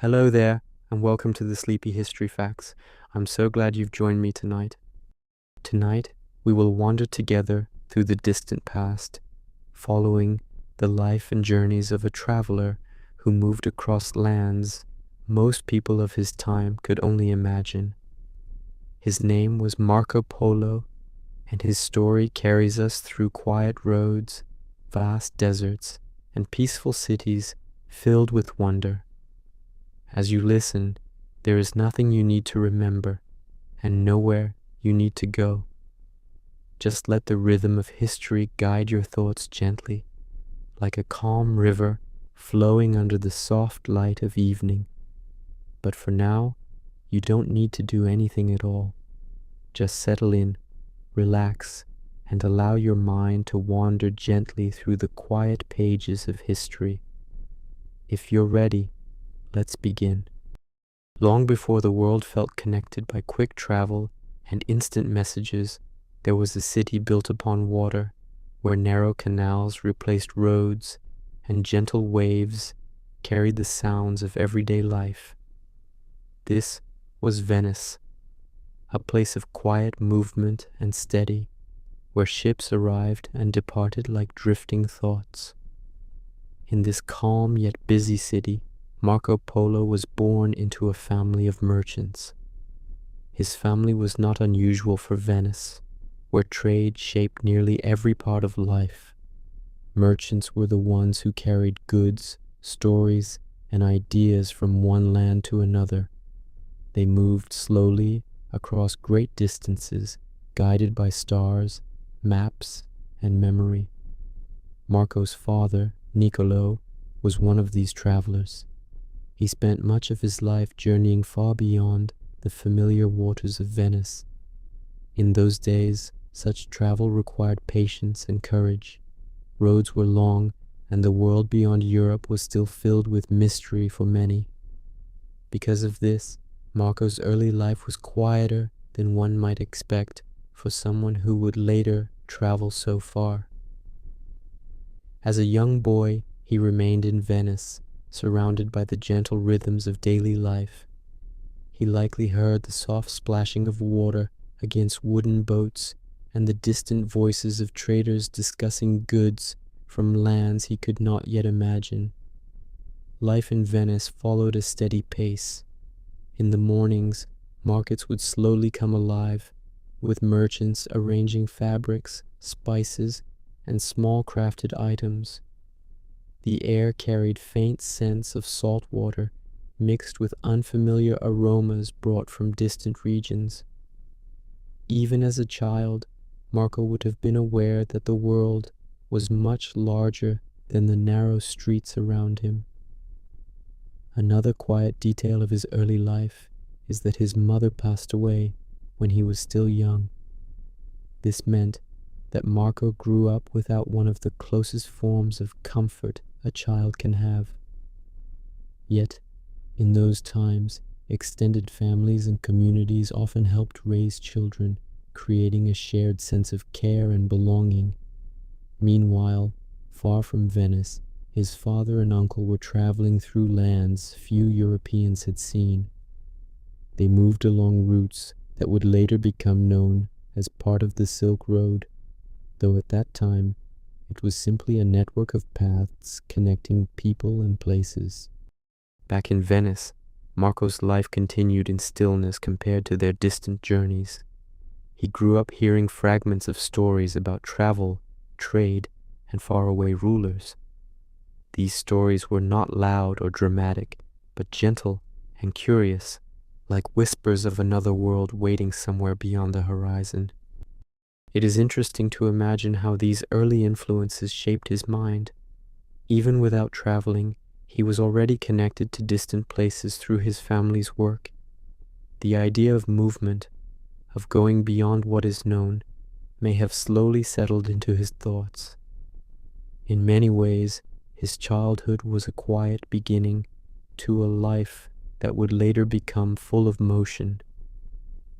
Hello there, and welcome to the Sleepy History Facts. I'm so glad you've joined me tonight. Tonight, we will wander together through the distant past, following the life and journeys of a traveler who moved across lands most people of his time could only imagine. His name was Marco Polo, and his story carries us through quiet roads, vast deserts, and peaceful cities filled with wonder. As you listen, there is nothing you need to remember, and nowhere you need to go. Just let the rhythm of history guide your thoughts gently, like a calm river flowing under the soft light of evening. But for now, you don't need to do anything at all. Just settle in, relax, and allow your mind to wander gently through the quiet pages of history. If you're ready, let's begin. Long before the world felt connected by quick travel and instant messages, there was a city built upon water, where narrow canals replaced roads and gentle waves carried the sounds of everyday life. This was Venice, a place of quiet movement and steady, where ships arrived and departed like drifting thoughts. In this calm yet busy city, Marco Polo was born into a family of merchants. His family was not unusual for Venice, where trade shaped nearly every part of life. Merchants were the ones who carried goods, stories, and ideas from one land to another. They moved slowly across great distances, guided by stars, maps, and memory. Marco's father, Niccolo, was one of these travelers. He spent much of his life journeying far beyond the familiar waters of Venice. In those days, such travel required patience and courage. Roads were long, and the world beyond Europe was still filled with mystery for many. Because of this, Marco's early life was quieter than one might expect for someone who would later travel so far. As a young boy, he remained in Venice, surrounded by the gentle rhythms of daily life. He likely heard the soft splashing of water against wooden boats and the distant voices of traders discussing goods from lands he could not yet imagine. Life in Venice followed a steady pace. In the mornings, markets would slowly come alive, with merchants arranging fabrics, spices, and small crafted items. The air carried faint scents of salt water mixed with unfamiliar aromas brought from distant regions. Even as a child, Marco would have been aware that the world was much larger than the narrow streets around him. Another quiet detail of his early life is that his mother passed away when he was still young. This meant that Marco grew up without one of the closest forms of comfort a child can have. Yet, in those times, extended families and communities often helped raise children, creating a shared sense of care and belonging. Meanwhile, far from Venice, his father and uncle were traveling through lands few Europeans had seen. They moved along routes that would later become known as part of the Silk Road, though at that time it was simply a network of paths connecting people and places. Back in Venice, Marco's life continued in stillness compared to their distant journeys. He grew up hearing fragments of stories about travel, trade, and faraway rulers. These stories were not loud or dramatic, but gentle and curious, like whispers of another world waiting somewhere beyond the horizon. It is interesting to imagine how these early influences shaped his mind. Even without traveling, he was already connected to distant places through his family's work. The idea of movement, of going beyond what is known, may have slowly settled into his thoughts. In many ways, his childhood was a quiet beginning to a life that would later become full of motion.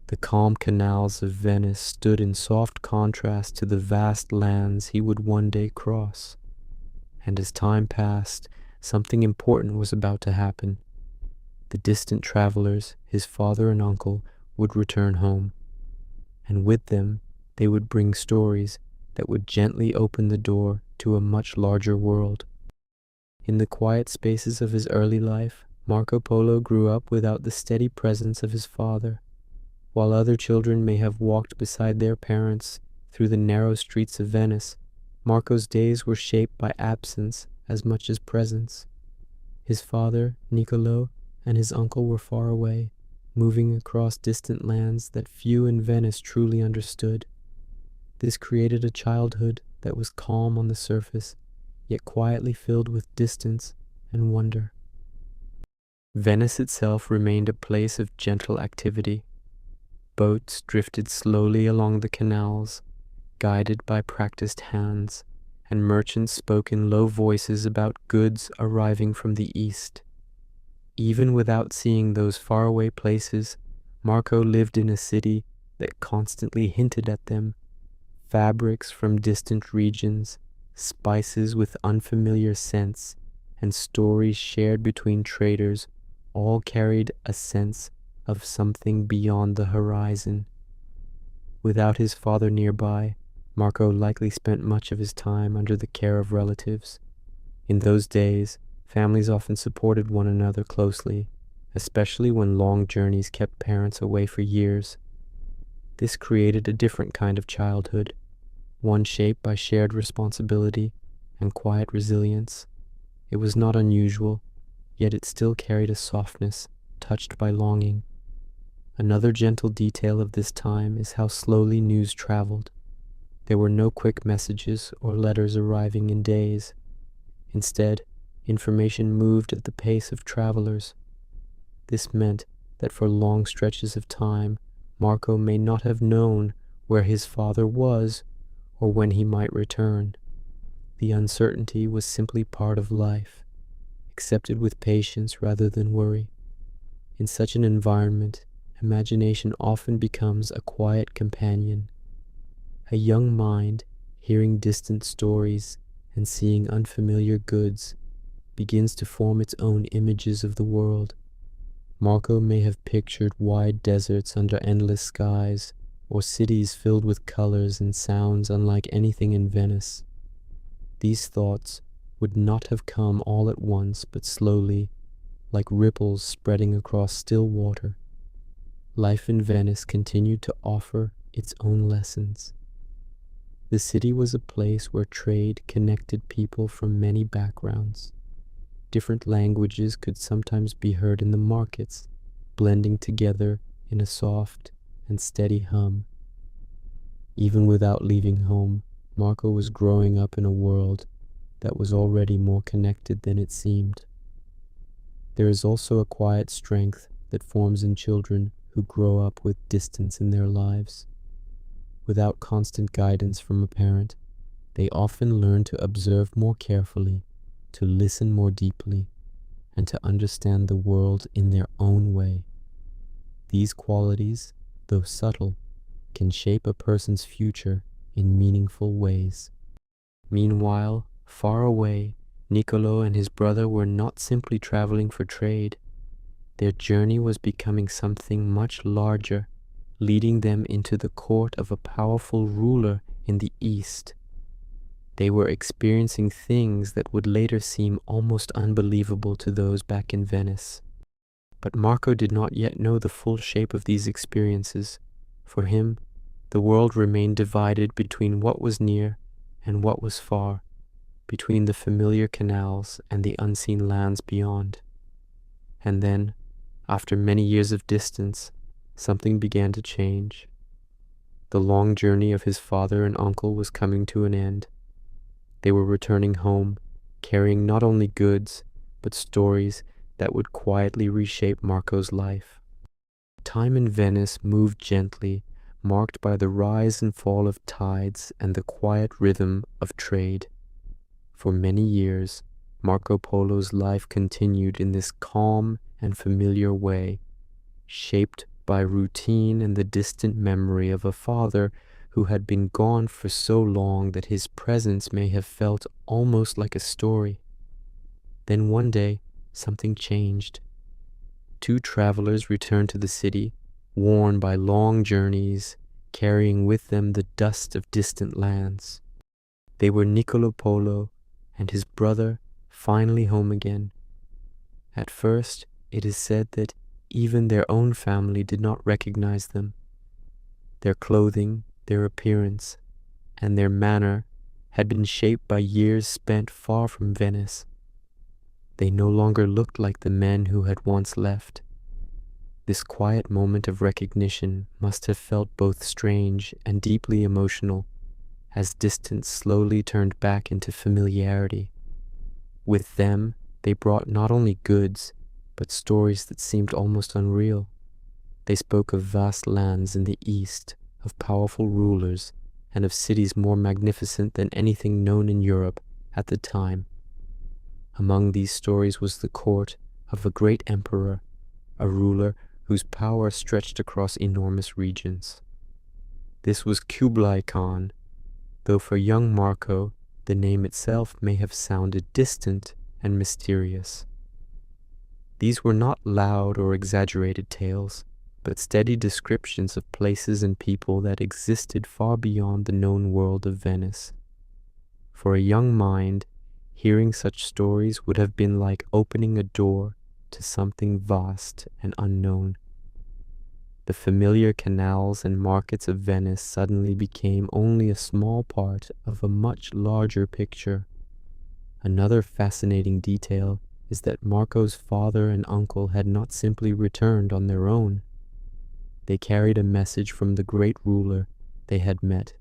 The calm canals of Venice stood in soft contrast to the vast lands he would one day cross. And as time passed, something important was about to happen. the distant travelers, his father and uncle, would return home, and with them they would bring stories that would gently open the door to a much larger world. In the quiet spaces of his early life, Marco Polo grew up without the steady presence of his father. While other children may have walked beside their parents through the narrow streets of Venice, Marco's days were shaped by absence as much as presence. His father, Niccolo, and his uncle were far away, moving across distant lands that few in Venice truly understood. This created a childhood that was calm on the surface, yet quietly filled with distance and wonder. Venice itself remained a place of gentle activity. Boats drifted slowly along the canals, guided by practiced hands, and merchants spoke in low voices about goods arriving from the east. Even without seeing those faraway places, Marco lived in a city that constantly hinted at them. Fabrics from distant regions, spices with unfamiliar scents, and stories shared between traders all carried a sense of something beyond the horizon. Without his father nearby, Marco likely spent much of his time under the care of relatives. In those days, families often supported one another closely, especially when long journeys kept parents away for years. This created a different kind of childhood, one shaped by shared responsibility and quiet resilience. It was not unusual, yet it still carried a softness touched by longing. Another gentle detail of this time is how slowly news traveled. There were no quick messages or letters arriving in days. Instead, information moved at the pace of travelers. This meant that for long stretches of time, Marco may not have known where his father was or when he might return. The uncertainty was simply part of life, accepted with patience rather than worry. In such an environment, imagination often becomes a quiet companion. A young mind, hearing distant stories and seeing unfamiliar goods, begins to form its own images of the world. Marco may have pictured wide deserts under endless skies, or cities filled with colors and sounds unlike anything in Venice. These thoughts would not have come all at once, but slowly, like ripples spreading across still water. Life in Venice continued to offer its own lessons. The city was a place where trade connected people from many backgrounds. Different languages could sometimes be heard in the markets, blending together in a soft and steady hum. Even without leaving home, Marco was growing up in a world that was already more connected than it seemed. There is also a quiet strength that forms in children who grow up with distance in their lives. Without constant guidance from a parent, they often learn to observe more carefully, to listen more deeply, and to understand the world in their own way. These qualities, though subtle, can shape a person's future in meaningful ways. Meanwhile, far away, Niccolo and his brother were not simply traveling for trade. Their journey was becoming something much larger, leading them into the court of a powerful ruler in the East. They were experiencing things that would later seem almost unbelievable to those back in Venice. But Marco did not yet know the full shape of these experiences. For him, the world remained divided between what was near and what was far, between the familiar canals and the unseen lands beyond. And then, after many years of distance, something began to change. The long journey of his father and uncle was coming to an end. They were returning home, carrying not only goods, but stories that would quietly reshape Marco's life. Time in Venice moved gently, marked by the rise and fall of tides and the quiet rhythm of trade. For many years, Marco Polo's life continued in this calm and familiar way, shaped by routine and the distant memory of a father who had been gone for so long that his presence may have felt almost like a story. Then one day, something changed. two travelers returned to the city, worn by long journeys, carrying with them the dust of distant lands. They were Niccolo Polo and his brother, finally home again. At first, it is said that even their own family did not recognize them. Their clothing, their appearance, and their manner had been shaped by years spent far from Venice. They no longer looked like the men who had once left. This quiet moment of recognition must have felt both strange and deeply emotional, as distance slowly turned back into familiarity. With them, they brought not only goods, but stories that seemed almost unreal. They spoke of vast lands in the east, of powerful rulers, and of cities more magnificent than anything known in Europe at the time. Among these stories was the court of a great emperor, a ruler whose power stretched across enormous regions. This was Kublai Khan, though for young Marco the name itself may have sounded distant and mysterious. These were not loud or exaggerated tales, but steady descriptions of places and people that existed far beyond the known world of Venice. For a young mind, hearing such stories would have been like opening a door to something vast and unknown. The familiar canals and markets of Venice suddenly became only a small part of a much larger picture. Another fascinating detail is that Marco's father and uncle had not simply returned on their own. They carried a message from the great ruler they had met,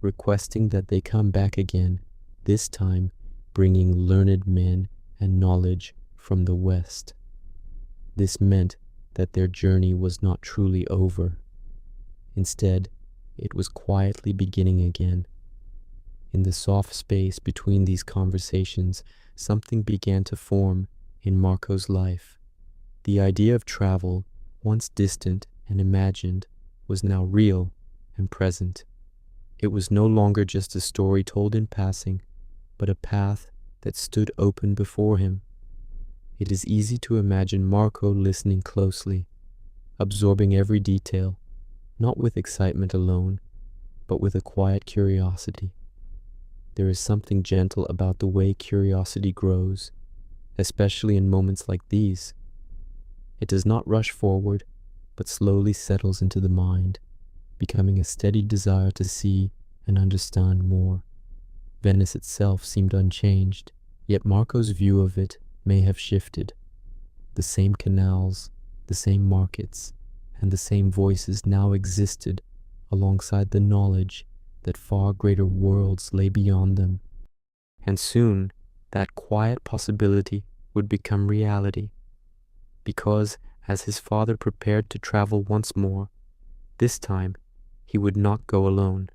requesting that they come back again, this time bringing learned men and knowledge from the West. This meant that their journey was not truly over. Instead, it was quietly beginning again. In the soft space between these conversations, something began to form in Marco's life. The idea of travel, once distant and imagined, was now real and present. It was no longer just a story told in passing, but a path that stood open before him. It is easy to imagine Marco listening closely, absorbing every detail, not with excitement alone, but with a quiet curiosity. There is something gentle about the way curiosity grows, especially in moments like these. It does not rush forward, but slowly settles into the mind, becoming a steady desire to see and understand more. Venice itself seemed unchanged, yet Marco's view of it may have shifted. The same canals, the same markets, and the same voices now existed alongside the knowledge that far greater worlds lay beyond them. And soon, that quiet possibility would become reality, because as his father prepared to travel once more, this time he would not go alone.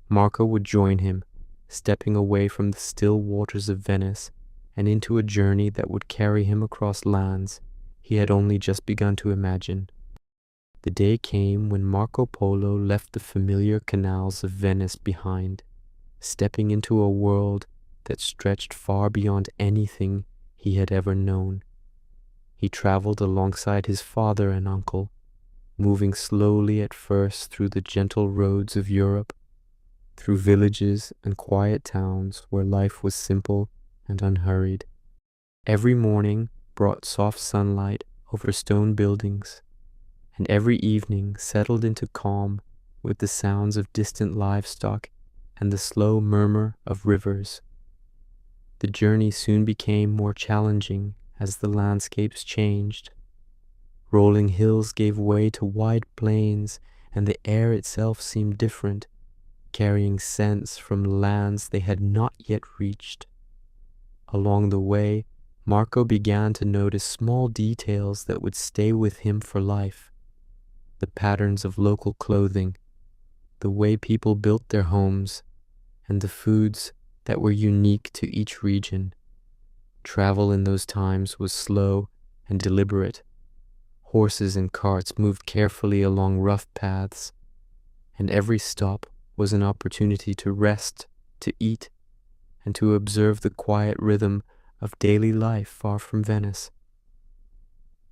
Marco would join him, stepping away from the still waters of Venice and into a journey that would carry him across lands he had only just begun to imagine. The day came when Marco Polo left the familiar canals of Venice behind, stepping into a world that stretched far beyond anything he had ever known. He traveled alongside his father and uncle, moving slowly at first through the gentle roads of Europe, through villages and quiet towns where life was simple and unhurried. Every morning brought soft sunlight over stone buildings, and every evening settled into calm with the sounds of distant livestock and the slow murmur of rivers. The journey soon became more challenging as the landscapes changed. Rolling hills gave way to wide plains, and the air itself seemed different, carrying scents from lands they had not yet reached. Along the way, Marco began to notice small details that would stay with him for life. The patterns of local clothing, the way people built their homes, and the foods that were unique to each region. Travel in those times was slow and deliberate. Horses and carts moved carefully along rough paths, and every stop was an opportunity to rest, to eat, and to observe the quiet rhythm of daily life far from Venice.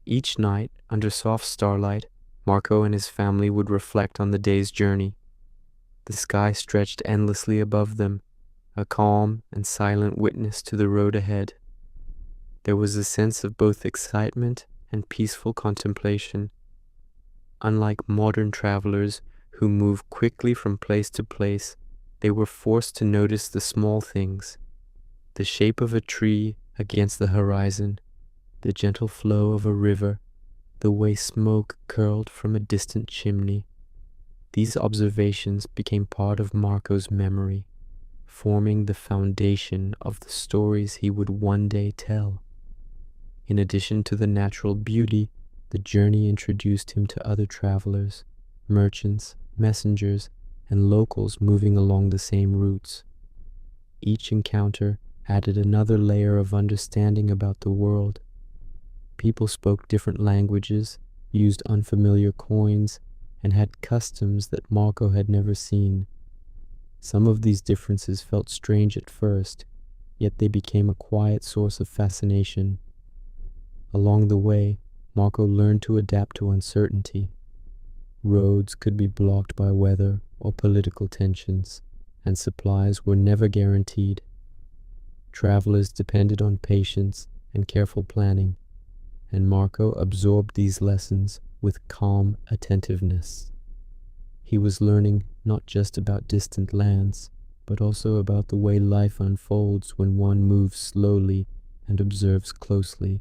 Each night, under soft starlight, Marco and his family would reflect on the day's journey. The sky stretched endlessly above them, a calm and silent witness to the road ahead. There was a sense of both excitement and peaceful contemplation. Unlike modern travelers who move quickly from place to place, they were forced to notice the small things: the shape of a tree against the horizon, the gentle flow of a river, the way smoke curled from a distant chimney. These observations became part of Marco's memory, forming the foundation of the stories he would one day tell. In addition to the natural beauty, the journey introduced him to other travelers, merchants, messengers, and locals moving along the same routes. Each encounter added another layer of understanding about the world. People spoke different languages, used unfamiliar coins, and had customs that Marco had never seen. Some of these differences felt strange at first, yet they became a quiet source of fascination. Along the way, Marco learned to adapt to uncertainty. Roads could be blocked by weather or political tensions, and supplies were never guaranteed. Travelers depended on patience and careful planning, and Marco absorbed these lessons with calm attentiveness. He was learning not just about distant lands, but also about the way life unfolds when one moves slowly and observes closely.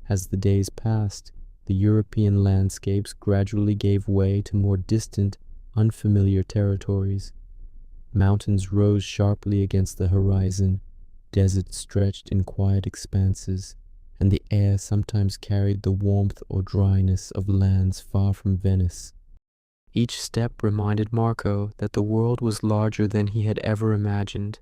As the days passed, the European landscapes gradually gave way to more distant, unfamiliar territories. Mountains rose sharply against the horizon, deserts stretched in quiet expanses, and the air sometimes carried the warmth or dryness of lands far from Venice. Each step reminded Marco that the world was larger than he had ever imagined,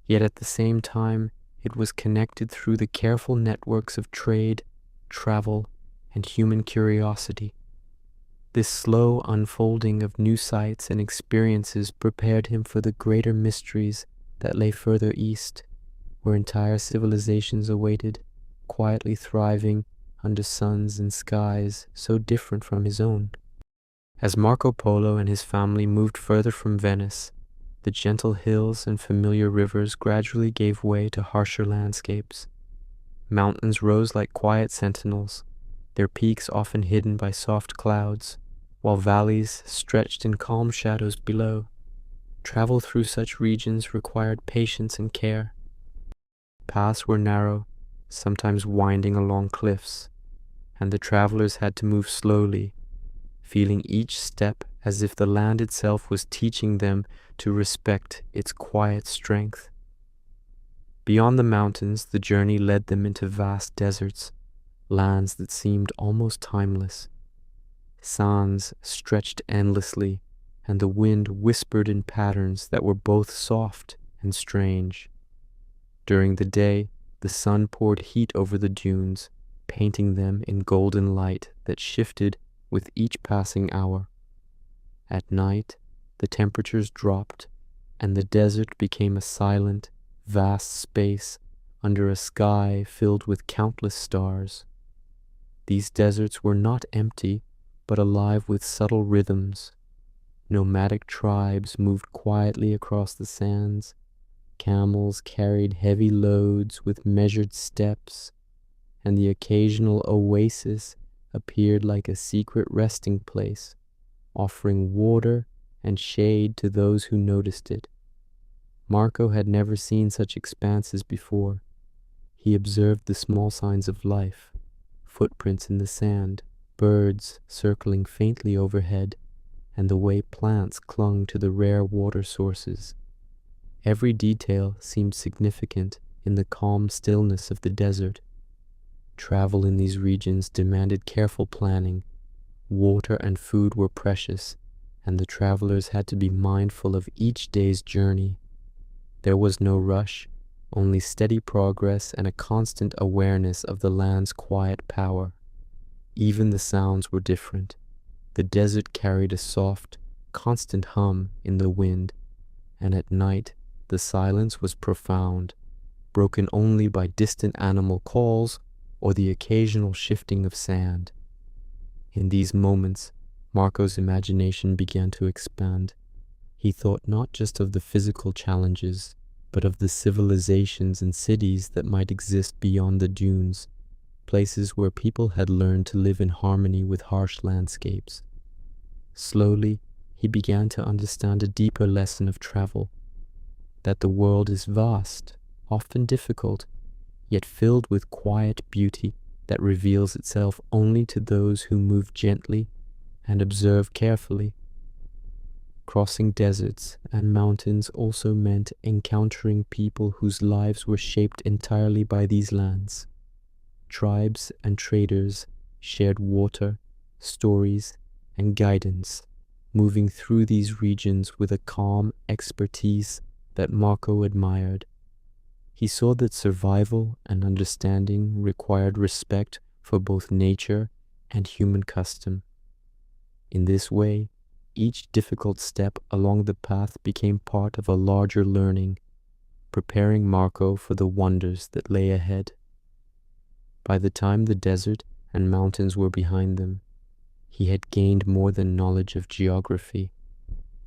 yet at the same time it was connected through the careful networks of trade, travel, and human curiosity. This slow unfolding of new sights and experiences prepared him for the greater mysteries that lay further east, where entire civilizations awaited, quietly thriving under suns and skies so different from his own. As Marco Polo and his family moved further from Venice, the gentle hills and familiar rivers gradually gave way to harsher landscapes. Mountains rose like quiet sentinels, their peaks often hidden by soft clouds, while valleys stretched in calm shadows below. Travel through such regions required patience and care. Paths were narrow, sometimes winding along cliffs, and the travelers had to move slowly, feeling each step as if the land itself was teaching them to respect its quiet strength. Beyond the mountains, the journey led them into vast deserts, lands that seemed almost timeless. Sands stretched endlessly, and the wind whispered in patterns that were both soft and strange. During the day, the sun poured heat over the dunes, painting them in golden light that shifted with each passing hour. At night, the temperatures dropped, and the desert became a silent, vast space under a sky filled with countless stars. These deserts were not empty, but alive with subtle rhythms. Nomadic tribes moved quietly across the sands. Camels carried heavy loads with measured steps, and the occasional oasis appeared like a secret resting place, offering water and shade to those who noticed it. Marco had never seen such expanses before. He observed the small signs of life: footprints in the sand, birds circling faintly overhead, and the way plants clung to the rare water sources. Every detail seemed significant in the calm stillness of the desert. Travel in these regions demanded careful planning. Water and food were precious, and the travelers had to be mindful of each day's journey. There was no rush, only steady progress and a constant awareness of the land's quiet power. Even the sounds were different. The desert carried a soft, constant hum in the wind, and at night the silence was profound, broken only by distant animal calls or the occasional shifting of sand. In these moments, Marco's imagination began to expand. He thought not just of the physical challenges, but of the civilizations and cities that might exist beyond the dunes, places where people had learned to live in harmony with harsh landscapes. Slowly, he began to understand a deeper lesson of travel, that the world is vast, often difficult, yet filled with quiet beauty that reveals itself only to those who move gently and observe carefully. Crossing deserts and mountains also meant encountering people whose lives were shaped entirely by these lands. Tribes and traders shared water, stories, and guidance, moving through these regions with a calm expertise that Marco admired. He saw that survival and understanding required respect for both nature and human custom. In this way, each difficult step along the path became part of a larger learning, preparing Marco for the wonders that lay ahead. By the time the desert and mountains were behind them, he had gained more than knowledge of geography.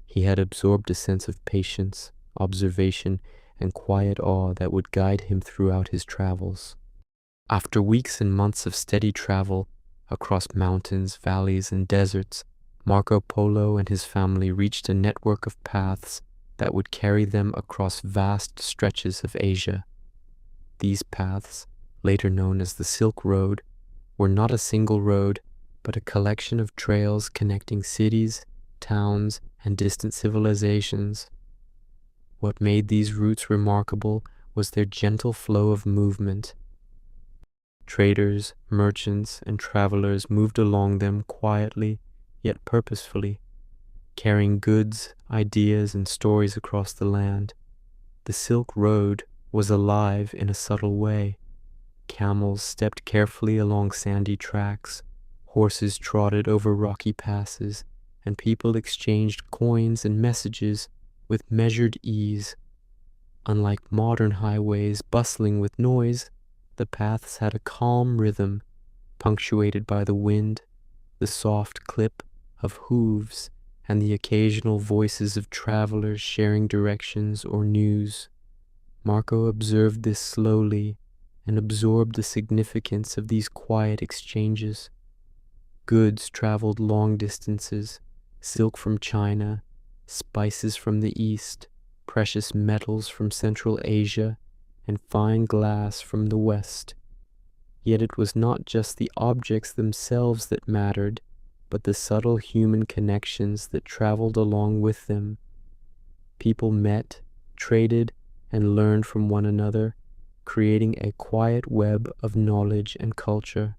He had absorbed a sense of patience, observation, and quiet awe that would guide him throughout his travels. After weeks and months of steady travel across mountains, valleys, and deserts, Marco Polo and his family reached a network of paths that would carry them across vast stretches of Asia. These paths, later known as the Silk Road, were not a single road, but a collection of trails connecting cities, towns, and distant civilizations. What made these routes remarkable was their gentle flow of movement. Traders, merchants, and travelers moved along them quietly yet purposefully, carrying goods, ideas, and stories across the land. The Silk Road was alive in a subtle way. Camels stepped carefully along sandy tracks, horses trotted over rocky passes, and people exchanged coins and messages with measured ease. Unlike modern highways bustling with noise, the paths had a calm rhythm, punctuated by the wind, the soft clip of hooves, and the occasional voices of travelers sharing directions or news. Marco observed this slowly and absorbed the significance of these quiet exchanges. Goods traveled long distances, silk from China, spices from the East, precious metals from Central Asia, and fine glass from the West. Yet it was not just the objects themselves that mattered, but the subtle human connections that traveled along with them. People met, traded, and learned from one another, creating a quiet web of knowledge and culture.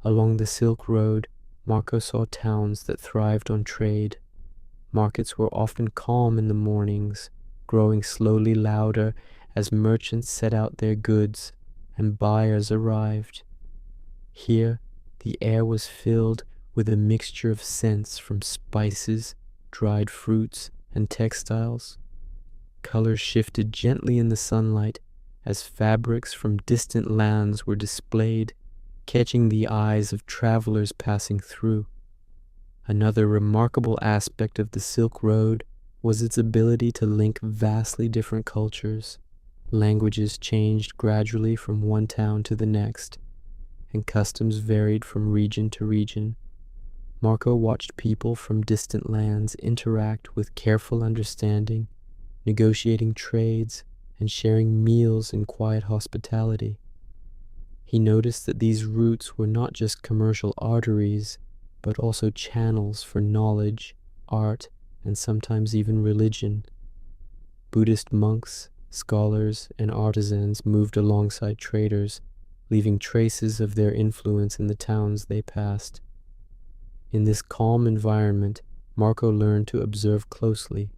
Along the Silk Road, Marco saw towns that thrived on trade. Markets were often calm in the mornings, growing slowly louder as merchants set out their goods and buyers arrived. Here, the air was filled with a mixture of scents from spices, dried fruits, and textiles. Colors shifted gently in the sunlight as fabrics from distant lands were displayed, catching the eyes of travelers passing through. Another remarkable aspect of the Silk Road was its ability to link vastly different cultures. Languages changed gradually from one town to the next, and customs varied from region to region. Marco watched people from distant lands interact with careful understanding, negotiating trades, and sharing meals in quiet hospitality. He noticed that these routes were not just commercial arteries, but also channels for knowledge, art, and sometimes even religion. Buddhist monks, scholars, and artisans moved alongside traders, leaving traces of their influence in the towns they passed. In this calm environment, Marco learned to observe closely.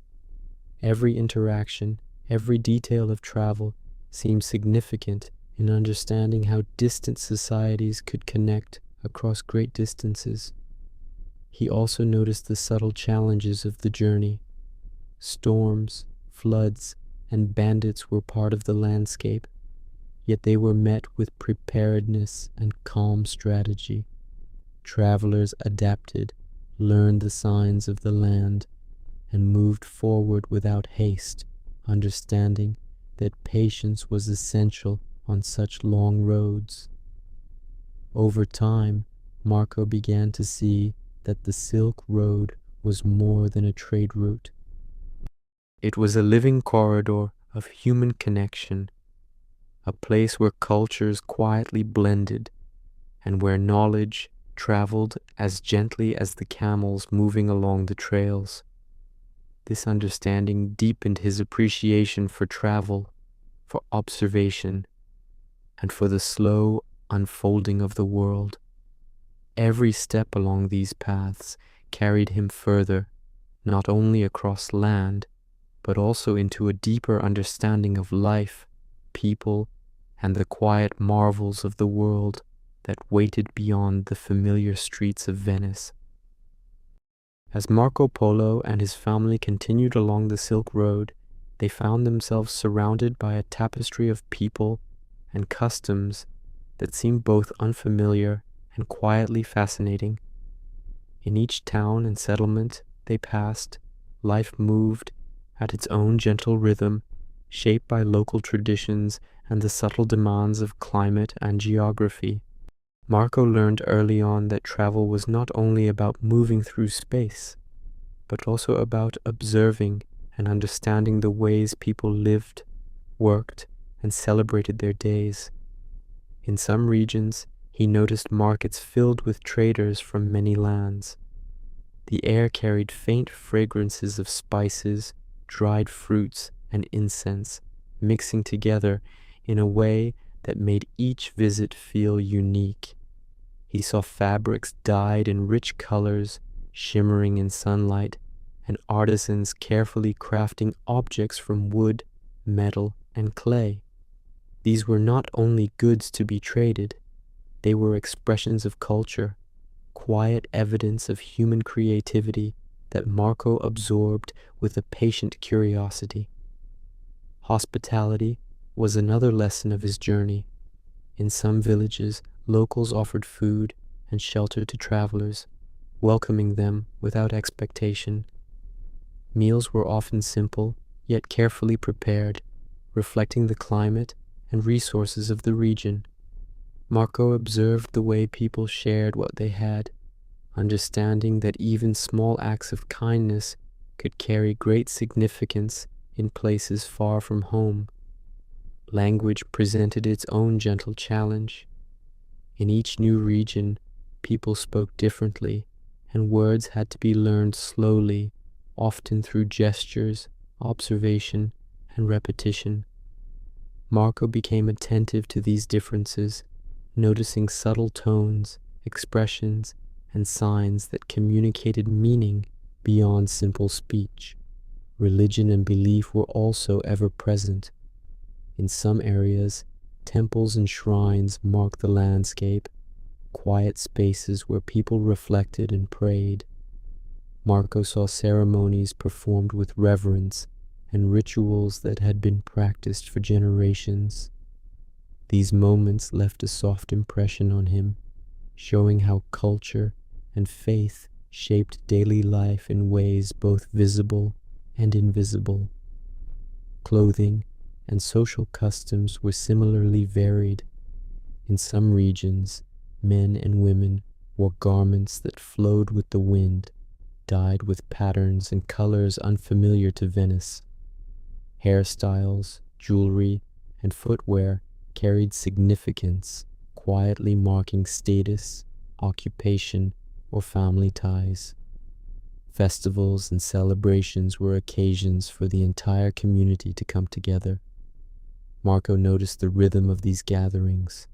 Every interaction, every detail of travel seemed significant in understanding how distant societies could connect across great distances. He also noticed the subtle challenges of the journey. Storms, floods, and bandits were part of the landscape, yet they were met with preparedness and calm strategy. Travelers adapted, learned the signs of the land, and moved forward without haste, understanding that patience was essential on such long roads. Over time, Marco began to see that the Silk Road was more than a trade route. It was a living corridor of human connection, a place where cultures quietly blended and where knowledge traveled as gently as the camels moving along the trails. This understanding deepened his appreciation for travel, for observation, and for the slow unfolding of the world. Every step along these paths carried him further, not only across land, but also into a deeper understanding of life, people, and the quiet marvels of the world that waited beyond the familiar streets of Venice. As Marco Polo and his family continued along the Silk Road, they found themselves surrounded by a tapestry of people and customs that seemed both unfamiliar and quietly fascinating. In each town and settlement they passed, life moved at its own gentle rhythm, shaped by local traditions and the subtle demands of climate and geography. Marco learned early on that travel was not only about moving through space, but also about observing and understanding the ways people lived, worked, and celebrated their days. In some regions, he noticed markets filled with traders from many lands. The air carried faint fragrances of spices, dried fruits, and incense, mixing together in a way that made each visit feel unique. He saw fabrics dyed in rich colors, shimmering in sunlight, and artisans carefully crafting objects from wood, metal, and clay. These were not only goods to be traded, they were expressions of culture, quiet evidence of human creativity that Marco absorbed with a patient curiosity. Hospitality was another lesson of his journey. In some villages, locals offered food and shelter to travelers, welcoming them without expectation. Meals were often simple, yet carefully prepared, reflecting the climate and resources of the region. Marco observed the way people shared what they had, understanding that even small acts of kindness could carry great significance in places far from home. Language presented its own gentle challenge. In each new region, people spoke differently, and words had to be learned slowly, often through gestures, observation, and repetition. Marco became attentive to these differences, noticing subtle tones, expressions, and signs that communicated meaning beyond simple speech. Religion and belief were also ever present. In some areas, temples and shrines marked the landscape, quiet spaces where people reflected and prayed. Marco saw ceremonies performed with reverence and rituals that had been practiced for generations. These moments left a soft impression on him, showing how culture and faith shaped daily life in ways both visible and invisible. Clothing and social customs were similarly varied. In some regions, men and women wore garments that flowed with the wind, dyed with patterns and colors unfamiliar to Venice. Hairstyles, jewelry, and footwear carried significance, quietly marking status, occupation, or family ties. Festivals and celebrations were occasions for the entire community to come together. Marco noticed the rhythm of these gatherings,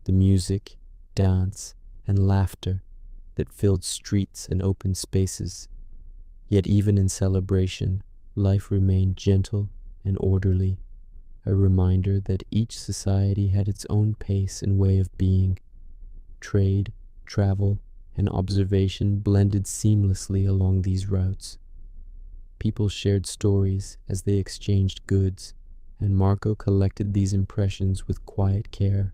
the music, dance, and laughter that filled streets and open spaces. Yet even in celebration, life remained gentle and orderly, a reminder that each society had its own pace and way of being. Trade, travel, and observation blended seamlessly along these routes. People shared stories as they exchanged goods, and Marco collected these impressions with quiet care.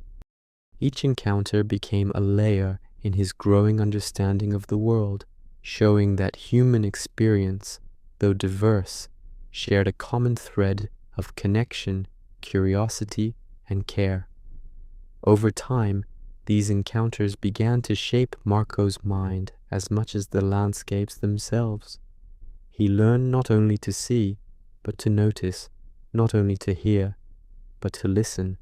Each encounter became a layer in his growing understanding of the world, showing that human experience, though diverse, shared a common thread of connection, curiosity, and care. Over time, these encounters began to shape Marco's mind as much as the landscapes themselves. He learned not only to see, but to notice, not only to hear, but to listen,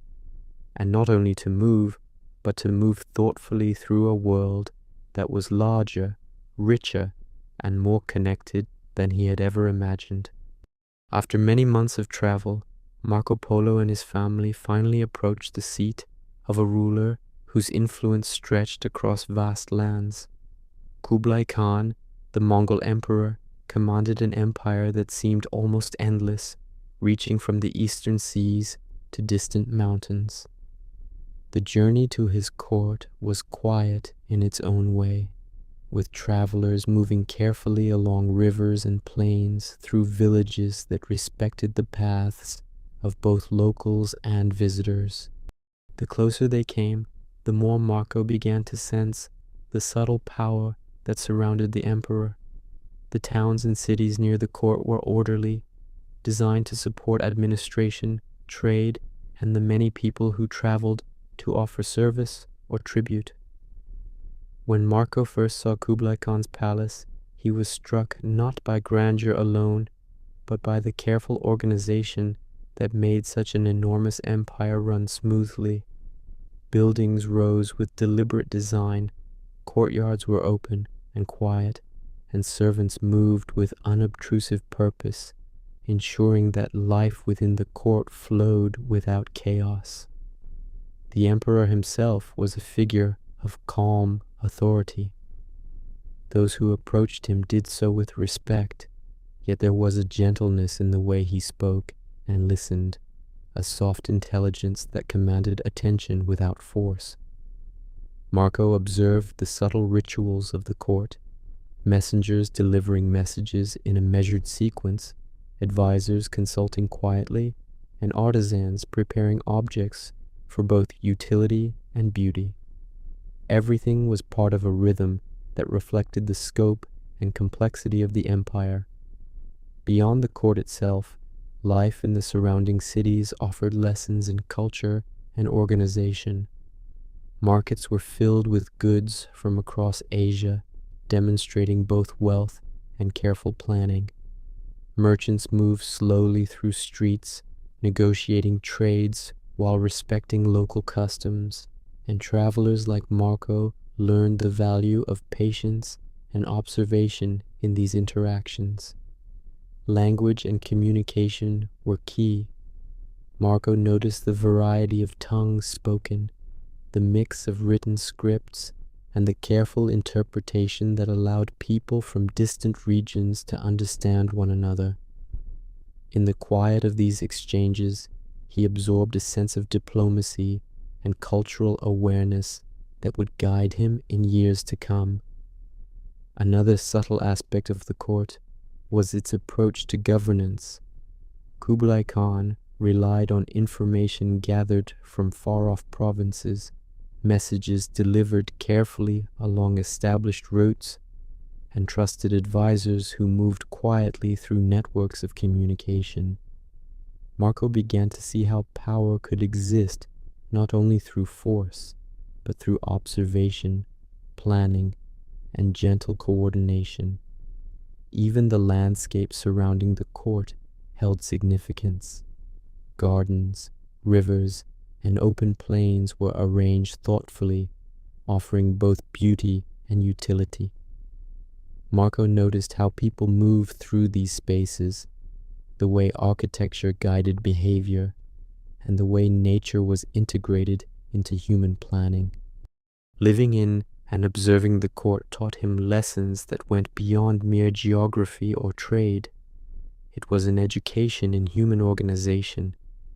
and not only to move, but to move thoughtfully through a world that was larger, richer, and more connected than he had ever imagined. After many months of travel, Marco Polo and his family finally approached the seat of a ruler whose influence stretched across vast lands. Kublai Khan, the Mongol emperor, commanded an empire that seemed almost endless, reaching from the eastern seas to distant mountains. The journey to his court was quiet in its own way, with travelers moving carefully along rivers and plains through villages that respected the paths of both locals and visitors. The closer they came, the more Marco began to sense the subtle power that surrounded the emperor. The towns and cities near the court were orderly, designed to support administration, trade, and the many people who traveled to offer service or tribute. When Marco first saw Kublai Khan's palace, he was struck not by grandeur alone, but by the careful organization that made such an enormous empire run smoothly. Buildings rose with deliberate design, courtyards were open and quiet, and servants moved with unobtrusive purpose, ensuring that life within the court flowed without chaos. The emperor himself was a figure of calm authority. Those who approached him did so with respect, yet there was a gentleness in the way he spoke and listened, a soft intelligence that commanded attention without force. Marco observed the subtle rituals of the court, messengers delivering messages in a measured sequence, advisors consulting quietly, and artisans preparing objects for both utility and beauty. Everything was part of a rhythm that reflected the scope and complexity of the empire. Beyond the court itself, life in the surrounding cities offered lessons in culture and organization. Markets were filled with goods from across Asia, demonstrating both wealth and careful planning. Merchants moved slowly through streets, negotiating trades while respecting local customs, and travelers like Marco learned the value of patience and observation in these interactions. Language and communication were key. Marco noticed the variety of tongues spoken, the mix of written scripts, and the careful interpretation that allowed people from distant regions to understand one another. In the quiet of these exchanges, he absorbed a sense of diplomacy and cultural awareness that would guide him in years to come. Another subtle aspect of the court was its approach to governance. Kublai Khan relied on information gathered from far-off provinces, messages delivered carefully along established routes, and trusted advisors who moved quietly through networks of communication. Marco began to see how power could exist not only through force, but through observation, planning, and gentle coordination. Even the landscape surrounding the court held significance. Gardens, rivers, and open plains were arranged thoughtfully, offering both beauty and utility. Marco noticed how people moved through these spaces, the way architecture guided behavior, and the way nature was integrated into human planning. Living in and observing the court taught him lessons that went beyond mere geography or trade. It was an education in human organization,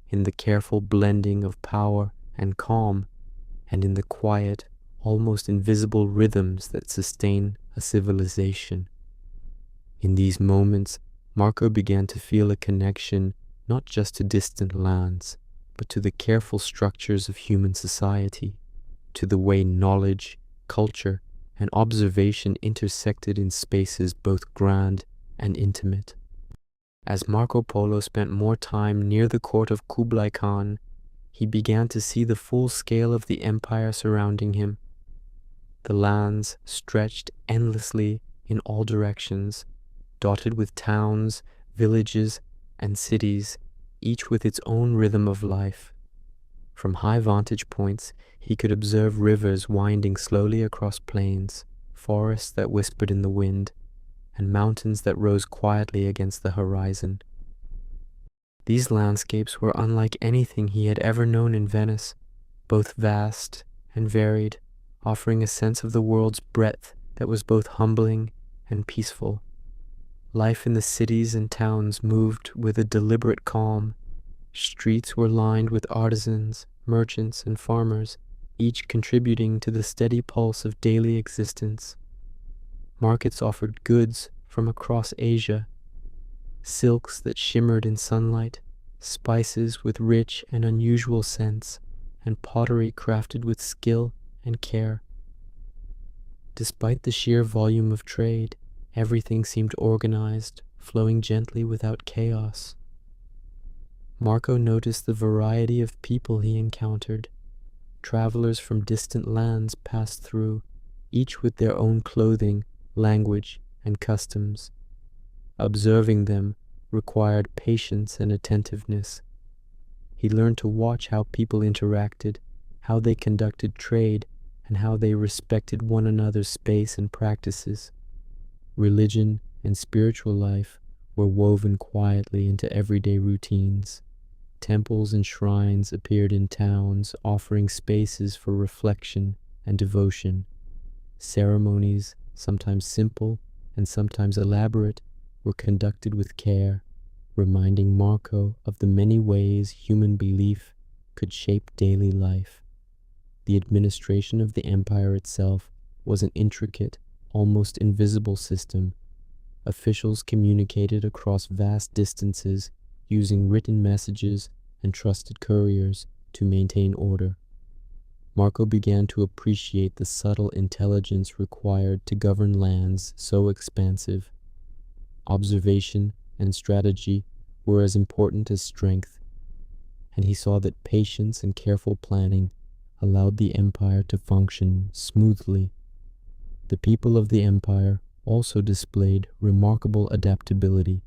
in the careful blending of power and calm, and in the quiet, almost invisible rhythms that sustain a civilization. In these moments, Marco began to feel a connection not just to distant lands, but to the careful structures of human society, to the way knowledge, culture, and observation intersected in spaces both grand and intimate. As Marco Polo spent more time near the court of Kublai Khan, he began to see the full scale of the empire surrounding him. The lands stretched endlessly in all directions, dotted with towns, villages, and cities, each with its own rhythm of life. From high vantage points, he could observe rivers winding slowly across plains, forests that whispered in the wind, and mountains that rose quietly against the horizon. These landscapes were unlike anything he had ever known in Venice, both vast and varied, offering a sense of the world's breadth that was both humbling and peaceful. Life in the cities and towns moved with a deliberate calm. Streets were lined with artisans, merchants, and farmers, each contributing to the steady pulse of daily existence. Markets offered goods from across Asia, silks that shimmered in sunlight, spices with rich and unusual scents, and pottery crafted with skill and care. Despite the sheer volume of trade, everything seemed organized, flowing gently without chaos. Marco noticed the variety of people he encountered. Travelers from distant lands passed through, each with their own clothing, language, and customs. Observing them required patience and attentiveness. He learned to watch how people interacted, how they conducted trade, and how they respected one another's space and practices. Religion and spiritual life were woven quietly into everyday routines. Temples and shrines appeared in towns, offering spaces for reflection and devotion. Ceremonies, sometimes simple and sometimes elaborate, were conducted with care, reminding Marco of the many ways human belief could shape daily life. The administration of the empire itself was an intricate, almost invisible system. Officials communicated across vast distances, using written messages and trusted couriers to maintain order. Marco began to appreciate the subtle intelligence required to govern lands so expansive. Observation and strategy were as important as strength, and he saw that patience and careful planning allowed the empire to function smoothly. The people of the empire also displayed remarkable adaptability.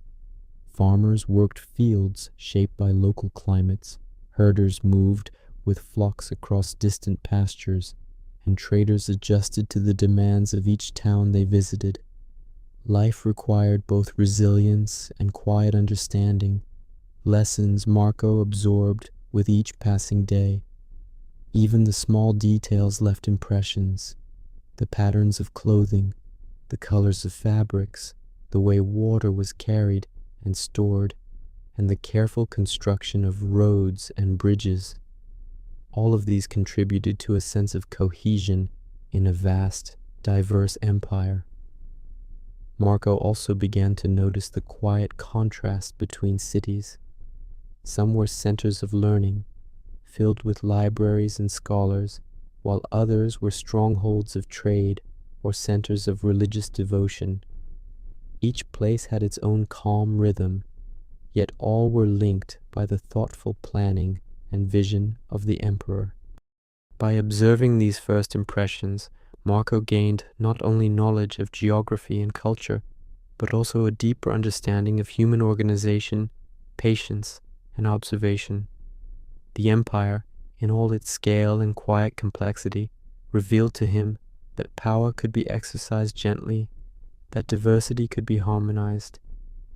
Farmers worked fields shaped by local climates, herders moved with flocks across distant pastures, and traders adjusted to the demands of each town they visited. Life required both resilience and quiet understanding, lessons Marco absorbed with each passing day. Even the small details left impressions: the patterns of clothing, the colors of fabrics, the way water was carried and stored, and the careful construction of roads and bridges. All of these contributed to a sense of cohesion in a vast, diverse empire. Marco also began to notice the quiet contrast between cities. Some were centers of learning, filled with libraries and scholars, while others were strongholds of trade or centers of religious devotion. Each place had its own calm rhythm, yet all were linked by the thoughtful planning and vision of the emperor. By observing these first impressions, Marco gained not only knowledge of geography and culture, but also a deeper understanding of human organization, patience, and observation. The empire, in all its scale and quiet complexity, revealed to him that power could be exercised gently, that diversity could be harmonized,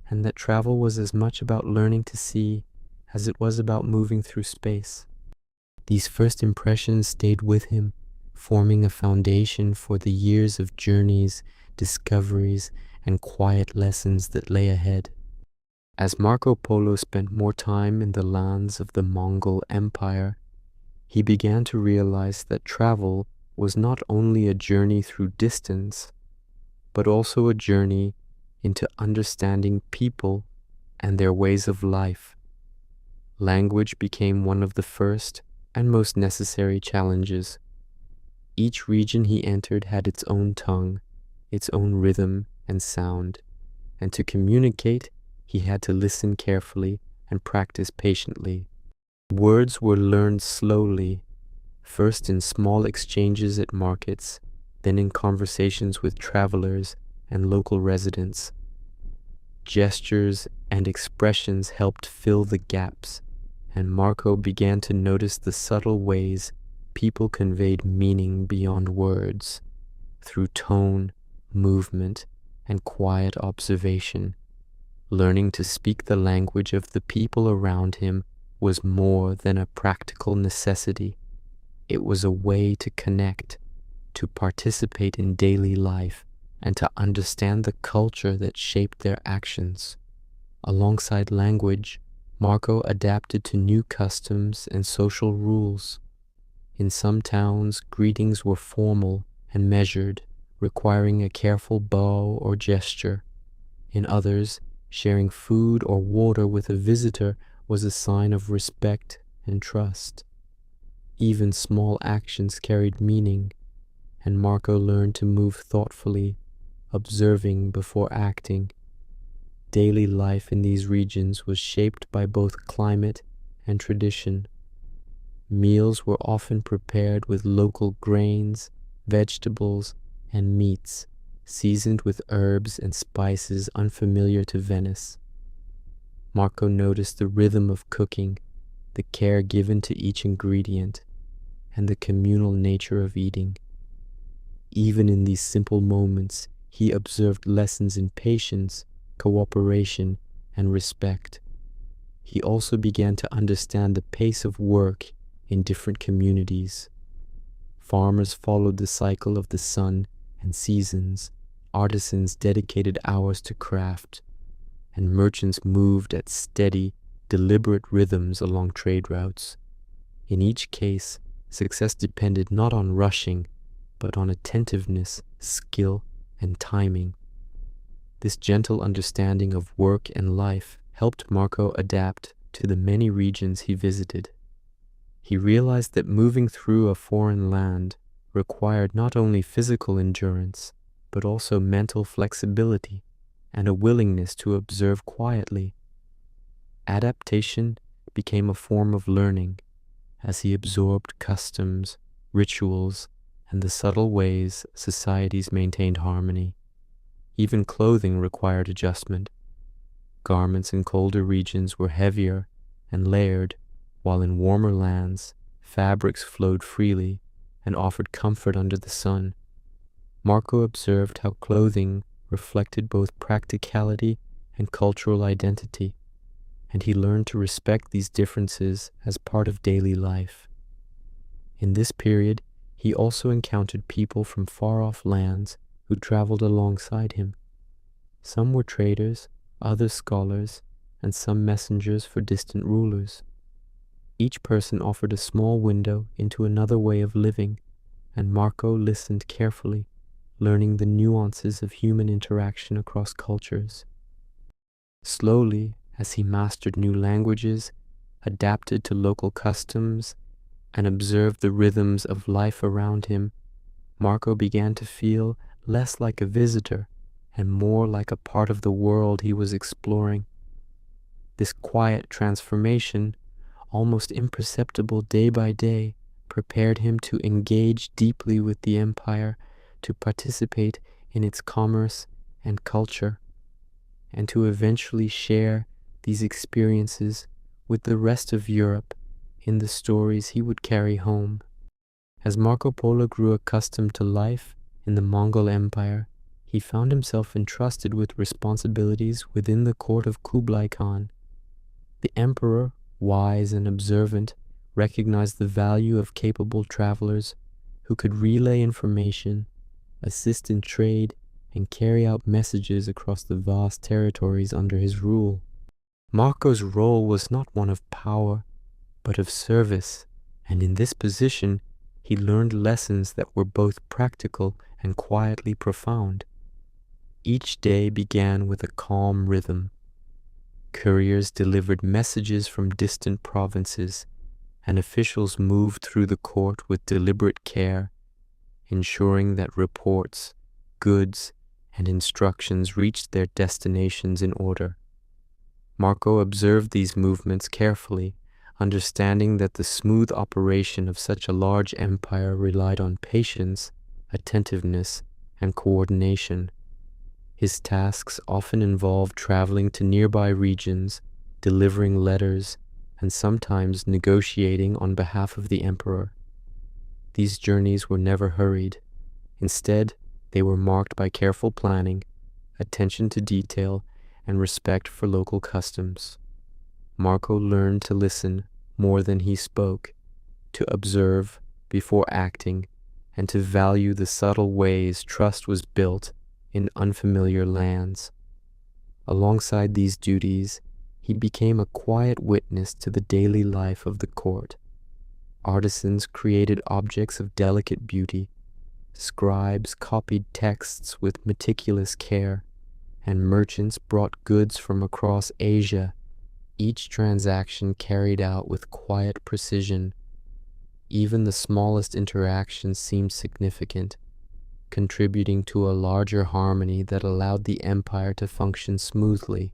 and that travel was as much about learning to see as it was about moving through space. These first impressions stayed with him, forming a foundation for the years of journeys, discoveries, and quiet lessons that lay ahead. As Marco Polo spent more time in the lands of the Mongol Empire, he began to realize that travel was not only a journey through distance, but also a journey into understanding people and their ways of life. Language became one of the first and most necessary challenges. Each region he entered had its own tongue, its own rhythm and sound, and to communicate, he had to listen carefully and practice patiently. Words were learned slowly, first in small exchanges at markets, then in conversations with travelers and local residents. Gestures and expressions helped fill the gaps, and Marco began to notice the subtle ways people conveyed meaning beyond words, through tone, movement, and quiet observation. Learning to speak the language of the people around him was more than a practical necessity. It was a way to connect, to participate in daily life, and to understand the culture that shaped their actions. Alongside language, Marco adapted to new customs and social rules. In some towns, greetings were formal and measured, requiring a careful bow or gesture. In others, sharing food or water with a visitor was a sign of respect and trust. Even small actions carried meaning, and Marco learned to move thoughtfully, observing before acting. Daily life in these regions was shaped by both climate and tradition. Meals were often prepared with local grains, vegetables, and meats, seasoned with herbs and spices unfamiliar to Venice. Marco noticed the rhythm of cooking, the care given to each ingredient, and the communal nature of eating. Even in these simple moments, he observed lessons in patience, cooperation, and respect. He also began to understand the pace of work in different communities. Farmers followed the cycle of the sun and seasons, artisans dedicated hours to craft, and merchants moved at steady, deliberate rhythms along trade routes. In each case, success depended not on rushing, but on attentiveness, skill, and timing. This gentle understanding of work and life helped Marco adapt to the many regions he visited. He realized that moving through a foreign land required not only physical endurance, but also mental flexibility and a willingness to observe quietly. Adaptation became a form of learning as he absorbed customs, rituals, and the subtle ways societies maintained harmony. Even clothing required adjustment. Garments in colder regions were heavier and layered, while in warmer lands, fabrics flowed freely and offered comfort under the sun. Marco observed how clothing reflected both practicality and cultural identity, and he learned to respect these differences as part of daily life. In this period, he also encountered people from far-off lands who traveled alongside him. Some were traders, others scholars, and some messengers for distant rulers. Each person offered a small window into another way of living, and Marco listened carefully, learning the nuances of human interaction across cultures. Slowly, as he mastered new languages, adapted to local customs, and observed the rhythms of life around him, Marco began to feel less like a visitor and more like a part of the world he was exploring. This quiet transformation, almost imperceptible day by day, prepared him to engage deeply with the empire, to participate in its commerce and culture, and to eventually share these experiences with the rest of Europe in the stories he would carry home. As Marco Polo grew accustomed to life in the Mongol Empire, he found himself entrusted with responsibilities within the court of Kublai Khan. The emperor, wise and observant, recognized the value of capable travelers who could relay information, assist in trade, and carry out messages across the vast territories under his rule. Marco's role was not one of power, but of service, and in this position he learned lessons that were both practical and quietly profound. Each day began with a calm rhythm. Couriers delivered messages from distant provinces, and officials moved through the court with deliberate care, ensuring that reports, goods, and instructions reached their destinations in order. Marco observed these movements carefully, understanding that the smooth operation of such a large empire relied on patience, attentiveness, and coordination. His tasks often involved traveling to nearby regions, delivering letters, and sometimes negotiating on behalf of the emperor. These journeys were never hurried. Instead, they were marked by careful planning, attention to detail, and respect for local customs. Marco learned to listen more than he spoke, to observe before acting, and to value the subtle ways trust was built in unfamiliar lands. Alongside these duties, he became a quiet witness to the daily life of the court. Artisans created objects of delicate beauty, scribes copied texts with meticulous care, and merchants brought goods from across Asia, each transaction carried out with quiet precision. Even the smallest interactions seemed significant, contributing to a larger harmony that allowed the empire to function smoothly.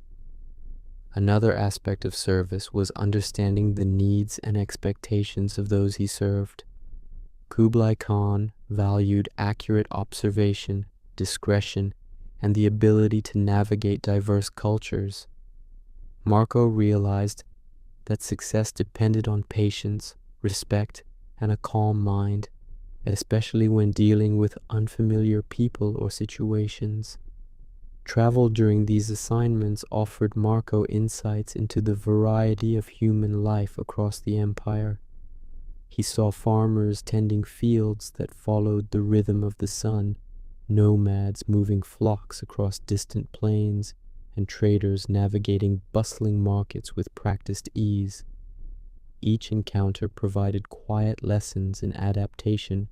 Another aspect of service was understanding the needs and expectations of those he served. Kublai Khan valued accurate observation, discretion, and the ability to navigate diverse cultures. Marco realized that success depended on patience, respect, and a calm mind, especially when dealing with unfamiliar people or situations. Travel during these assignments offered Marco insights into the variety of human life across the empire. He saw farmers tending fields that followed the rhythm of the sun, nomads moving flocks across distant plains, and traders navigating bustling markets with practiced ease. Each encounter provided quiet lessons in adaptation,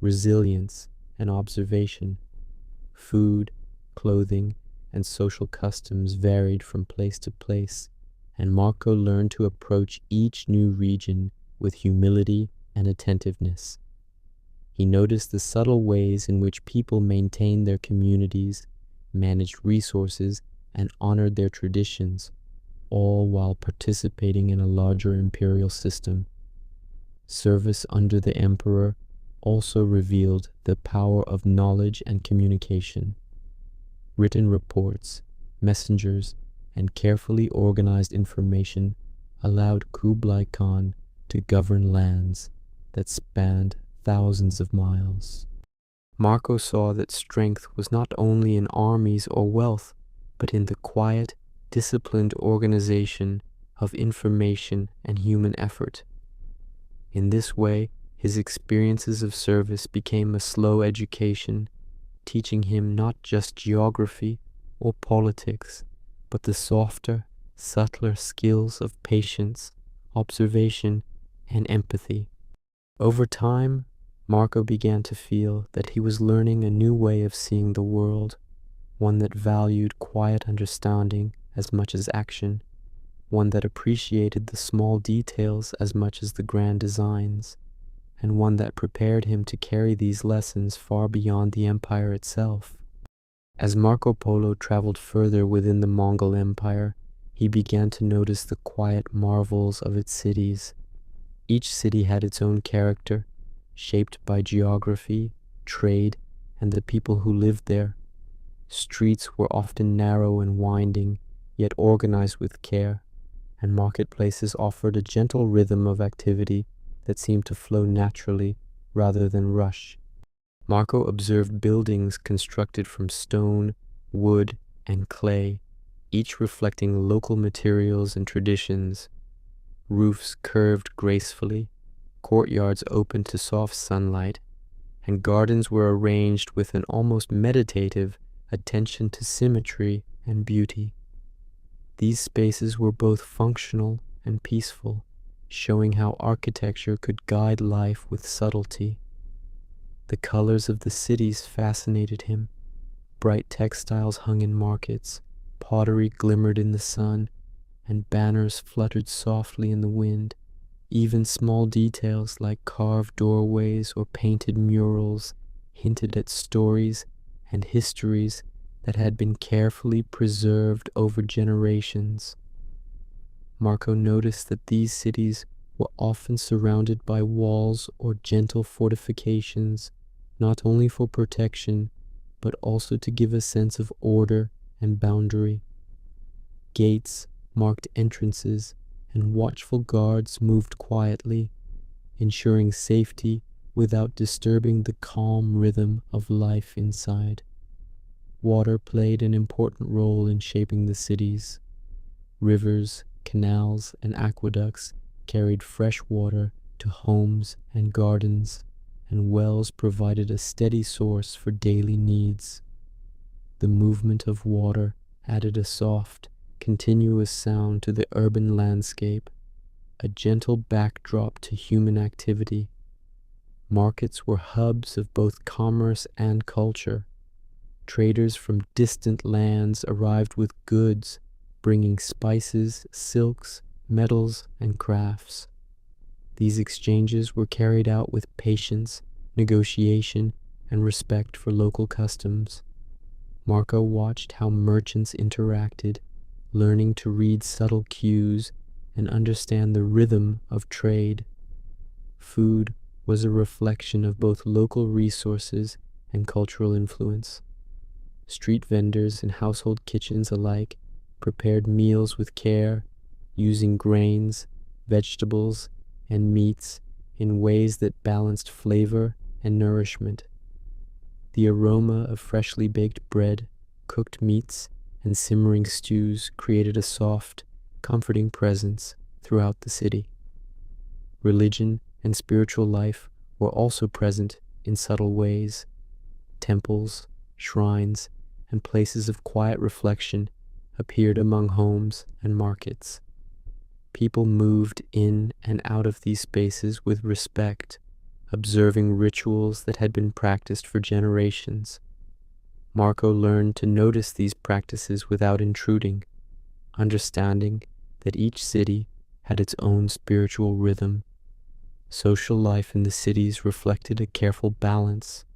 resilience, and observation. Food, clothing, and social customs varied from place to place, and Marco learned to approach each new region with humility and attentiveness. He noticed the subtle ways in which people maintained their communities, managed resources, and honored their traditions, all while participating in a larger imperial system. Service under the emperor also revealed the power of knowledge and communication. Written reports, messengers, and carefully organized information allowed Kublai Khan to govern lands that spanned thousands of miles. Marco saw that strength was not only in armies or wealth, but in the quiet, disciplined organization of information and human effort. In this way, his experiences of service became a slow education, teaching him not just geography or politics, but the softer, subtler skills of patience, observation, and empathy. Over time, Marco began to feel that he was learning a new way of seeing the world, one that valued quiet understanding as much as action, one that appreciated the small details as much as the grand designs, and one that prepared him to carry these lessons far beyond the empire itself. As Marco Polo traveled further within the Mongol Empire, he began to notice the quiet marvels of its cities. Each city had its own character, shaped by geography, trade, and the people who lived there. Streets were often narrow and winding, yet organized with care, and marketplaces offered a gentle rhythm of activity that seemed to flow naturally rather than rush. Marco observed buildings constructed from stone, wood, and clay, each reflecting local materials and traditions. Roofs curved gracefully, courtyards open to soft sunlight, and gardens were arranged with an almost meditative attention to symmetry and beauty. These spaces were both functional and peaceful, showing how architecture could guide life with subtlety. The colors of the cities fascinated him. Bright textiles hung in markets, pottery glimmered in the sun, and banners fluttered softly in the wind. Even small details like carved doorways or painted murals hinted at stories and histories that had been carefully preserved over generations. Marco noticed that these cities were often surrounded by walls or gentle fortifications, not only for protection, but also to give a sense of order and boundary. Gates marked entrances, and watchful guards moved quietly, ensuring safety without disturbing the calm rhythm of life inside. Water played an important role in shaping the cities. Rivers, canals, and aqueducts carried fresh water to homes and gardens, and wells provided a steady source for daily needs. The movement of water added a soft, continuous sound to the urban landscape, a gentle backdrop to human activity. Markets were hubs of both commerce and culture. Traders from distant lands arrived with goods, bringing spices, silks, metals, and crafts. These exchanges were carried out with patience, negotiation, and respect for local customs. Marco watched how merchants interacted, learning to read subtle cues and understand the rhythm of trade. Food was a reflection of both local resources and cultural influence. Street vendors and household kitchens alike prepared meals with care, using grains, vegetables, and meats in ways that balanced flavor and nourishment. The aroma of freshly baked bread, cooked meats, and simmering stews created a soft, comforting presence throughout the city. Religion and spiritual life were also present in subtle ways. Temples, shrines, and places of quiet reflection appeared among homes and markets. People moved in and out of these spaces with respect, observing rituals that had been practiced for generations. Marco learned to notice these practices without intruding, understanding that each city had its own spiritual rhythm. Social life in the cities reflected a careful balance.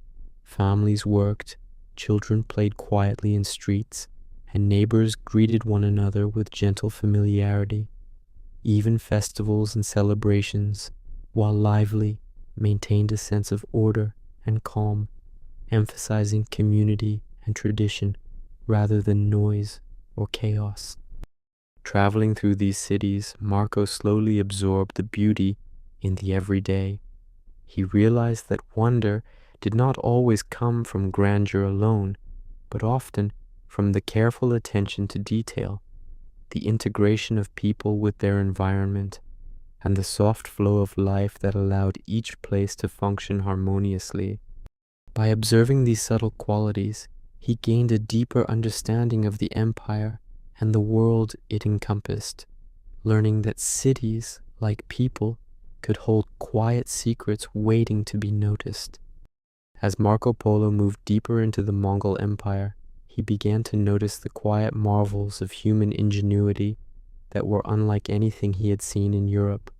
Families worked, children played quietly in streets, and neighbors greeted one another with gentle familiarity. Even festivals and celebrations, while lively, maintained a sense of order and calm, emphasizing community and tradition rather than noise or chaos. Traveling through these cities, Marco slowly absorbed the beauty in the everyday. He realized that wonder did not always come from grandeur alone, but often from the careful attention to detail, the integration of people with their environment, and the soft flow of life that allowed each place to function harmoniously. By observing these subtle qualities, he gained a deeper understanding of the empire and the world it encompassed, learning that cities, like people, could hold quiet secrets waiting to be noticed. As Marco Polo moved deeper into the Mongol Empire, he began to notice the quiet marvels of human ingenuity that were unlike anything he had seen in Europe.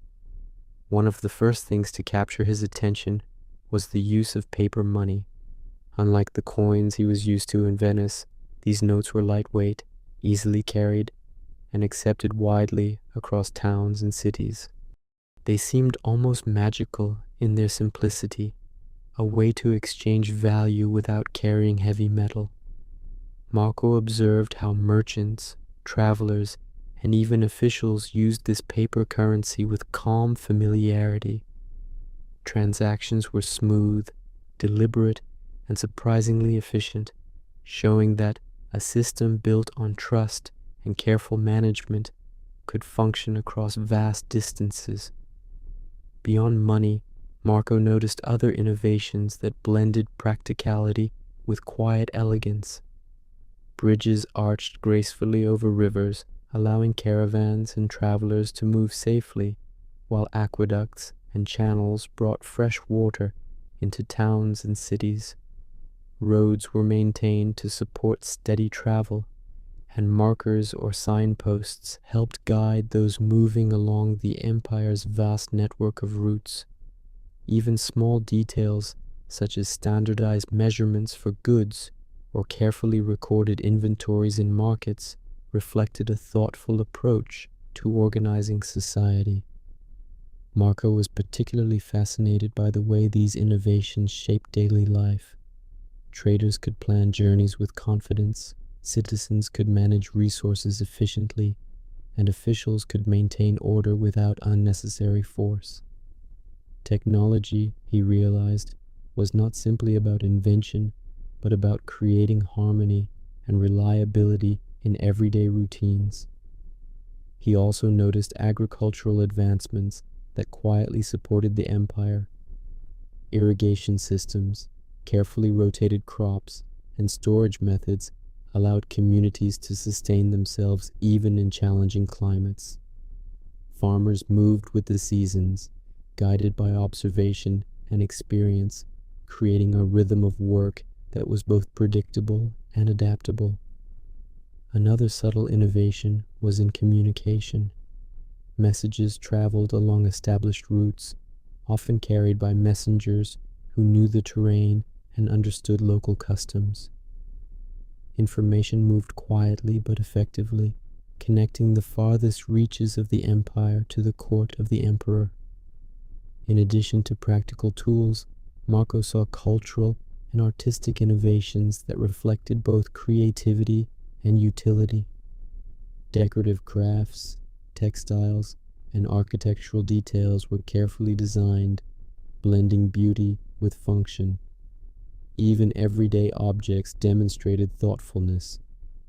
One of the first things to capture his attention was the use of paper money. Unlike the coins he was used to in Venice, these notes were lightweight, easily carried, and accepted widely across towns and cities. They seemed almost magical in their simplicity, a way to exchange value without carrying heavy metal. Marco observed how merchants, travelers, and even officials used this paper currency with calm familiarity. Transactions were smooth, deliberate, and surprisingly efficient, showing that a system built on trust and careful management could function across vast distances. Beyond money, Marco noticed other innovations that blended practicality with quiet elegance. Bridges arched gracefully over rivers, allowing caravans and travelers to move safely, while aqueducts and channels brought fresh water into towns and cities. Roads were maintained to support steady travel, and markers or signposts helped guide those moving along the empire's vast network of routes. Even small details, such as standardized measurements for goods or carefully recorded inventories in markets, reflected a thoughtful approach to organizing society. Marco was particularly fascinated by the way these innovations shaped daily life. Traders could plan journeys with confidence, citizens could manage resources efficiently, and officials could maintain order without unnecessary force. Technology, he realized, was not simply about invention, but about creating harmony and reliability in everyday routines. He also noticed agricultural advancements that quietly supported the empire. Irrigation systems, carefully rotated crops, and storage methods allowed communities to sustain themselves even in challenging climates. Farmers moved with the seasons, guided by observation and experience, creating a rhythm of work that was both predictable and adaptable. Another subtle innovation was in communication. Messages traveled along established routes, often carried by messengers who knew the terrain and understood local customs. Information moved quietly but effectively, connecting the farthest reaches of the empire to the court of the emperor. In addition to practical tools, Marco saw cultural and artistic innovations that reflected both creativity and utility. Decorative crafts, textiles, and architectural details were carefully designed, blending beauty with function. Even everyday objects demonstrated thoughtfulness,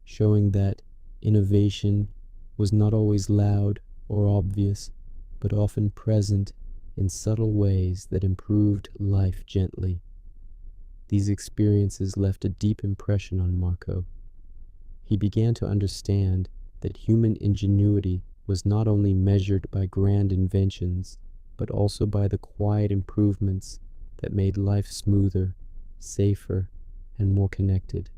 showing that innovation was not always loud or obvious, but often present in subtle ways that improved life gently. These experiences left a deep impression on Marco. He began to understand that human ingenuity was not only measured by grand inventions, but also by the quiet improvements that made life smoother, safer, and more connected.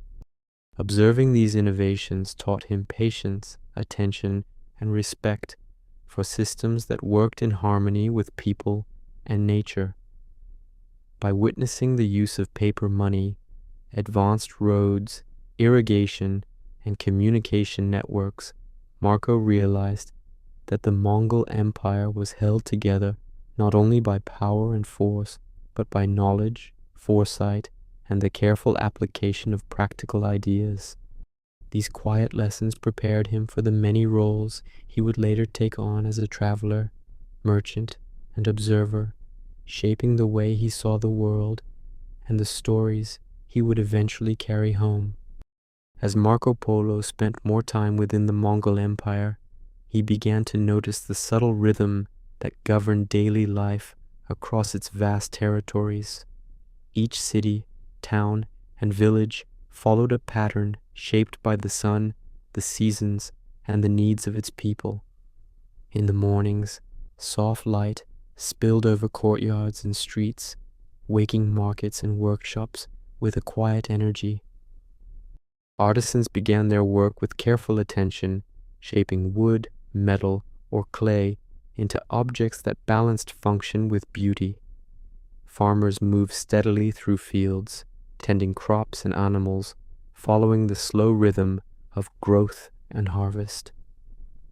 Observing these innovations taught him patience, attention, and respect for systems that worked in harmony with people and nature. By witnessing the use of paper money, advanced roads, irrigation, and communication networks, Marco realized that the Mongol Empire was held together not only by power and force, but by knowledge, foresight, and the careful application of practical ideas. These quiet lessons prepared him for the many roles he would later take on as a traveler, merchant, and observer, shaping the way he saw the world and the stories he would eventually carry home. As Marco Polo spent more time within the Mongol Empire, he began to notice the subtle rhythm that governed daily life across its vast territories. Each city, town, and village followed a pattern shaped by the sun, the seasons, and the needs of its people. In the mornings, soft light spilled over courtyards and streets, waking markets and workshops with a quiet energy. Artisans began their work with careful attention, shaping wood, metal, or clay into objects that balanced function with beauty. Farmers moved steadily through fields, tending crops and animals, following the slow rhythm of growth and harvest.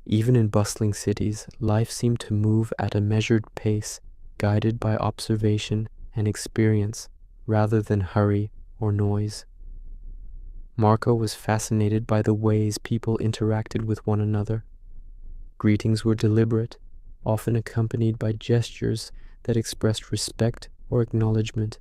Even in bustling cities, life seemed to move at a measured pace, guided by observation and experience rather than hurry or noise. Marco was fascinated by the ways people interacted with one another. Greetings were deliberate, often accompanied by gestures that expressed respect or acknowledgement.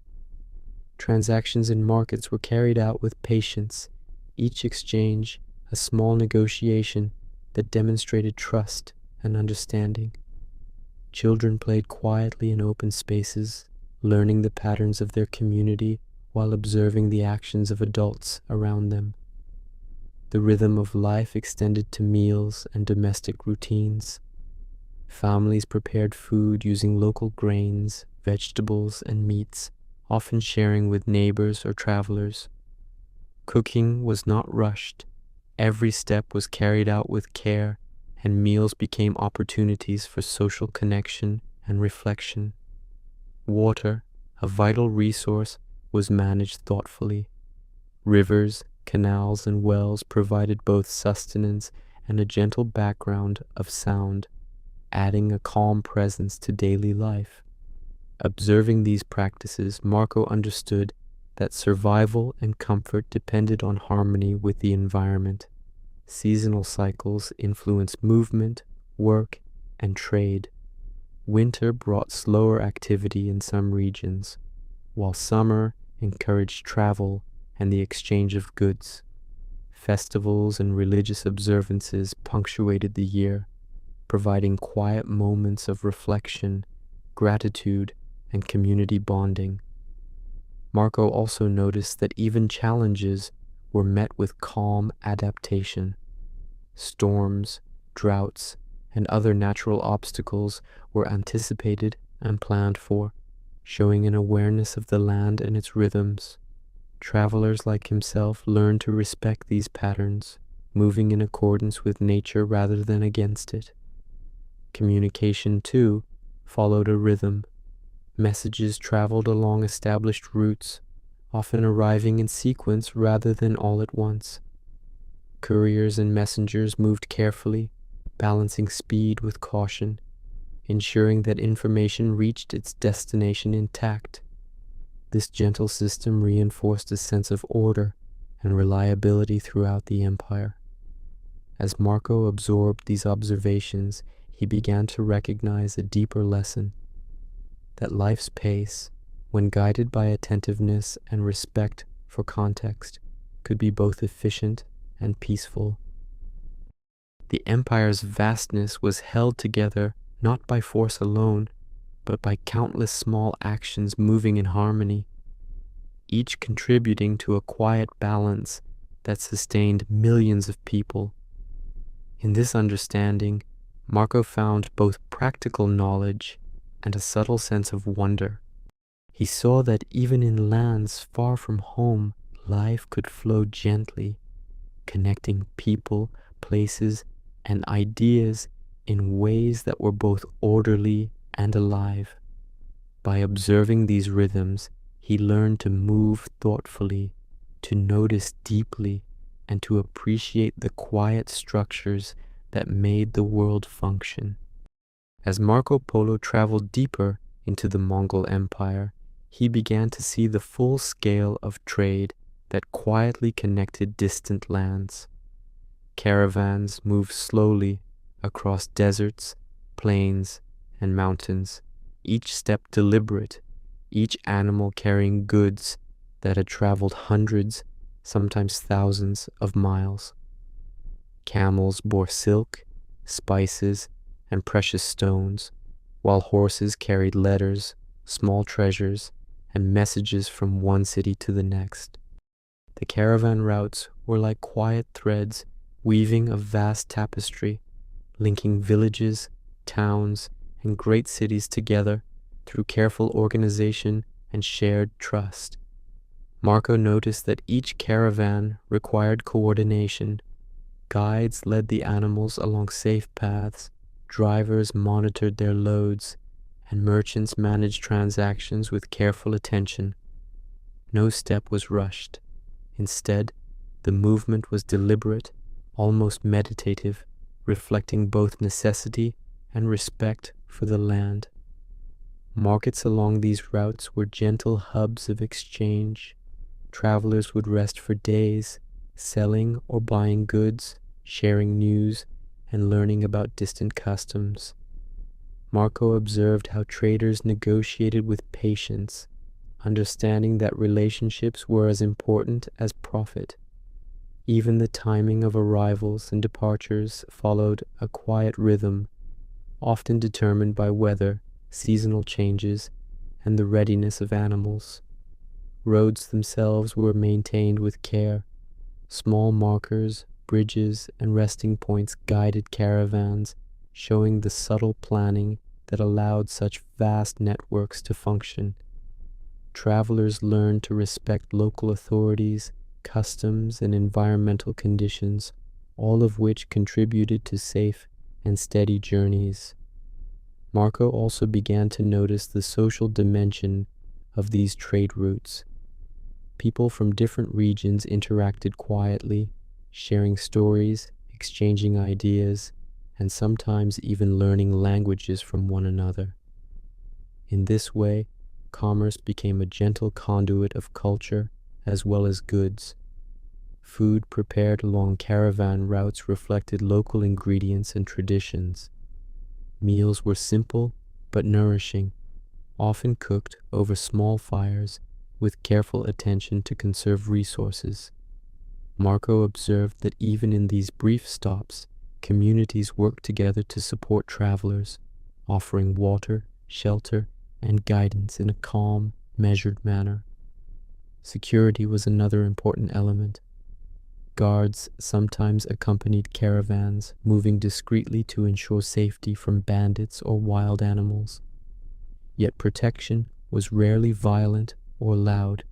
Transactions in markets were carried out with patience, each exchange a small negotiation that demonstrated trust and understanding. Children played quietly in open spaces, learning the patterns of their community while observing the actions of adults around them. The rhythm of life extended to meals and domestic routines. Families prepared food using local grains, vegetables, and meats, often sharing with neighbors or travelers. Cooking was not rushed, Every step was carried out with care, and meals became opportunities for social connection and reflection. Water, a vital resource, was managed thoughtfully. Rivers, canals, and wells provided both sustenance and a gentle background of sound, adding a calm presence to daily life. Observing these practices, Marco understood that survival and comfort depended on harmony with the environment. Seasonal cycles influenced movement, work, and trade. Winter brought slower activity in some regions, while summer encouraged travel and the exchange of goods. Festivals and religious observances punctuated the year, providing quiet moments of reflection, gratitude, and community bonding. Marco also noticed that even challenges were met with calm adaptation. Storms, droughts, and other natural obstacles were anticipated and planned for, showing an awareness of the land and its rhythms. Travelers like himself learned to respect these patterns, moving in accordance with nature rather than against it. Communication, too, followed a rhythm. Messages traveled along established routes, often arriving in sequence rather than all at once. Couriers and messengers moved carefully, balancing speed with caution, ensuring that information reached its destination intact. This gentle system reinforced a sense of order and reliability throughout the empire. As Marco absorbed these observations, he began to recognize a deeper lesson: that life's pace, when guided by attentiveness and respect for context, could be both efficient and peaceful. The empire's vastness was held together not by force alone, but by countless small actions moving in harmony, each contributing to a quiet balance that sustained millions of people. In this understanding, Marco found both practical knowledge and a subtle sense of wonder. He saw that even in lands far from home, life could flow gently, connecting people, places, and ideas in ways that were both orderly and alive. By observing these rhythms, he learned to move thoughtfully, to notice deeply, and to appreciate the quiet structures that made the world function. As Marco Polo traveled deeper into the Mongol Empire, he began to see the full scale of trade that quietly connected distant lands. Caravans moved slowly across deserts, plains, and mountains, each step deliberate, each animal carrying goods that had traveled hundreds, sometimes thousands of miles. Camels bore silk, spices, and precious stones, while horses carried letters, small treasures, and messages from one city to the next. The caravan routes were like quiet threads weaving a vast tapestry, linking villages, towns, and great cities together through careful organization and shared trust. Marco noticed that each caravan required coordination. Guides led the animals along safe paths, drivers monitored their loads, and merchants managed transactions with careful attention. No step was rushed. Instead, the movement was deliberate, almost meditative, reflecting both necessity and respect for the land. Markets along these routes were gentle hubs of exchange. Travelers would rest for days, selling or buying goods, sharing news, and learning about distant customs. Marco observed how traders negotiated with patience, understanding that relationships were as important as profit. Even the timing of arrivals and departures followed a quiet rhythm, often determined by weather, seasonal changes, and the readiness of animals. Roads themselves were maintained with care. Small markers, bridges, and resting points guided caravans, showing the subtle planning that allowed such vast networks to function. Travelers learned to respect local authorities, customs, and environmental conditions, all of which contributed to safe and steady journeys. Marco also began to notice the social dimension of these trade routes. People from different regions interacted quietly, sharing stories, exchanging ideas, and sometimes even learning languages from one another. In this way, commerce became a gentle conduit of culture as well as goods. Food prepared along caravan routes reflected local ingredients and traditions. Meals were simple but nourishing, often cooked over small fires with careful attention to conserve resources. Marco observed that even in these brief stops, communities worked together to support travelers, offering water, shelter, and guidance in a calm, measured manner. Security was another important element. Guards sometimes accompanied caravans, moving discreetly to ensure safety from bandits or wild animals. Yet protection was rarely violent or loud.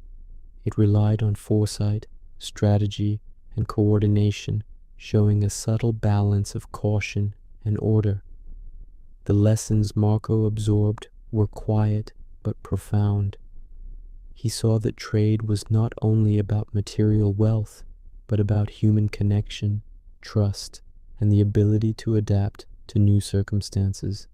It relied on foresight, strategy, and coordination, showing a subtle balance of caution and order. The lessons Marco absorbed were quiet but profound. He saw that trade was not only about material wealth, but about human connection, trust, and the ability to adapt to new circumstances.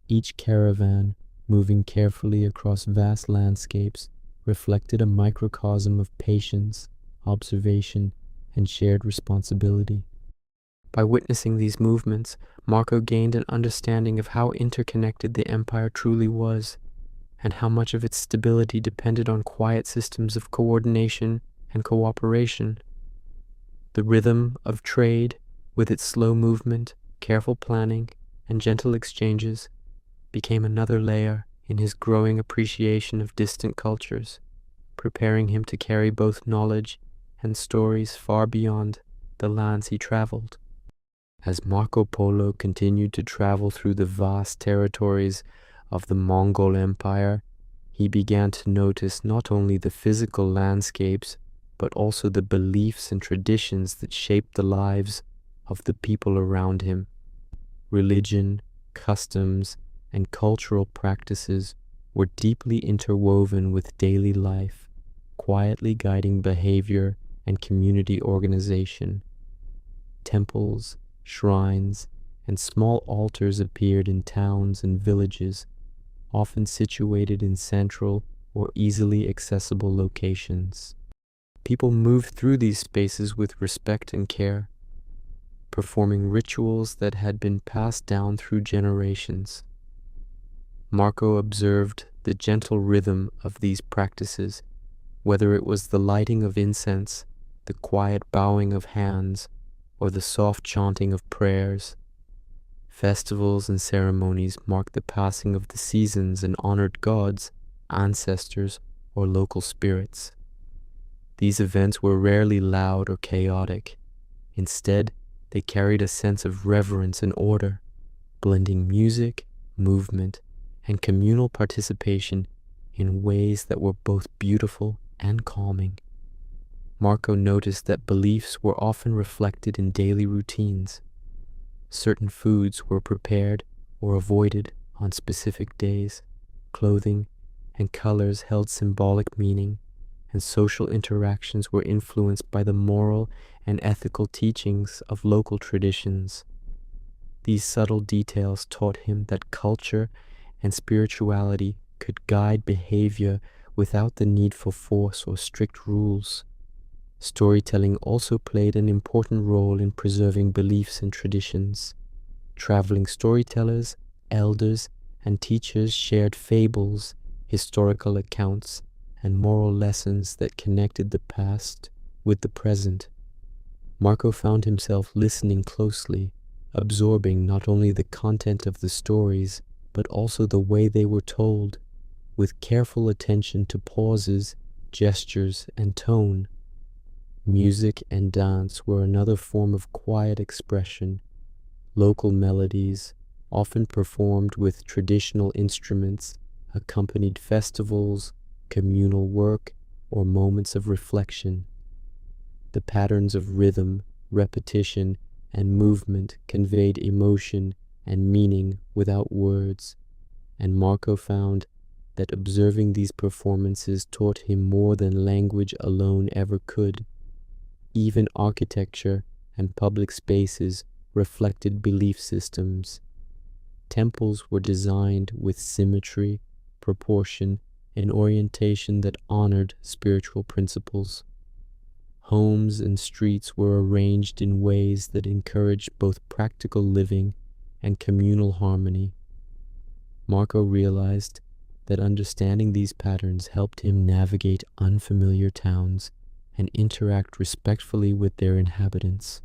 Each caravan, moving carefully across vast landscapes, reflected a microcosm of patience, observation, and shared responsibility. By witnessing these movements, Marco gained an understanding of how interconnected the empire truly was, and how much of its stability depended on quiet systems of coordination and cooperation. The rhythm of trade, with its slow movement, careful planning, and gentle exchanges, became another layer in his growing appreciation of distant cultures, preparing him to carry both knowledge and stories far beyond the lands he traveled. As Marco Polo continued to travel through the vast territories of the Mongol Empire, he began to notice not only the physical landscapes, but also the beliefs and traditions that shaped the lives of the people around him. Religion, customs, and cultural practices were deeply interwoven with daily life, quietly guiding behavior and community organization. Temples, shrines, and small altars appeared in towns and villages, often situated in central or easily accessible locations. People moved through these spaces with respect and care, performing rituals that had been passed down through generations. Marco observed the gentle rhythm of these practices, whether it was the lighting of incense, the quiet bowing of hands, or the soft chanting of prayers. Festivals and ceremonies marked the passing of the seasons and honored gods, ancestors, or local spirits. These events were rarely loud or chaotic. Instead, they carried a sense of reverence and order, blending music, movement, and communal participation in ways that were both beautiful and calming. Marco noticed that beliefs were often reflected in daily routines. Certain foods were prepared or avoided on specific days. Clothing and colors held symbolic meaning, and social interactions were influenced by the moral and ethical teachings of local traditions. These subtle details taught him that culture and spirituality could guide behavior without the need for force or strict rules. Storytelling also played an important role in preserving beliefs and traditions. Traveling storytellers, elders, and teachers shared fables, historical accounts, and moral lessons that connected the past with the present. Marco found himself listening closely, absorbing not only the content of the stories, but also the way they were told, with careful attention to pauses, gestures, and tone. Music and dance were another form of quiet expression. Local melodies, often performed with traditional instruments, accompanied festivals, communal work, or moments of reflection. The patterns of rhythm, repetition, and movement conveyed emotion and meaning without words, and Marco found that observing these performances taught him more than language alone ever could. Even architecture and public spaces reflected belief systems. Temples were designed with symmetry, proportion, and orientation that honored spiritual principles. Homes and streets were arranged in ways that encouraged both practical living and communal harmony. Marco realized that understanding these patterns helped him navigate unfamiliar towns and interact respectfully with their inhabitants.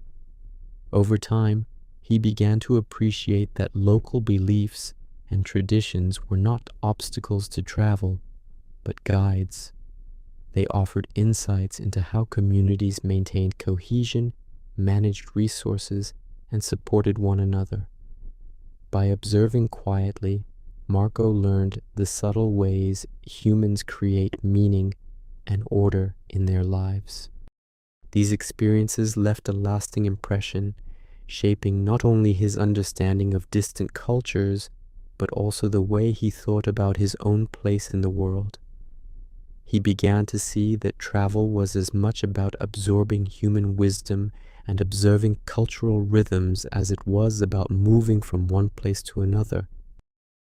Over time, he began to appreciate that local beliefs and traditions were not obstacles to travel, but guides. They offered insights into how communities maintained cohesion, managed resources, and supported one another. By observing quietly, Marco learned the subtle ways humans create meaning and order in their lives. These experiences left a lasting impression, shaping not only his understanding of distant cultures, but also the way he thought about his own place in the world. He began to see that travel was as much about absorbing human wisdom and observing cultural rhythms as it was about moving from one place to another.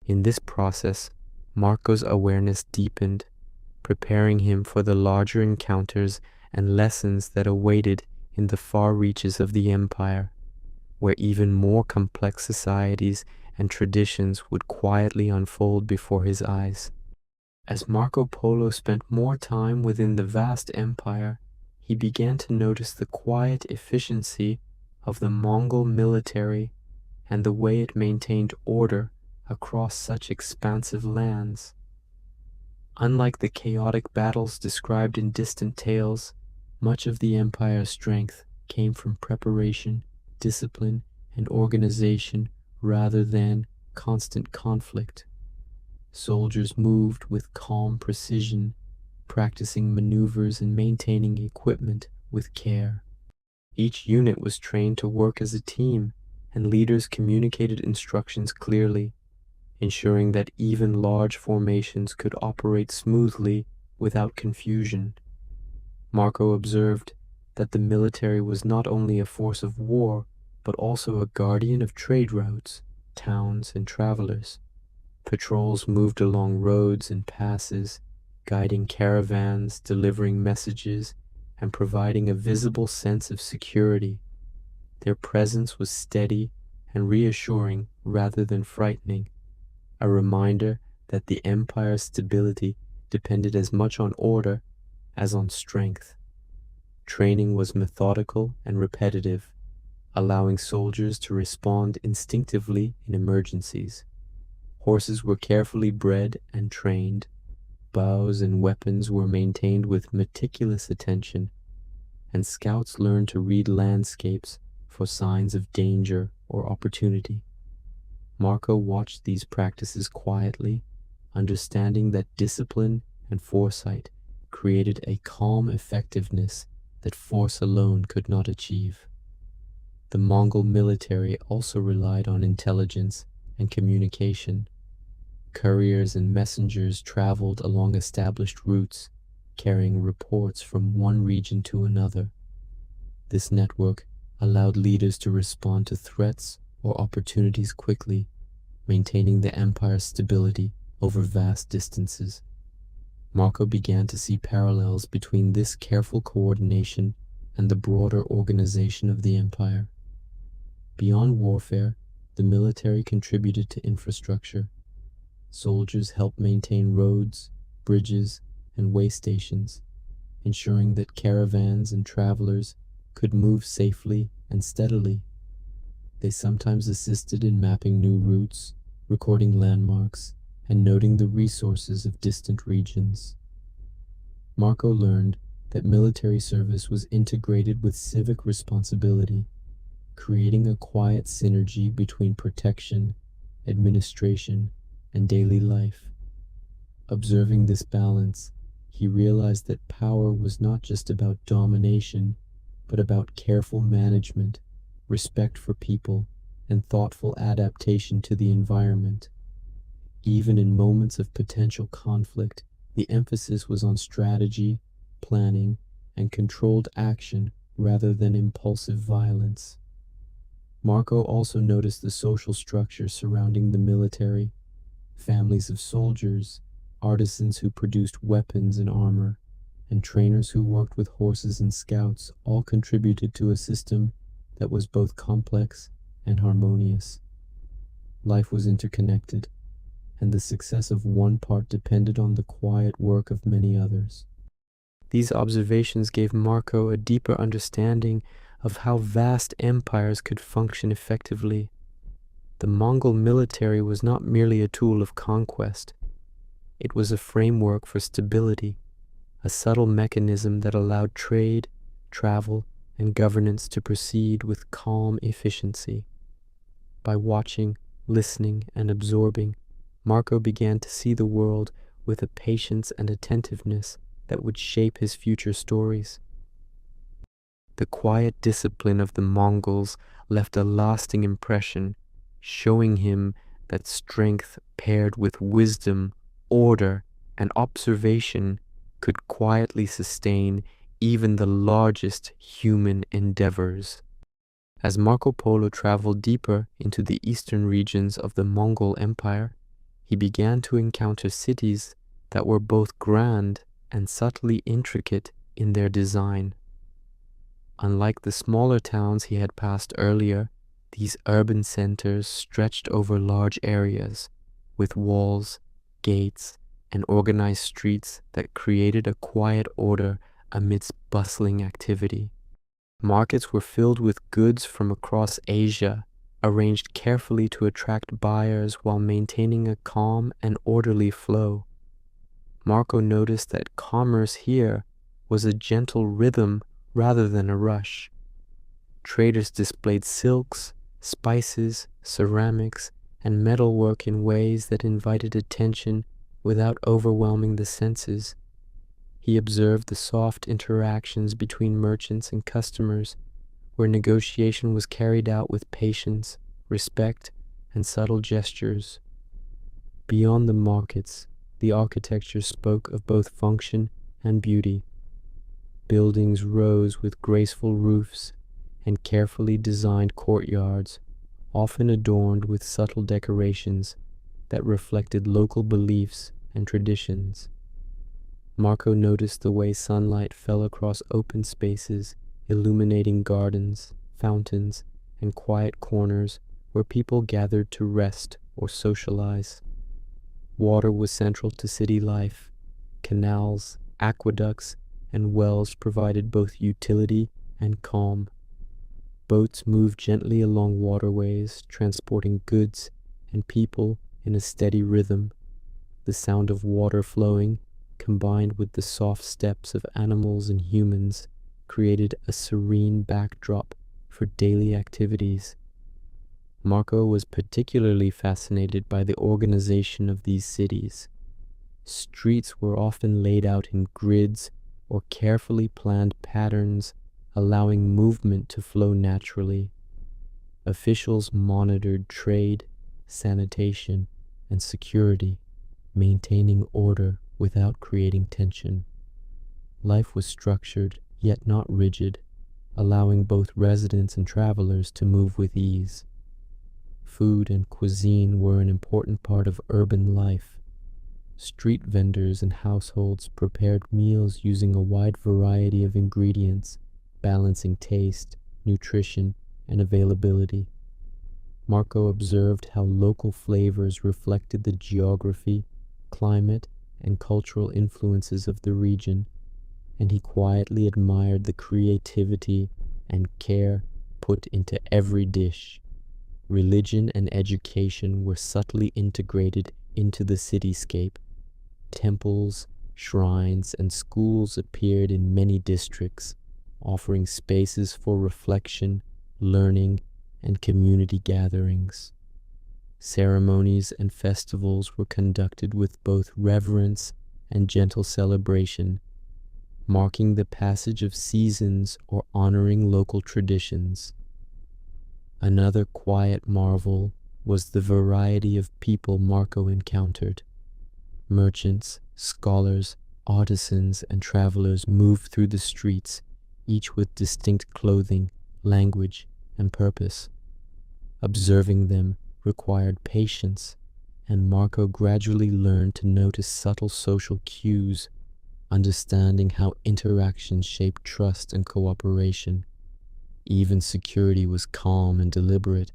In this process, Marco's awareness deepened, preparing him for the larger encounters and lessons that awaited in the far reaches of the empire, where even more complex societies and traditions would quietly unfold before his eyes. As Marco Polo spent more time within the vast empire, he began to notice the quiet efficiency of the Mongol military and the way it maintained order across such expansive lands. Unlike the chaotic battles described in distant tales, much of the empire's strength came from preparation, discipline, and organization rather than constant conflict. Soldiers moved with calm precision, practicing maneuvers and maintaining equipment with care. Each unit was trained to work as a team, and leaders communicated instructions clearly, ensuring that even large formations could operate smoothly without confusion. Marco observed that the military was not only a force of war, but also a guardian of trade routes, towns, and travelers. Patrols moved along roads and passes, guiding caravans, delivering messages, and providing a visible sense of security. Their presence was steady and reassuring rather than frightening, a reminder that the empire's stability depended as much on order as on strength. Training was methodical and repetitive, allowing soldiers to respond instinctively in emergencies. Horses were carefully bred and trained, bows and weapons were maintained with meticulous attention, and scouts learned to read landscapes for signs of danger or opportunity. Marco watched these practices quietly, understanding that discipline and foresight created a calm effectiveness that force alone could not achieve. The Mongol military also relied on intelligence and communication. Couriers and messengers traveled along established routes, carrying reports from one region to another. This network allowed leaders to respond to threats or opportunities quickly, maintaining the empire's stability over vast distances. Marco began to see parallels between this careful coordination and the broader organization of the empire. Beyond warfare, the military contributed to infrastructure. Soldiers helped maintain roads, bridges, and way stations, ensuring that caravans and travelers could move safely and steadily. They sometimes assisted in mapping new routes, recording landmarks, and noting the resources of distant regions. Marco learned that military service was integrated with civic responsibility, creating a quiet synergy between protection, administration, and daily life. Observing this balance, he realized that power was not just about domination, but about careful management, respect for people, and thoughtful adaptation to the environment. Even in moments of potential conflict, the emphasis was on strategy, planning, and controlled action rather than impulsive violence. Marco also noticed the social structure surrounding the military: families of soldiers, artisans who produced weapons and armor, and trainers who worked with horses and scouts all contributed to a system that was both complex and harmonious. Life was interconnected, and the success of one part depended on the quiet work of many others. These observations gave Marco a deeper understanding of how vast empires could function effectively. The Mongol military was not merely a tool of conquest. It was a framework for stability, a subtle mechanism that allowed trade, travel, and governance to proceed with calm efficiency. By watching, listening, and absorbing, Marco began to see the world with a patience and attentiveness that would shape his future stories. The quiet discipline of the Mongols left a lasting impression, showing him that strength paired with wisdom, order, and observation could quietly sustain even the largest human endeavors. As Marco Polo traveled deeper into the eastern regions of the Mongol Empire, he began to encounter cities that were both grand and subtly intricate in their design. Unlike the smaller towns he had passed earlier, these urban centers stretched over large areas, with walls, gates, and organized streets that created a quiet order amidst bustling activity. Markets were filled with goods from across Asia, arranged carefully to attract buyers while maintaining a calm and orderly flow. Marco noticed that commerce here was a gentle rhythm rather than a rush. Traders displayed silks, spices, ceramics, and metalwork in ways that invited attention without overwhelming the senses. He observed the soft interactions between merchants and customers, where negotiation was carried out with patience, respect, and subtle gestures. Beyond the markets, the architecture spoke of both function and beauty. Buildings rose with graceful roofs and carefully designed courtyards, often adorned with subtle decorations that reflected local beliefs and traditions. Marco noticed the way sunlight fell across open spaces, illuminating gardens, fountains, and quiet corners where people gathered to rest or socialize. Water was central to city life. Canals, aqueducts, and wells provided both utility and calm. Boats moved gently along waterways, transporting goods and people in a steady rhythm. The sound of water flowing, combined with the soft steps of animals and humans, created a serene backdrop for daily activities. Marco was particularly fascinated by the organization of these cities. Streets were often laid out in grids or carefully planned patterns, allowing movement to flow naturally. Officials monitored trade, sanitation, and security, maintaining order without creating tension. Life was structured, yet not rigid, allowing both residents and travelers to move with ease. Food and cuisine were an important part of urban life. Street vendors and households prepared meals using a wide variety of ingredients, balancing taste, nutrition, and availability. Marco observed how local flavors reflected the geography, climate, and cultural influences of the region, and he quietly admired the creativity and care put into every dish. Religion and education were subtly integrated into the cityscape. Temples, shrines, and schools appeared in many districts, offering spaces for reflection, learning, and community gatherings. Ceremonies and festivals were conducted with both reverence and gentle celebration, marking the passage of seasons or honoring local traditions. Another quiet marvel was the variety of people Marco encountered. Merchants, scholars, artisans, and travelers moved through the streets, each with distinct clothing, language, and purpose. Observing them required patience, and Marco gradually learned to notice subtle social cues, understanding how interactions shape trust and cooperation. Even security was calm and deliberate.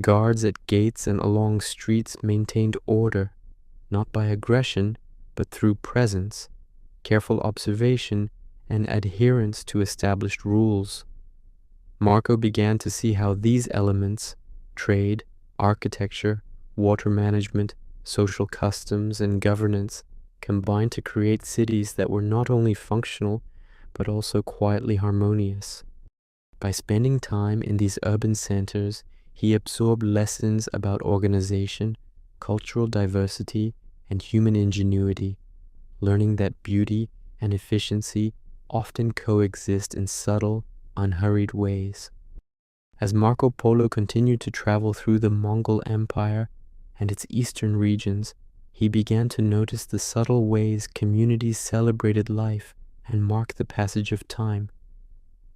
Guards at gates and along streets maintained order, not by aggression, but through presence, careful observation, and adherence to established rules. Marco began to see how these elements, trade, architecture, water management, social customs, and governance, combined to create cities that were not only functional, but also quietly harmonious. By spending time in these urban centers, he absorbed lessons about organization, cultural diversity, and human ingenuity, learning that beauty and efficiency often coexist in subtle, unhurried ways. As Marco Polo continued to travel through the Mongol Empire and its eastern regions, he began to notice the subtle ways communities celebrated life and marked the passage of time.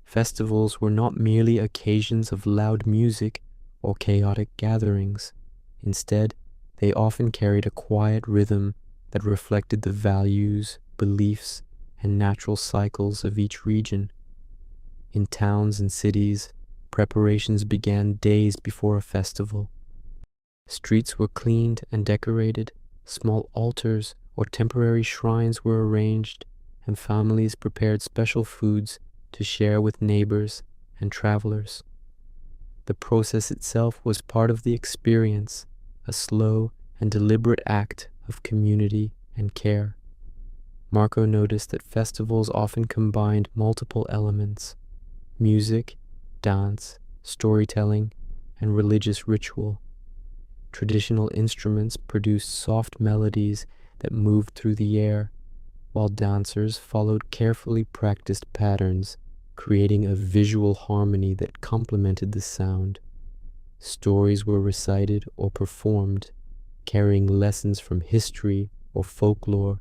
Festivals were not merely occasions of loud music or chaotic gatherings. Instead, they often carried a quiet rhythm that reflected the values, beliefs, and natural cycles of each region. In towns and cities, preparations began days before a festival. Streets were cleaned and decorated, small altars or temporary shrines were arranged, and families prepared special foods to share with neighbors and travelers. The process itself was part of the experience, a slow and deliberate act of community and care. Marco noticed that festivals often combined multiple elements: music, dance, storytelling, and religious ritual. Traditional instruments produced soft melodies that moved through the air, while dancers followed carefully practiced patterns, creating a visual harmony that complemented the sound. Stories were recited or performed, carrying lessons from history or folklore,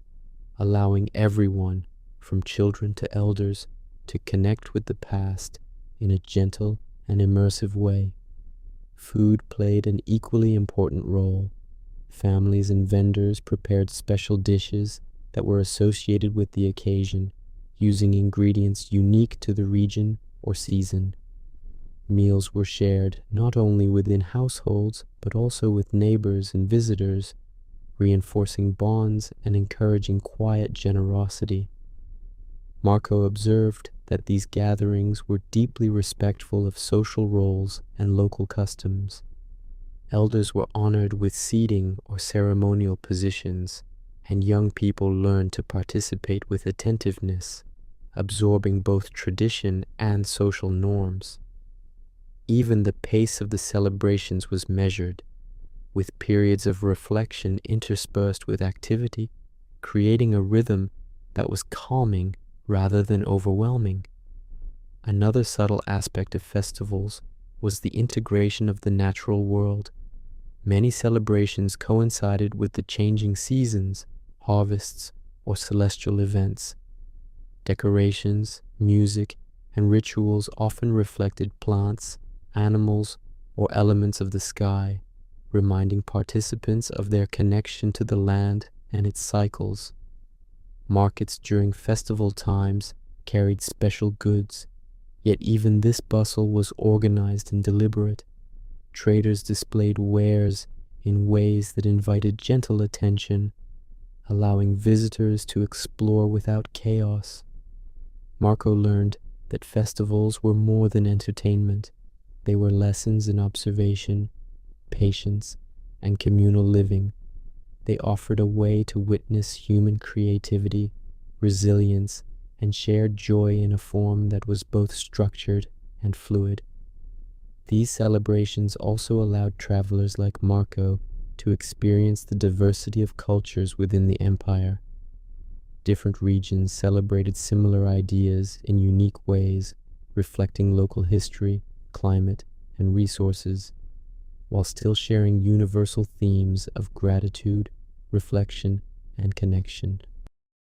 allowing everyone, from children to elders, to connect with the past in a gentle and immersive way. Food played an equally important role. Families and vendors prepared special dishes that were associated with the occasion, using ingredients unique to the region or season. Meals were shared not only within households, but also with neighbors and visitors, reinforcing bonds and encouraging quiet generosity. Marco observed that these gatherings were deeply respectful of social roles and local customs. Elders were honored with seating or ceremonial positions, and young people learned to participate with attentiveness, absorbing both tradition and social norms. Even the pace of the celebrations was measured, with periods of reflection interspersed with activity, creating a rhythm that was calming rather than overwhelming. Another subtle aspect of festivals was the integration of the natural world. Many celebrations coincided with the changing seasons, harvests, or celestial events. Decorations, music, and rituals often reflected plants, animals, or elements of the sky, reminding participants of their connection to the land and its cycles. Markets during festival times carried special goods, yet even this bustle was organized and deliberate. Traders displayed wares in ways that invited gentle attention, allowing visitors to explore without chaos. Marco learned that festivals were more than entertainment. They were lessons in observation, patience, and communal living. They offered a way to witness human creativity, resilience, and shared joy in a form that was both structured and fluid. These celebrations also allowed travelers like Marco to experience the diversity of cultures within the empire. Different regions celebrated similar ideas in unique ways, reflecting local history, climate, and resources, while still sharing universal themes of gratitude, reflection, and connection.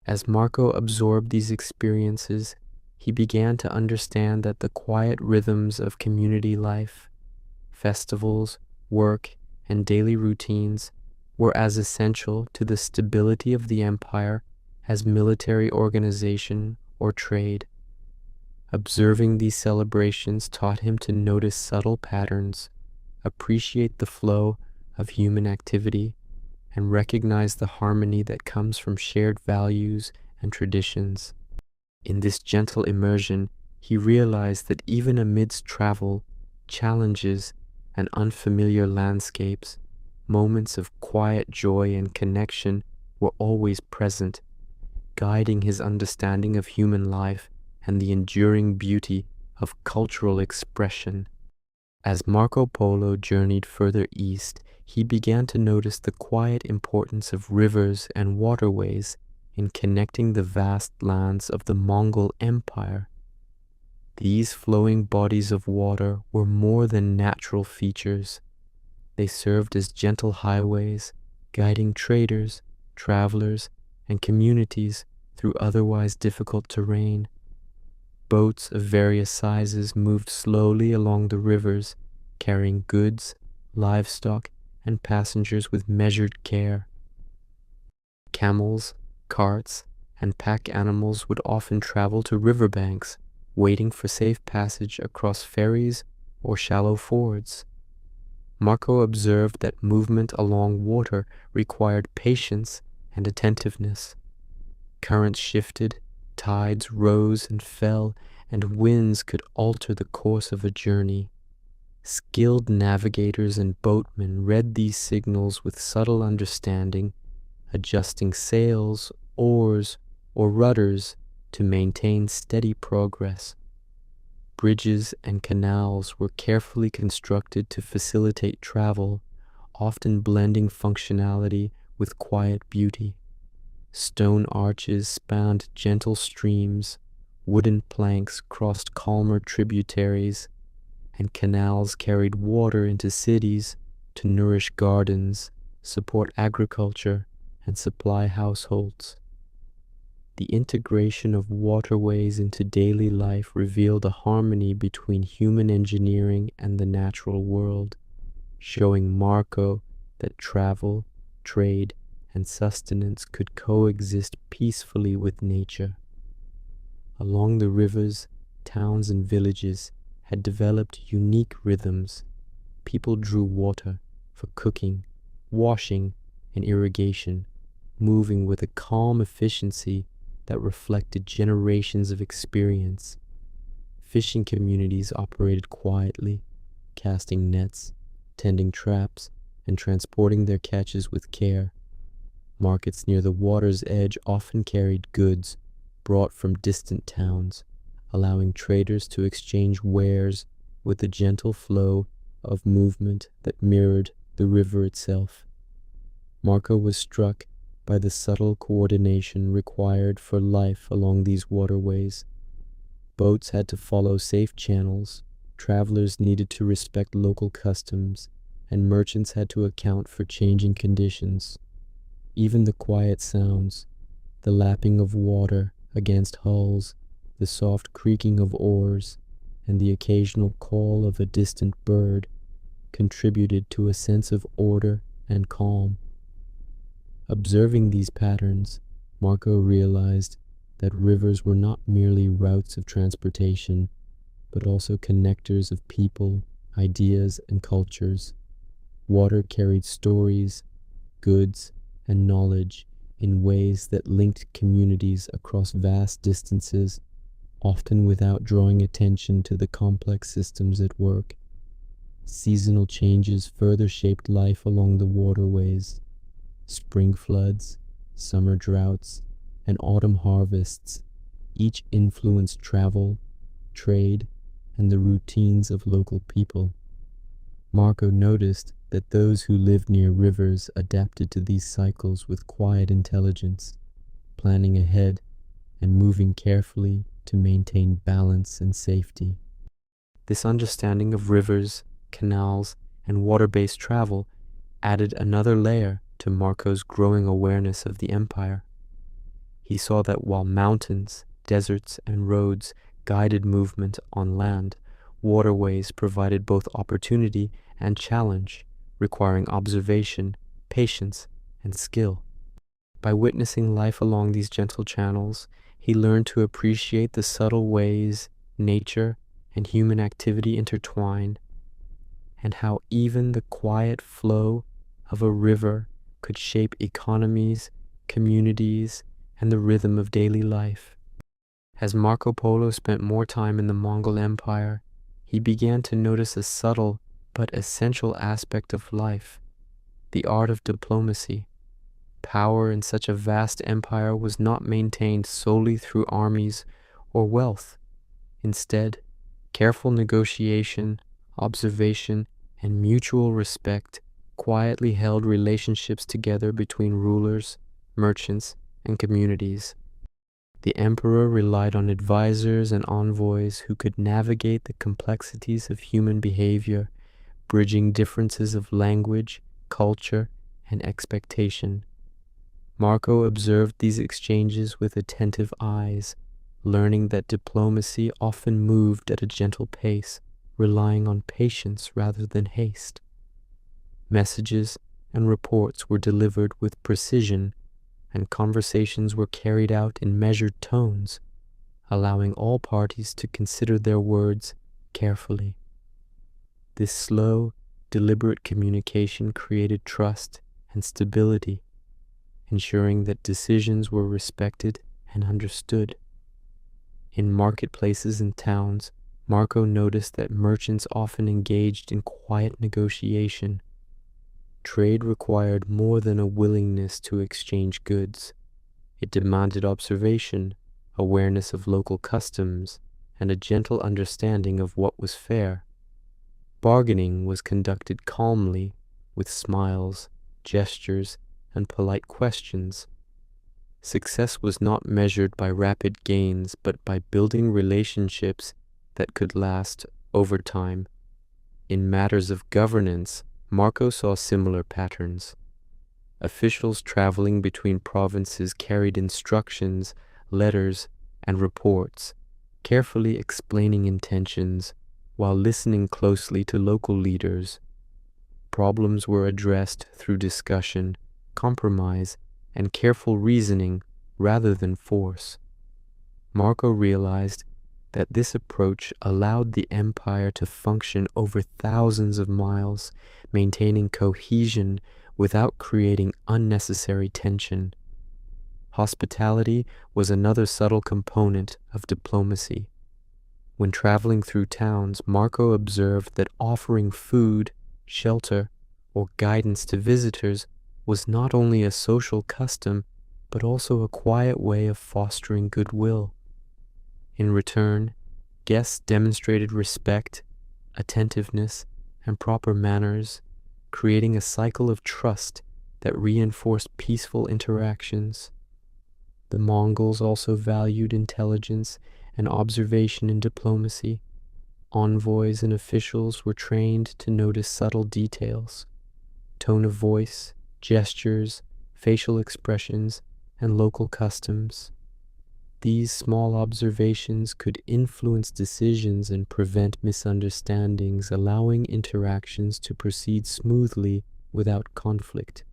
As Marco absorbed these experiences, he began to understand that the quiet rhythms of community life, festivals, work, and daily routines were as essential to the stability of the empire as military organization or trade. Observing these celebrations taught him to notice subtle patterns, appreciate the flow of human activity, and recognize the harmony that comes from shared values and traditions. In this gentle immersion, he realized that even amidst travel, challenges, and unfamiliar landscapes, moments of quiet joy and connection were always present, guiding his understanding of human life and the enduring beauty of cultural expression. As Marco Polo journeyed further east, he began to notice the quiet importance of rivers and waterways in connecting the vast lands of the Mongol Empire. These flowing bodies of water were more than natural features. They served as gentle highways, guiding traders, travelers, and communities through otherwise difficult terrain. Boats of various sizes moved slowly along the rivers, carrying goods, livestock, and passengers with measured care. Camels, carts, and pack animals would often travel to riverbanks, waiting for safe passage across ferries or shallow fords. Marco observed that movement along water required patience and attentiveness. Currents shifted, tides rose and fell, and winds could alter the course of a journey. Skilled navigators and boatmen read these signals with subtle understanding, adjusting sails, oars, or rudders to maintain steady progress. Bridges and canals were carefully constructed to facilitate travel, often blending functionality with quiet beauty. Stone arches spanned gentle streams, wooden planks crossed calmer tributaries, and canals carried water into cities to nourish gardens, support agriculture, and supply households. The integration of waterways into daily life revealed a harmony between human engineering and the natural world, showing Marco that travel, trade, and sustenance could coexist peacefully with nature. Along the rivers, towns and villages had developed unique rhythms. People drew water for cooking, washing, and irrigation, moving with a calm efficiency that reflected generations of experience. Fishing communities operated quietly, casting nets, tending traps, and transporting their catches with care. Markets near the water's edge often carried goods brought from distant towns, allowing traders to exchange wares with a gentle flow of movement that mirrored the river itself. Marco was struck by the subtle coordination required for life along these waterways. Boats had to follow safe channels, travelers needed to respect local customs, and merchants had to account for changing conditions. Even the quiet sounds, the lapping of water against hulls, the soft creaking of oars, and the occasional call of a distant bird, contributed to a sense of order and calm. Observing these patterns, Marco realized that rivers were not merely routes of transportation, but also connectors of people, ideas, and cultures. Water carried stories, goods, and knowledge in ways that linked communities across vast distances, often without drawing attention to the complex systems at work. Seasonal changes further shaped life along the waterways. Spring floods, summer droughts, and autumn harvests each influenced travel, trade, and the routines of local people. Marco noticed that those who lived near rivers adapted to these cycles with quiet intelligence, planning ahead and moving carefully to maintain balance and safety. This understanding of rivers, canals, and water-based travel added another layer to Marco's growing awareness of the empire. He saw that while mountains, deserts, and roads guided movement on land, waterways provided both opportunity and challenge, requiring observation, patience, and skill. By witnessing life along these gentle channels, he learned to appreciate the subtle ways nature and human activity intertwine, and how even the quiet flow of a river could shape economies, communities, and the rhythm of daily life. As Marco Polo spent more time in the Mongol Empire, he began to notice a subtle but essential aspect of life, the art of diplomacy. Power in such a vast empire was not maintained solely through armies or wealth. Instead, careful negotiation, observation, and mutual respect quietly held relationships together between rulers, merchants, and communities. The emperor relied on advisors and envoys who could navigate the complexities of human behavior, bridging differences of language, culture, and expectation. Marco observed these exchanges with attentive eyes, learning that diplomacy often moved at a gentle pace, relying on patience rather than haste. Messages and reports were delivered with precision, and conversations were carried out in measured tones, allowing all parties to consider their words carefully. This slow, deliberate communication created trust and stability, ensuring that decisions were respected and understood. In marketplaces and towns, Marco noticed that merchants often engaged in quiet negotiation. Trade required more than a willingness to exchange goods. It demanded observation, awareness of local customs, and a gentle understanding of what was fair. Bargaining was conducted calmly, with smiles, gestures, and polite questions. Success was not measured by rapid gains, but by building relationships that could last over time. In matters of governance, Marco saw similar patterns. Officials traveling between provinces carried instructions, letters, and reports, carefully explaining intentions while listening closely to local leaders. Problems were addressed through discussion, compromise, and careful reasoning rather than force. Marco realized that this approach allowed the empire to function over thousands of miles, maintaining cohesion without creating unnecessary tension. Hospitality was another subtle component of diplomacy. When traveling through towns, Marco observed that offering food, shelter, or guidance to visitors was not only a social custom, but also a quiet way of fostering goodwill. In return, guests demonstrated respect, attentiveness, and proper manners, creating a cycle of trust that reinforced peaceful interactions. The Mongols also valued intelligence and observation in diplomacy. Envoys and officials were trained to notice subtle details, tone of voice, gestures, facial expressions, and local customs. These small observations could influence decisions and prevent misunderstandings, allowing interactions to proceed smoothly without conflict.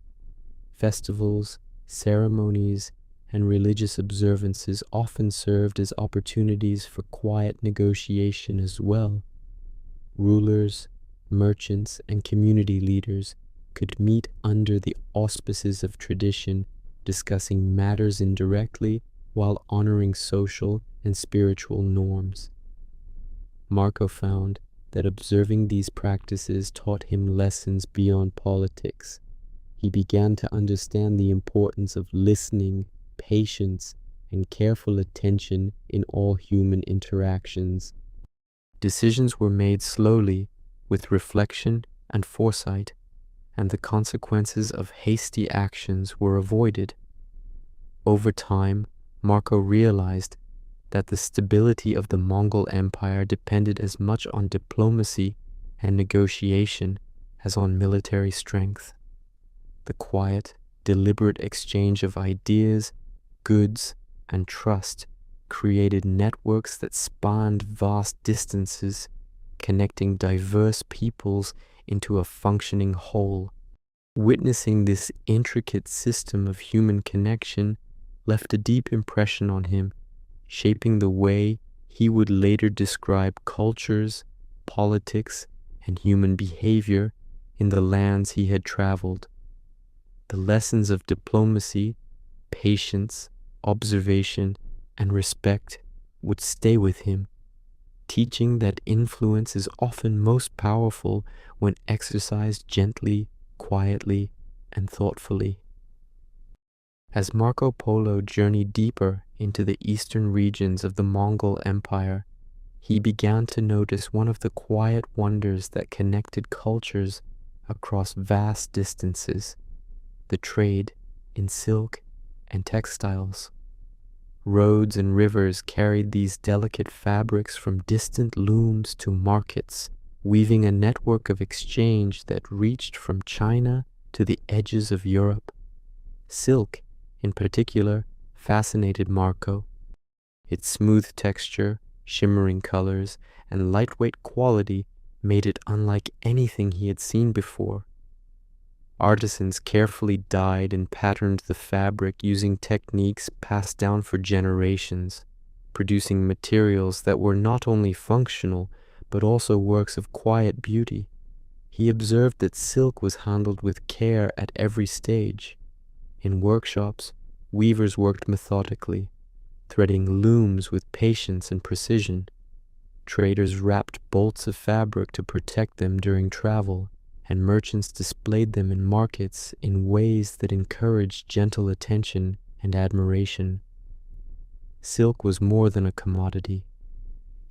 Festivals, ceremonies, and religious observances often served as opportunities for quiet negotiation as well. Rulers, merchants, and community leaders could meet under the auspices of tradition, discussing matters indirectly while honoring social and spiritual norms. Marco found that observing these practices taught him lessons beyond politics. He began to understand the importance of listening, patience, and careful attention in all human interactions. Decisions were made slowly, with reflection and foresight, and the consequences of hasty actions were avoided. Over time, Marco realized that the stability of the Mongol Empire depended as much on diplomacy and negotiation as on military strength. The quiet, deliberate exchange of ideas, goods, and trust created networks that spanned vast distances, connecting diverse peoples into a functioning whole. Witnessing this intricate system of human connection left a deep impression on him, shaping the way he would later describe cultures, politics, and human behavior in the lands he had traveled. The lessons of diplomacy, patience, observation, and respect would stay with him, teaching that influence is often most powerful when exercised gently, quietly, and thoughtfully. As Marco Polo journeyed deeper into the eastern regions of the Mongol Empire, he began to notice one of the quiet wonders that connected cultures across vast distances: the trade in silk and textiles. Roads and rivers carried these delicate fabrics from distant looms to markets, weaving a network of exchange that reached from China to the edges of Europe. Silk, in particular, fascinated Marco. Its smooth texture, shimmering colors, and lightweight quality made it unlike anything he had seen before. Artisans carefully dyed and patterned the fabric using techniques passed down for generations, producing materials that were not only functional, but also works of quiet beauty. He observed that silk was handled with care at every stage. In workshops, weavers worked methodically, threading looms with patience and precision. Traders wrapped bolts of fabric to protect them during travel, and merchants displayed them in markets in ways that encouraged gentle attention and admiration. Silk was more than a commodity.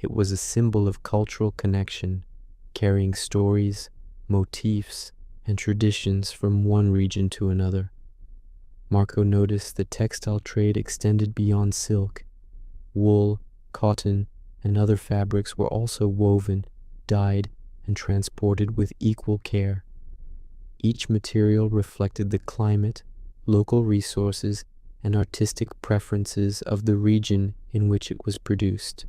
It was a symbol of cultural connection, carrying stories, motifs, and traditions from one region to another. Marco noticed the textile trade extended beyond silk. Wool, cotton, and other fabrics were also woven, dyed, and transported with equal care. Each material reflected the climate, local resources, and artistic preferences of the region in which it was produced.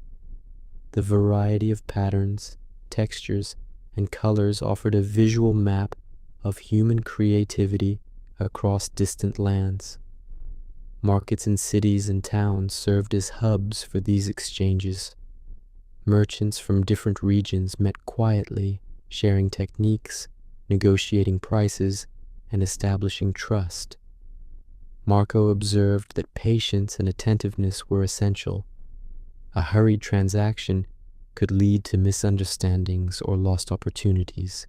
The variety of patterns, textures, and colors offered a visual map of human creativity across distant lands. Markets in cities and towns served as hubs for these exchanges. Merchants from different regions met quietly, sharing techniques, negotiating prices, and establishing trust. Marco observed that patience and attentiveness were essential. A hurried transaction could lead to misunderstandings or lost opportunities.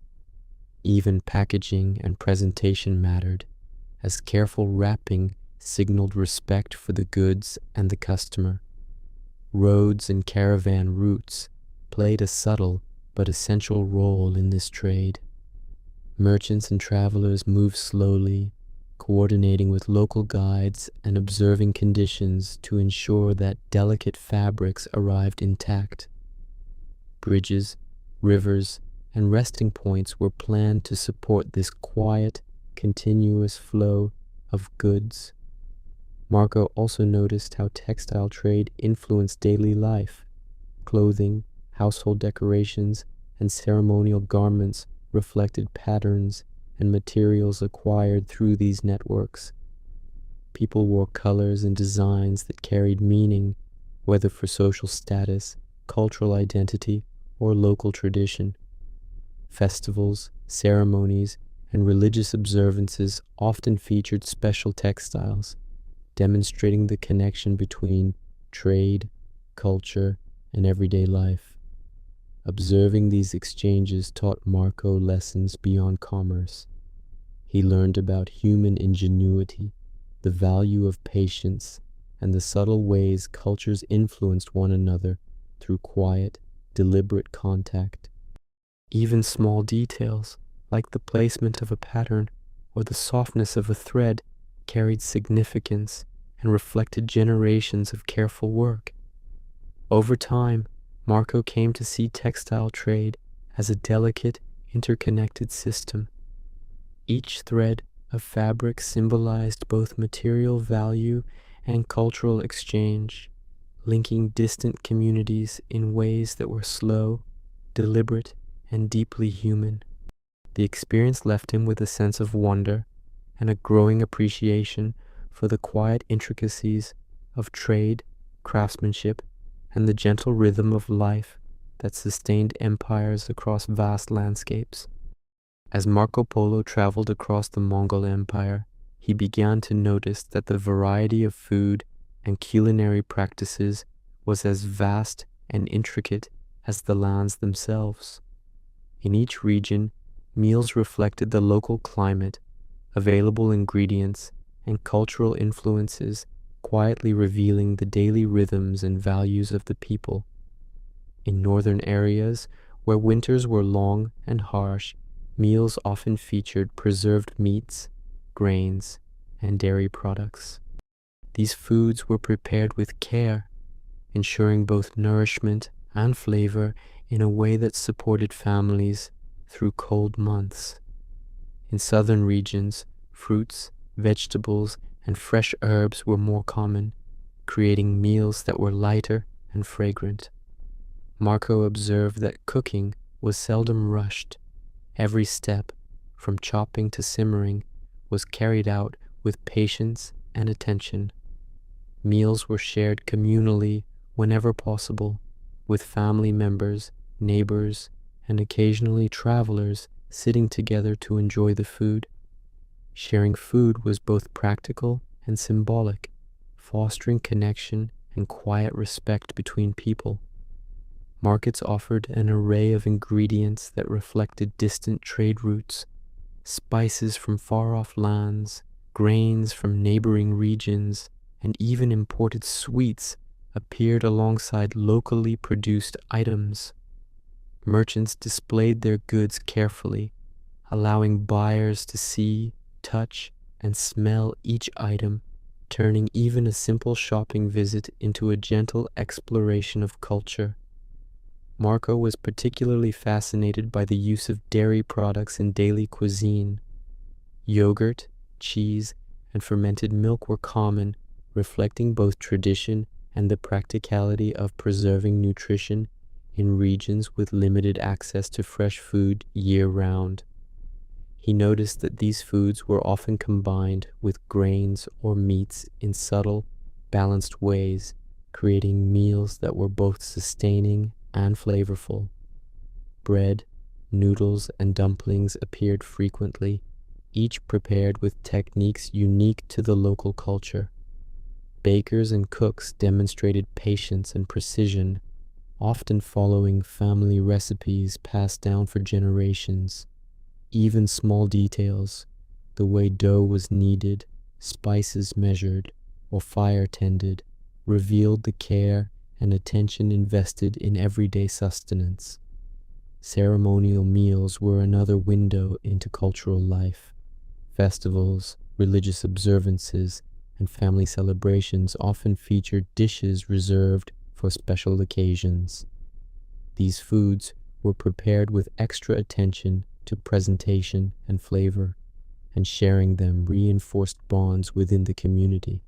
Even packaging and presentation mattered, as careful wrapping signaled respect for the goods and the customer. Roads and caravan routes played a subtle but essential role in this trade. Merchants and travelers moved slowly, coordinating with local guides and observing conditions to ensure that delicate fabrics arrived intact. Bridges, rivers, and resting points were planned to support this quiet, continuous flow of goods. Marco also noticed how textile trade influenced daily life. Clothing, household decorations, and ceremonial garments reflected patterns and materials acquired through these networks. People wore colors and designs that carried meaning, whether for social status, cultural identity, or local tradition. Festivals, ceremonies, and religious observances often featured special textiles, demonstrating the connection between trade, culture, and everyday life. Observing these exchanges taught Marco lessons beyond commerce. He learned about human ingenuity, the value of patience, and the subtle ways cultures influenced one another through quiet, deliberate contact. Even small details, like the placement of a pattern or the softness of a thread, carried significance and reflected generations of careful work. Over time, Marco came to see textile trade as a delicate, interconnected system. Each thread of fabric symbolized both material value and cultural exchange, linking distant communities in ways that were slow, deliberate, and deeply human. The experience left him with a sense of wonder and a growing appreciation for the quiet intricacies of trade, craftsmanship, and the gentle rhythm of life that sustained empires across vast landscapes. As Marco Polo traveled across the Mongol Empire, he began to notice that the variety of food and culinary practices was as vast and intricate as the lands themselves. In each region, meals reflected the local climate, available ingredients, and cultural influences, quietly revealing the daily rhythms and values of the people. In northern areas, where winters were long and harsh, meals often featured preserved meats, grains, and dairy products. These foods were prepared with care, ensuring both nourishment and flavor in a way that supported families through cold months. In southern regions, fruits, vegetables, and fresh herbs were more common, creating meals that were lighter and fragrant. Marco observed that cooking was seldom rushed. Every step, from chopping to simmering, was carried out with patience and attention. Meals were shared communally whenever possible, with family members, neighbors, and occasionally travelers sitting together to enjoy the food. Sharing food was both practical and symbolic, fostering connection and quiet respect between people. Markets offered an array of ingredients that reflected distant trade routes: spices from far-off lands, grains from neighboring regions, and even imported sweets appeared alongside locally produced items. Merchants displayed their goods carefully, allowing buyers to see, touch, and smell each item, turning even a simple shopping visit into a gentle exploration of culture. Marco was particularly fascinated by the use of dairy products in daily cuisine. Yogurt, cheese, and fermented milk were common, reflecting both tradition and the practicality of preserving nutrition in regions with limited access to fresh food year-round. He noticed that these foods were often combined with grains or meats in subtle, balanced ways, creating meals that were both sustaining and flavorful. Bread, noodles, and dumplings appeared frequently, each prepared with techniques unique to the local culture. Bakers and cooks demonstrated patience and precision, often following family recipes passed down for generations. Even small details, the way dough was kneaded, spices measured, or fire tended, revealed the care and attention invested in everyday sustenance. Ceremonial meals were another window into cultural life. Festivals, religious observances, and family celebrations often featured dishes reserved for special occasions. These foods were prepared with extra attention to presentation and flavor, and sharing them reinforced bonds within the community.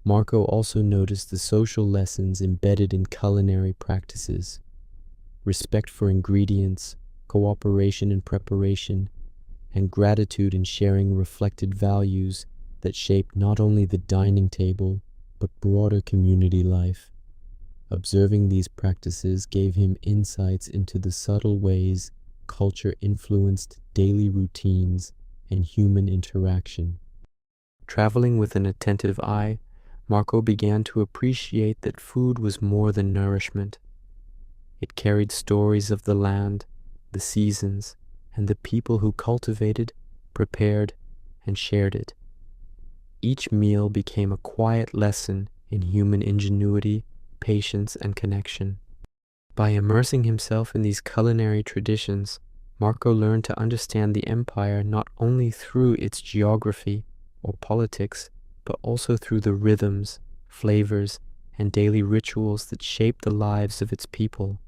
Marco also noticed the social lessons embedded in culinary practices: respect for ingredients, cooperation in preparation, and gratitude in sharing reflected values that shaped not only the dining table, but broader community life. Observing these practices gave him insights into the subtle ways culture influenced daily routines and human interaction. Traveling with an attentive eye, Marco began to appreciate that food was more than nourishment. It carried stories of the land, the seasons, and the people who cultivated, prepared, and shared it. Each meal became a quiet lesson in human ingenuity, patience, and connection. By immersing himself in these culinary traditions, Marco learned to understand the empire not only through its geography or politics, but also through the rhythms, flavors, and daily rituals that shape the lives of its people.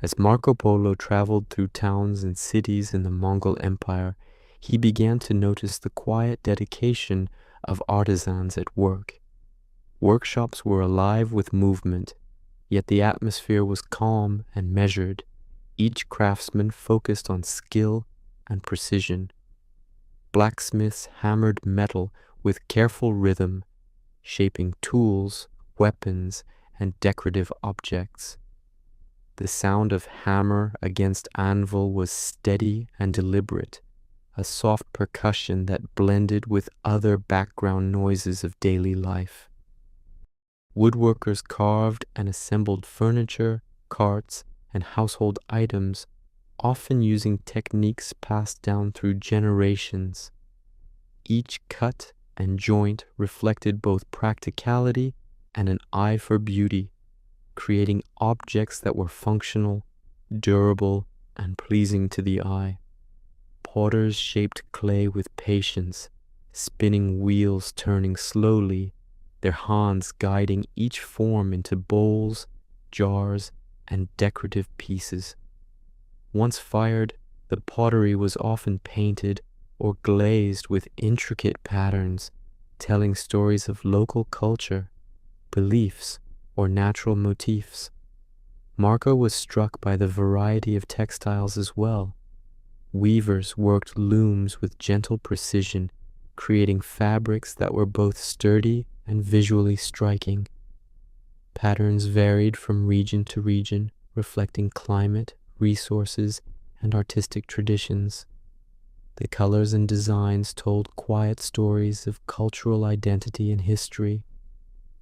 As Marco Polo traveled through towns and cities in the Mongol Empire, he began to notice the quiet dedication of artisans at work. Workshops were alive with movement, yet the atmosphere was calm and measured, each craftsman focused on skill and precision. Blacksmiths hammered metal with careful rhythm, shaping tools, weapons, and decorative objects. The sound of hammer against anvil was steady and deliberate, a soft percussion that blended with other background noises of daily life. Woodworkers carved and assembled furniture, carts, and household items, often using techniques passed down through generations. Each cut and joint reflected both practicality and an eye for beauty, creating objects that were functional, durable, and pleasing to the eye. Potters shaped clay with patience, spinning wheels turning slowly, their hands guiding each form into bowls, jars, and decorative pieces. Once fired, the pottery was often painted or glazed with intricate patterns, telling stories of local culture, beliefs, or natural motifs. Marco was struck by the variety of textiles as well. Weavers worked looms with gentle precision, creating fabrics that were both sturdy and visually striking. Patterns varied from region to region, reflecting climate, resources, and artistic traditions. The colors and designs told quiet stories of cultural identity and history.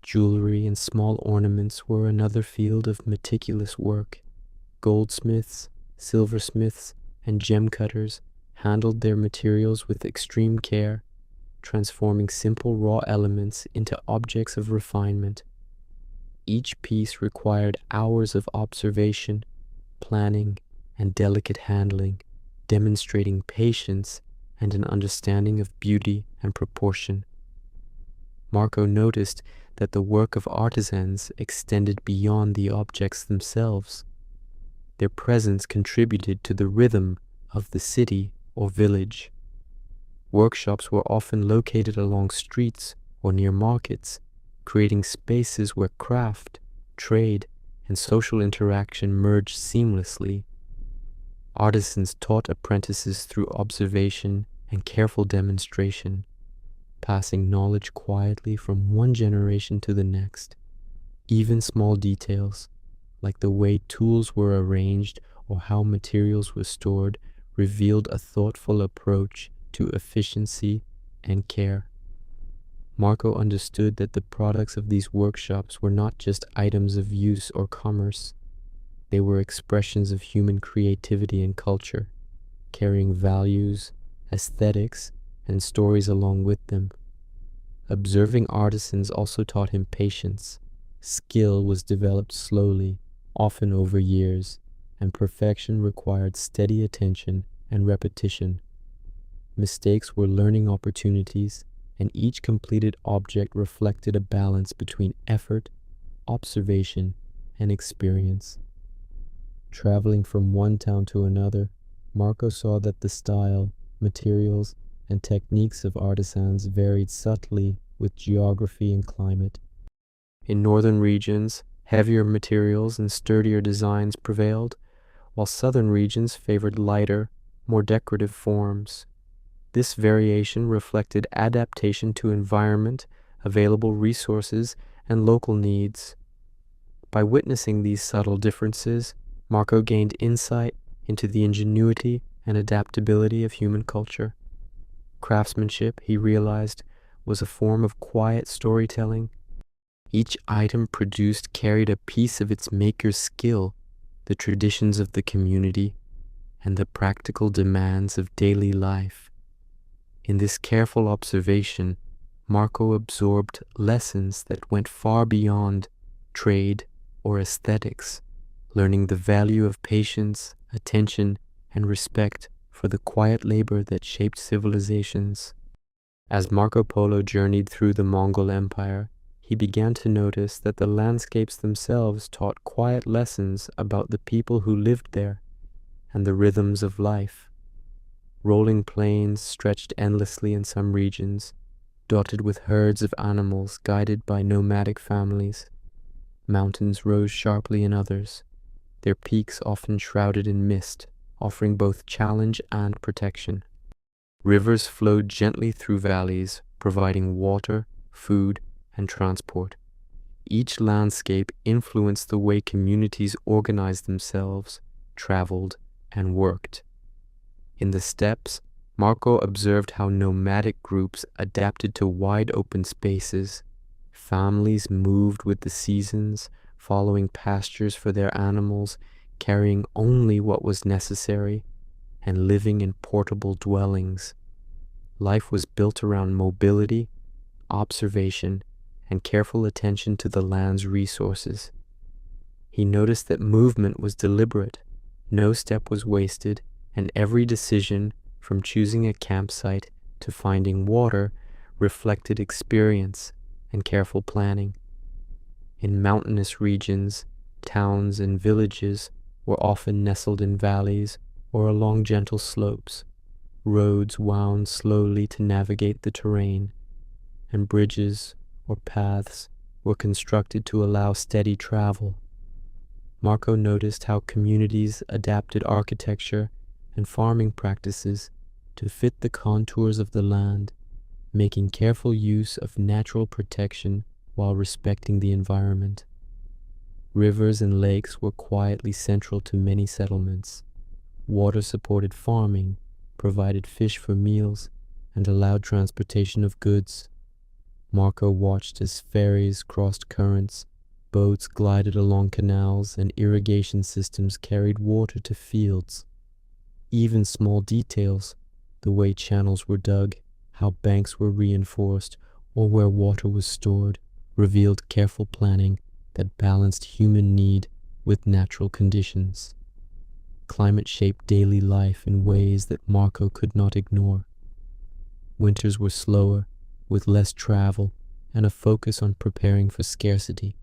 Jewelry and small ornaments were another field of meticulous work. Goldsmiths, silversmiths, and gem cutters handled their materials with extreme care, transforming simple raw elements into objects of refinement. Each piece required hours of observation, planning, and delicate handling, demonstrating patience and an understanding of beauty and proportion. Marco noticed that the work of artisans extended beyond the objects themselves. Their presence contributed to the rhythm of the city or village. Workshops were often located along streets or near markets, creating spaces where craft, trade, and social interaction merged seamlessly. Artisans taught apprentices through observation and careful demonstration, passing knowledge quietly from one generation to the next. Even small details, like the way tools were arranged or how materials were stored, revealed a thoughtful approach to efficiency and care. Marco understood that the products of these workshops were not just items of use or commerce. They were expressions of human creativity and culture, carrying values, aesthetics, and stories along with them. Observing artisans also taught him patience. Skill was developed slowly, often over years, and perfection required steady attention and repetition. Mistakes were learning opportunities, and each completed object reflected a balance between effort, observation, and experience. Traveling from one town to another, Marco saw that the style, materials, and techniques of artisans varied subtly with geography and climate. In northern regions, heavier materials and sturdier designs prevailed, while southern regions favored lighter, more decorative forms. This variation reflected adaptation to environment, available resources, and local needs. By witnessing these subtle differences, Marco gained insight into the ingenuity and adaptability of human culture. Craftsmanship, he realized, was a form of quiet storytelling. Each item produced carried a piece of its maker's skill, the traditions of the community, and the practical demands of daily life. In this careful observation, Marco absorbed lessons that went far beyond trade or aesthetics, learning the value of patience, attention, and respect for the quiet labor that shaped civilizations. As Marco Polo journeyed through the Mongol Empire, he began to notice that the landscapes themselves taught quiet lessons about the people who lived there and the rhythms of life. Rolling plains stretched endlessly in some regions, dotted with herds of animals guided by nomadic families. Mountains rose sharply in others, their peaks often shrouded in mist, offering both challenge and protection. Rivers flowed gently through valleys, providing water, food, and transport. Each landscape influenced the way communities organized themselves, traveled, and worked. In the steppes, Marco observed how nomadic groups adapted to wide open spaces. Families moved with the seasons, following pastures for their animals, carrying only what was necessary, and living in portable dwellings. Life was built around mobility, observation, and careful attention to the land's resources. He noticed that movement was deliberate, no step was wasted, and every decision, from choosing a campsite to finding water, reflected experience and careful planning. In mountainous regions, towns and villages were often nestled in valleys or along gentle slopes. Roads wound slowly to navigate the terrain, and bridges or paths were constructed to allow steady travel. Marco noticed how communities adapted architecture and farming practices to fit the contours of the land, making careful use of natural protection while respecting the environment. Rivers and lakes were quietly central to many settlements. Water supported farming, provided fish for meals, and allowed transportation of goods. Marco watched as ferries crossed currents, boats glided along canals, and irrigation systems carried water to fields. Even small details, the way channels were dug, how banks were reinforced, or where water was stored, revealed careful planning that balanced human need with natural conditions. Climate shaped daily life in ways that Marco could not ignore. Winters were slower, with less travel and a focus on preparing for scarcity,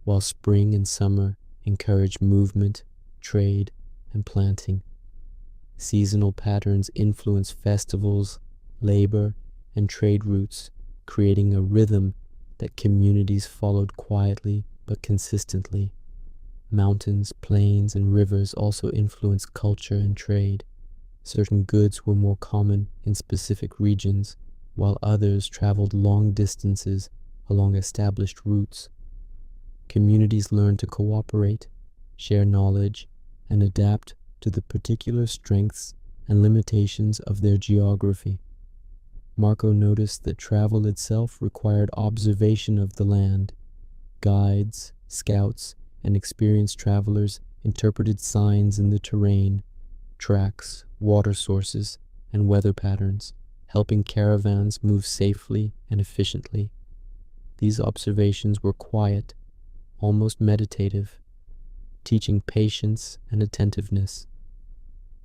while spring and summer encouraged movement, trade, and planting. Seasonal patterns influenced festivals, labor, and trade routes, creating a rhythm that communities followed quietly but consistently. Mountains, plains, and rivers also influenced culture and trade. Certain goods were more common in specific regions, while others traveled long distances along established routes. Communities learned to cooperate, share knowledge, and adapt to the particular strengths and limitations of their geography. Marco noticed that travel itself required observation of the land. Guides, scouts, and experienced travelers interpreted signs in the terrain, tracks, water sources, and weather patterns, helping caravans move safely and efficiently. These observations were quiet, almost meditative, teaching patience and attentiveness.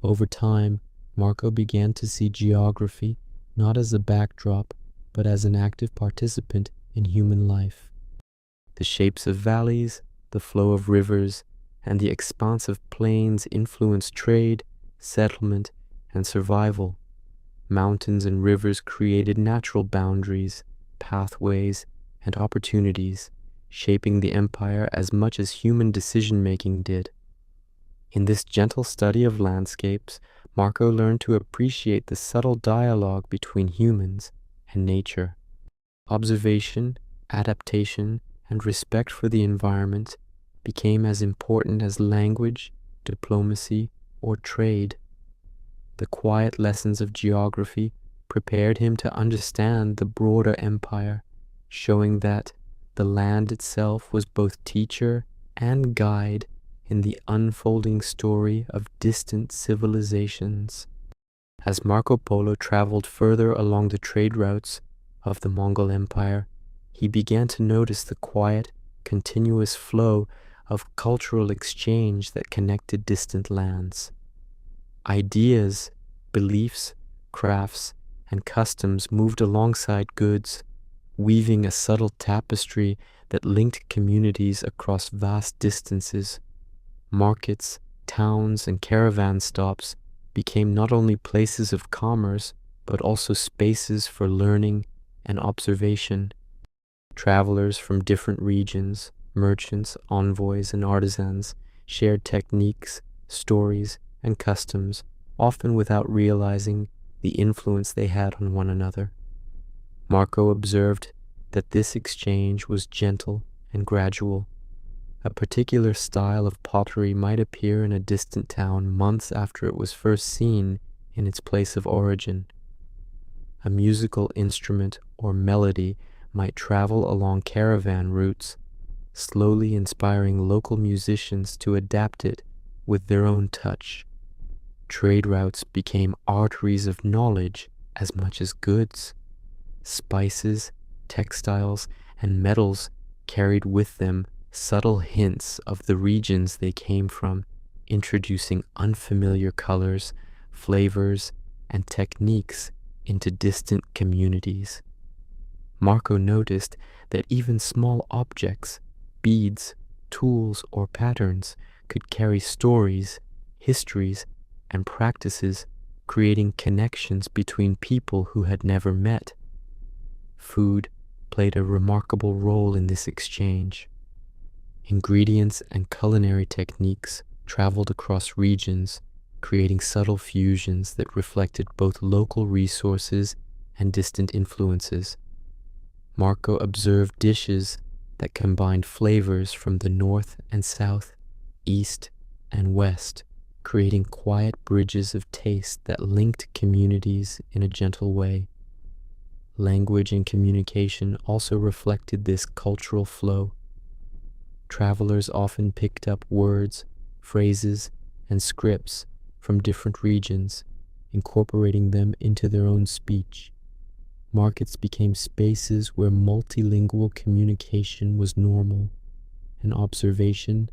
Over time, Marco began to see geography not as a backdrop, but as an active participant in human life. The shapes of valleys, the flow of rivers, and the expanse of plains influenced trade, settlement, and survival. Mountains and rivers created natural boundaries, pathways, and opportunities, shaping the empire as much as human decision-making did. In this gentle study of landscapes, Marco learned to appreciate the subtle dialogue between humans and nature. Observation, adaptation, and respect for the environment became as important as language, diplomacy, or trade. The quiet lessons of geography prepared him to understand the broader empire, showing that the land itself was both teacher and guide in the unfolding story of distant civilizations. As Marco Polo traveled further along the trade routes of the Mongol Empire, he began to notice the quiet, continuous flow of cultural exchange that connected distant lands. Ideas, beliefs, crafts, and customs moved alongside goods, weaving a subtle tapestry that linked communities across vast distances. Markets, towns, and caravan stops became not only places of commerce, but also spaces for learning and observation. Travelers from different regions, merchants, envoys, and artisans shared techniques, stories, and customs, often without realizing the influence they had on one another. Marco observed that this exchange was gentle and gradual. A particular style of pottery might appear in a distant town months after it was first seen in its place of origin. A musical instrument or melody might travel along caravan routes, slowly inspiring local musicians to adapt it with their own touch. Trade routes became arteries of knowledge as much as goods. Spices, textiles, and metals carried with them subtle hints of the regions they came from, introducing unfamiliar colors, flavors, and techniques into distant communities. Marco noticed that even small objects, beads, tools, or patterns could carry stories, histories, and practices, creating connections between people who had never met. Food played a remarkable role in this exchange. Ingredients and culinary techniques traveled across regions, creating subtle fusions that reflected both local resources and distant influences. Marco observed dishes that combined flavors from the north and south, east and west, creating quiet bridges of taste that linked communities in a gentle way. Language and communication also reflected this cultural flow. Travelers often picked up words, phrases, and scripts from different regions, incorporating them into their own speech. Markets became spaces where multilingual communication was normal, and observation,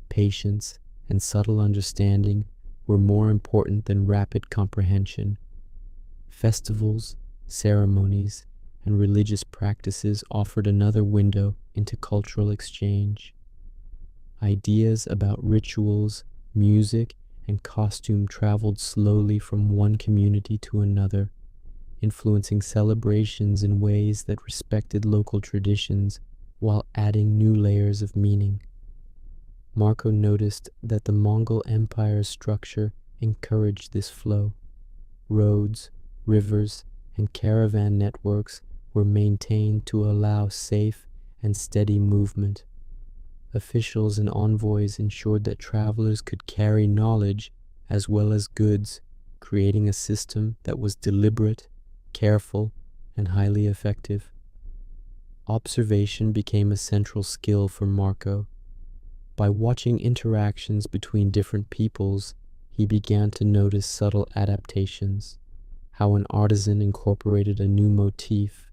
patience, and subtle understanding were more important than rapid comprehension. Festivals, ceremonies, and religious practices offered another window into cultural exchange. Ideas about rituals, music, and costume traveled slowly from one community to another, influencing celebrations in ways that respected local traditions while adding new layers of meaning. Marco noticed that the Mongol Empire's structure encouraged this flow. Roads, rivers, and caravan networks were maintained to allow safe and steady movement. Officials and envoys ensured that travelers could carry knowledge as well as goods, creating a system that was deliberate, careful, and highly effective. Observation became a central skill for Marco. By watching interactions between different peoples, he began to notice subtle adaptations, how an artisan incorporated a new motif,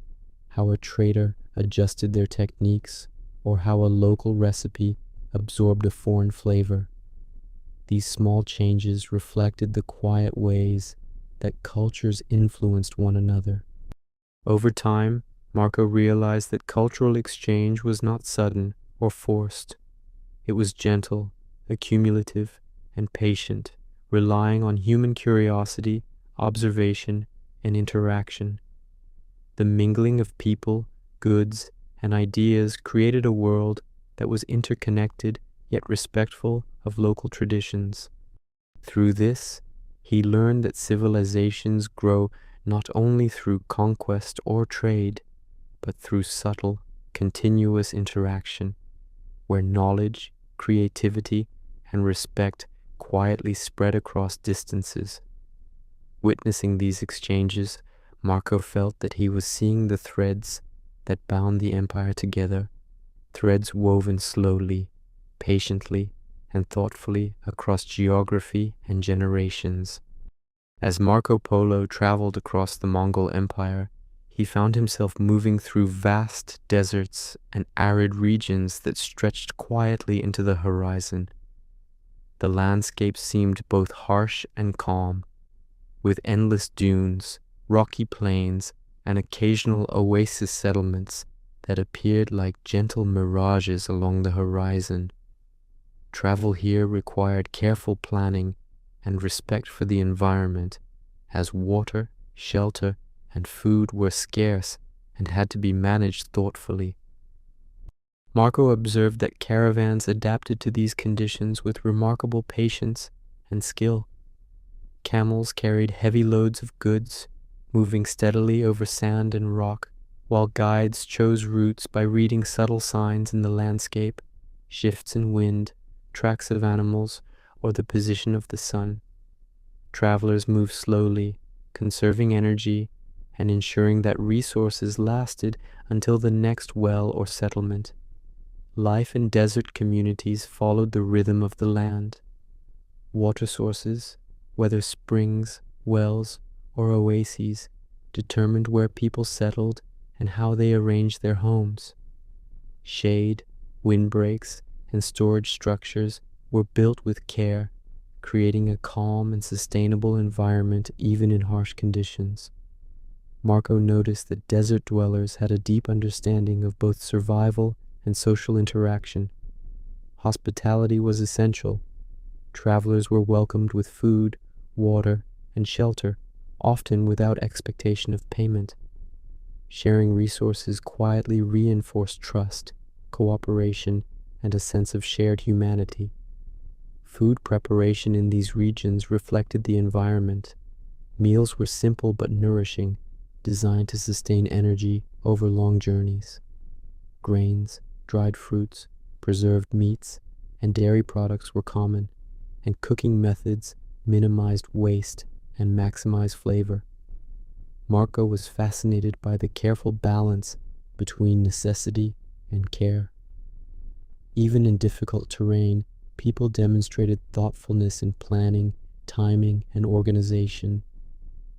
how a trader adjusted their techniques, or how a local recipe absorbed a foreign flavor. These small changes reflected the quiet ways that cultures influenced one another. Over time, Marco realized that cultural exchange was not sudden or forced. It was gentle, accumulative, and patient, relying on human curiosity, observation, and interaction. The mingling of people, goods, and ideas created a world that was interconnected yet respectful of local traditions. Through this, he learned that civilizations grow not only through conquest or trade, but through subtle, continuous interaction, where knowledge, creativity, and respect quietly spread across distances. Witnessing these exchanges, Marco felt that he was seeing the threads that bound the empire together, threads woven slowly, patiently, and thoughtfully across geography and generations. As Marco Polo traveled across the Mongol Empire, he found himself moving through vast deserts and arid regions that stretched quietly into the horizon. The landscape seemed both harsh and calm, with endless dunes, rocky plains, and occasional oasis settlements that appeared like gentle mirages along the horizon. Travel here required careful planning and respect for the environment, as water, shelter, and food were scarce and had to be managed thoughtfully. Marco observed that caravans adapted to these conditions with remarkable patience and skill. Camels carried heavy loads of goods, moving steadily over sand and rock, while guides chose routes by reading subtle signs in the landscape, shifts in wind, tracks of animals, or the position of the sun. Travelers moved slowly, conserving energy and ensuring that resources lasted until the next well or settlement. Life in desert communities followed the rhythm of the land. Water sources, whether springs, wells, or oases, determined where people settled and how they arranged their homes. Shade, windbreaks, and storage structures were built with care, creating a calm and sustainable environment even in harsh conditions. Marco noticed that desert dwellers had a deep understanding of both survival and social interaction. Hospitality was essential. Travelers were welcomed with food, water, and shelter, often without expectation of payment. Sharing resources quietly reinforced trust, cooperation, and a sense of shared humanity. Food preparation in these regions reflected the environment. Meals were simple but nourishing, designed to sustain energy over long journeys. Grains, dried fruits, preserved meats, and dairy products were common, and cooking methods minimized waste and maximized flavor. Marco was fascinated by the careful balance between necessity and care. Even in difficult terrain, people demonstrated thoughtfulness in planning, timing, and organization.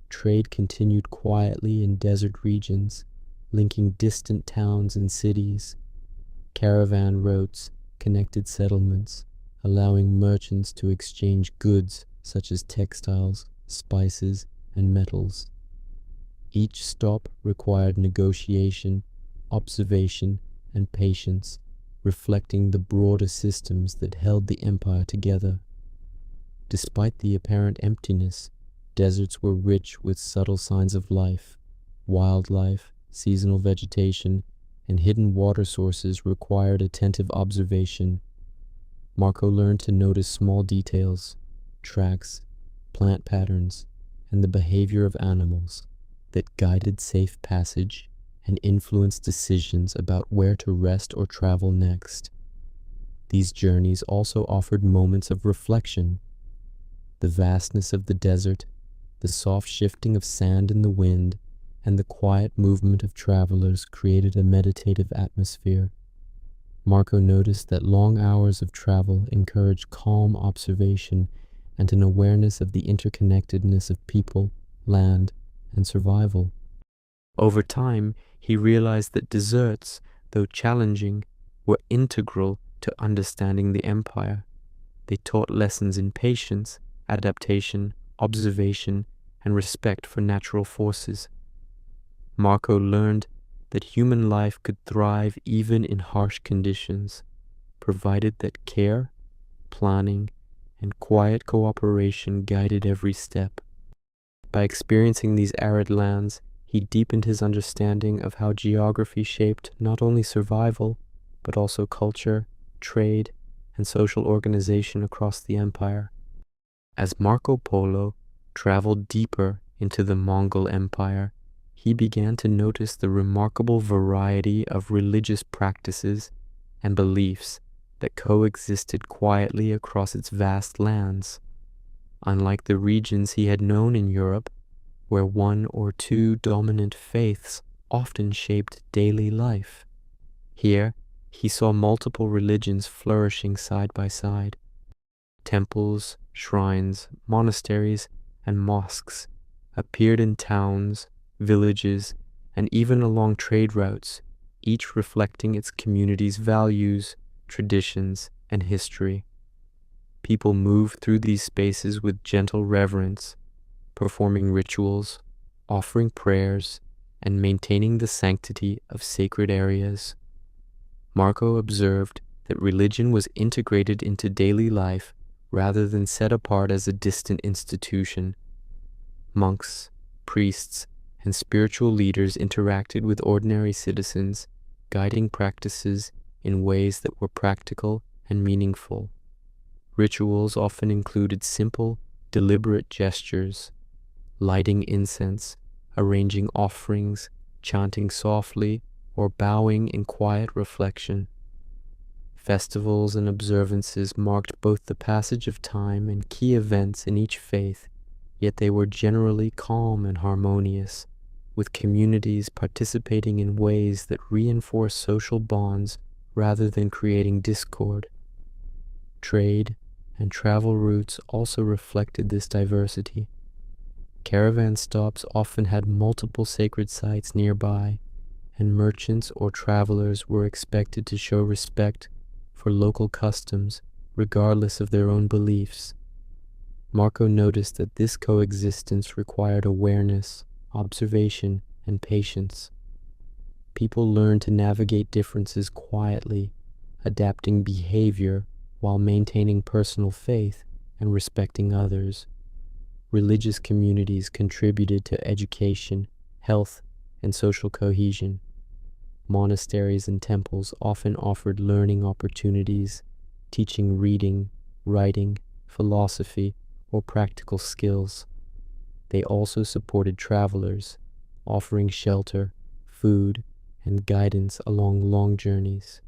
Trade continued quietly in desert regions, linking distant towns and cities. Caravan routes connected settlements, allowing merchants to exchange goods such as textiles, spices, and metals. Each stop required negotiation, observation, and patience, reflecting the broader systems that held the empire together. Despite the apparent emptiness, deserts were rich with subtle signs of life. Wildlife, seasonal vegetation, and hidden water sources required attentive observation. Marco learned to notice small details, tracks, plant patterns, and the behavior of animals that guided safe passage and influenced decisions about where to rest or travel next. These journeys also offered moments of reflection. The vastness of the desert, the soft shifting of sand in the wind, and the quiet movement of travelers created a meditative atmosphere. Marco noticed that long hours of travel encouraged calm observation and an awareness of the interconnectedness of people, land, and survival. Over time, he realized that deserts, though challenging, were integral to understanding the empire. They taught lessons in patience, adaptation, observation, and respect for natural forces. Marco learned that human life could thrive even in harsh conditions, provided that care, planning, and quiet cooperation guided every step. By experiencing these arid lands, he deepened his understanding of how geography shaped not only survival, but also culture, trade, and social organization across the empire. As Marco Polo traveled deeper into the Mongol Empire, he began to notice the remarkable variety of religious practices and beliefs that coexisted quietly across its vast lands. Unlike the regions he had known in Europe, where one or two dominant faiths often shaped daily life, here he saw multiple religions flourishing side by side. Temples, shrines, monasteries, and mosques appeared in towns, villages, and even along trade routes, each reflecting its community's values, traditions, and history. People moved through these spaces with gentle reverence, performing rituals, offering prayers, and maintaining the sanctity of sacred areas. Marco observed that religion was integrated into daily life rather than set apart as a distant institution. Monks, priests, and spiritual leaders interacted with ordinary citizens, guiding practices in ways that were practical and meaningful. Rituals often included simple, deliberate gestures, lighting incense, arranging offerings, chanting softly, or bowing in quiet reflection. Festivals and observances marked both the passage of time and key events in each faith, yet they were generally calm and harmonious, with communities participating in ways that reinforce social bonds rather than creating discord. Trade and travel routes also reflected this diversity. Caravan stops often had multiple sacred sites nearby, and merchants or travelers were expected to show respect for local customs regardless of their own beliefs. Marco noticed that this coexistence required awareness, observation, and patience. People learned to navigate differences quietly, adapting behavior while maintaining personal faith and respecting others. Religious communities contributed to education, health, and social cohesion. Monasteries and temples often offered learning opportunities, teaching reading, writing, philosophy, or practical skills. They also supported travelers, offering shelter, food, and guidance along long journeys.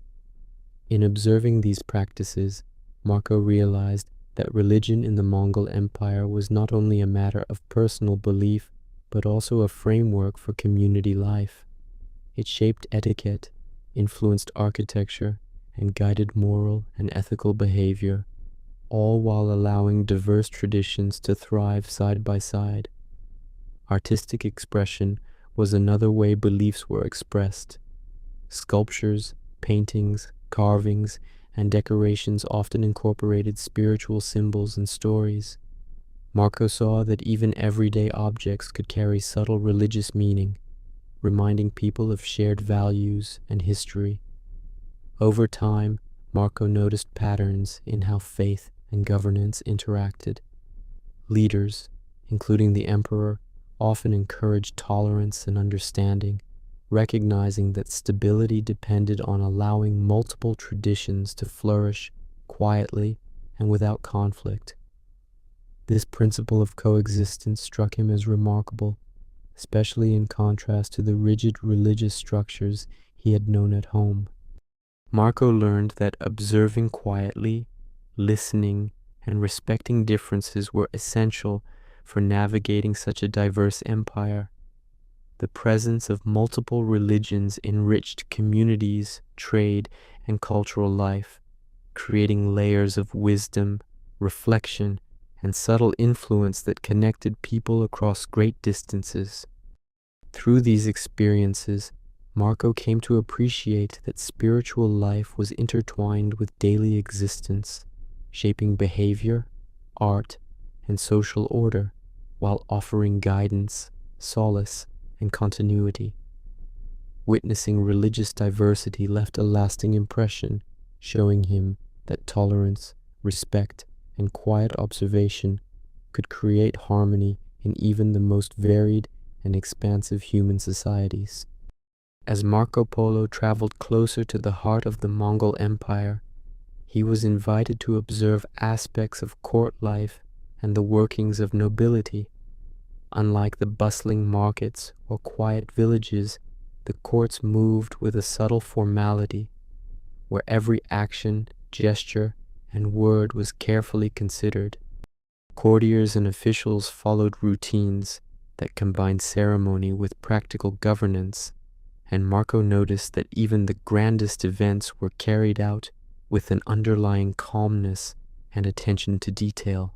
In observing these practices, Marco realized that religion in the Mongol Empire was not only a matter of personal belief, but also a framework for community life. It shaped etiquette, influenced architecture, and guided moral and ethical behavior, all while allowing diverse traditions to thrive side by side. Artistic expression was another way beliefs were expressed. Sculptures, paintings, carvings, and decorations often incorporated spiritual symbols and stories. Marco saw that even everyday objects could carry subtle religious meaning, reminding people of shared values and history. Over time, Marco noticed patterns in how faith and governance interacted. Leaders, including the emperor, often encouraged tolerance and understanding, recognizing that stability depended on allowing multiple traditions to flourish quietly and without conflict. This principle of coexistence struck him as remarkable, especially in contrast to the rigid religious structures he had known at home. Marco learned that observing quietly, listening, and respecting differences were essential for navigating such a diverse empire. The presence of multiple religions enriched communities, trade, and cultural life, creating layers of wisdom, reflection, and subtle influence that connected people across great distances. Through these experiences, Marco came to appreciate that spiritual life was intertwined with daily existence, shaping behavior, art, and social order, while offering guidance, solace, and continuity. Witnessing religious diversity left a lasting impression, showing him that tolerance, respect, and quiet observation could create harmony in even the most varied and expansive human societies. As Marco Polo traveled closer to the heart of the Mongol Empire, he was invited to observe aspects of court life and the workings of nobility. Unlike the bustling markets or quiet villages, the courts moved with a subtle formality, where every action, gesture, and word was carefully considered. Courtiers and officials followed routines that combined ceremony with practical governance, and Marco noticed that even the grandest events were carried out with an underlying calmness and attention to detail.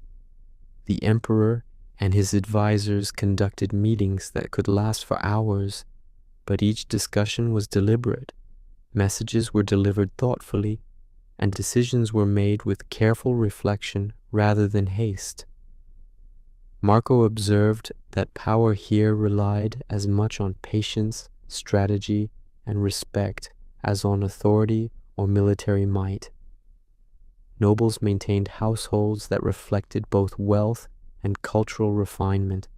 The emperor and his advisors conducted meetings that could last for hours, but each discussion was deliberate. Messages were delivered thoughtfully, and decisions were made with careful reflection rather than haste. Marco observed that power here relied as much on patience, strategy, and respect as on authority or military might. Nobles maintained households that reflected both wealth and cultural refinement.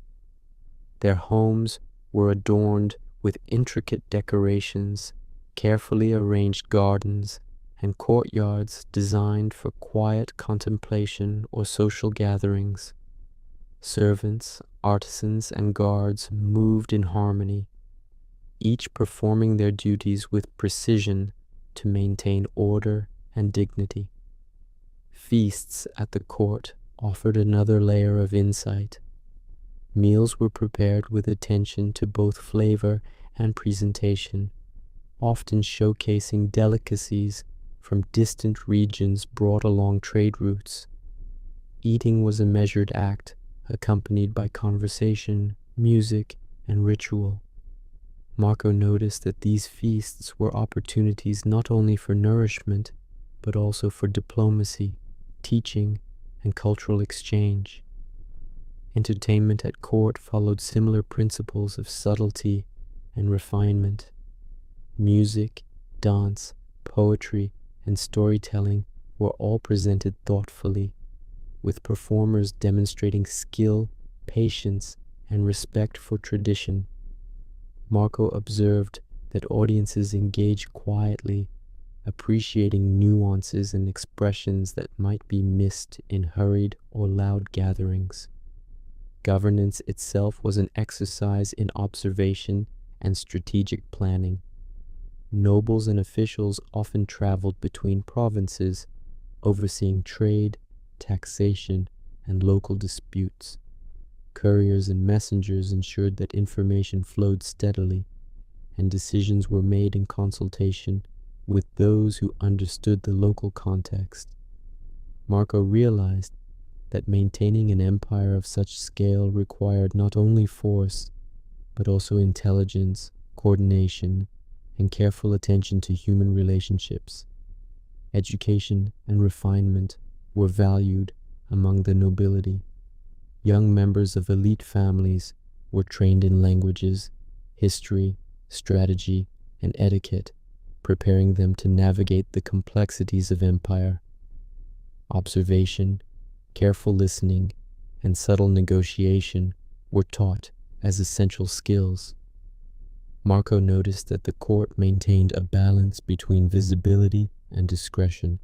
Their homes were adorned with intricate decorations, carefully arranged gardens, and courtyards designed for quiet contemplation or social gatherings. Servants, artisans, and guards moved in harmony, each performing their duties with precision to maintain order and dignity. Feasts at the court offered another layer of insight. Meals were prepared with attention to both flavor and presentation, often showcasing delicacies from distant regions brought along trade routes. Eating was a measured act, accompanied by conversation, music, and ritual. Marco noticed that these feasts were opportunities not only for nourishment, but also for diplomacy, teaching, and cultural exchange. Entertainment at court followed similar principles of subtlety and refinement. Music, dance, poetry, and storytelling were all presented thoughtfully, with performers demonstrating skill, patience, and respect for tradition. Marco observed that audiences engaged quietly, appreciating nuances and expressions that might be missed in hurried or loud gatherings. Governance itself was an exercise in observation and strategic planning. Nobles and officials often traveled between provinces, overseeing trade, taxation, and local disputes. Couriers and messengers ensured that information flowed steadily, and decisions were made in consultation with those who understood the local context. Marco realized that maintaining an empire of such scale required not only force, but also intelligence, coordination, and careful attention to human relationships. Education and refinement were valued among the nobility. Young members of elite families were trained in languages, history, strategy, and etiquette, preparing them to navigate the complexities of empire. Observation, careful listening, and subtle negotiation were taught as essential skills. Marco noticed that the court maintained a balance between visibility and discretion.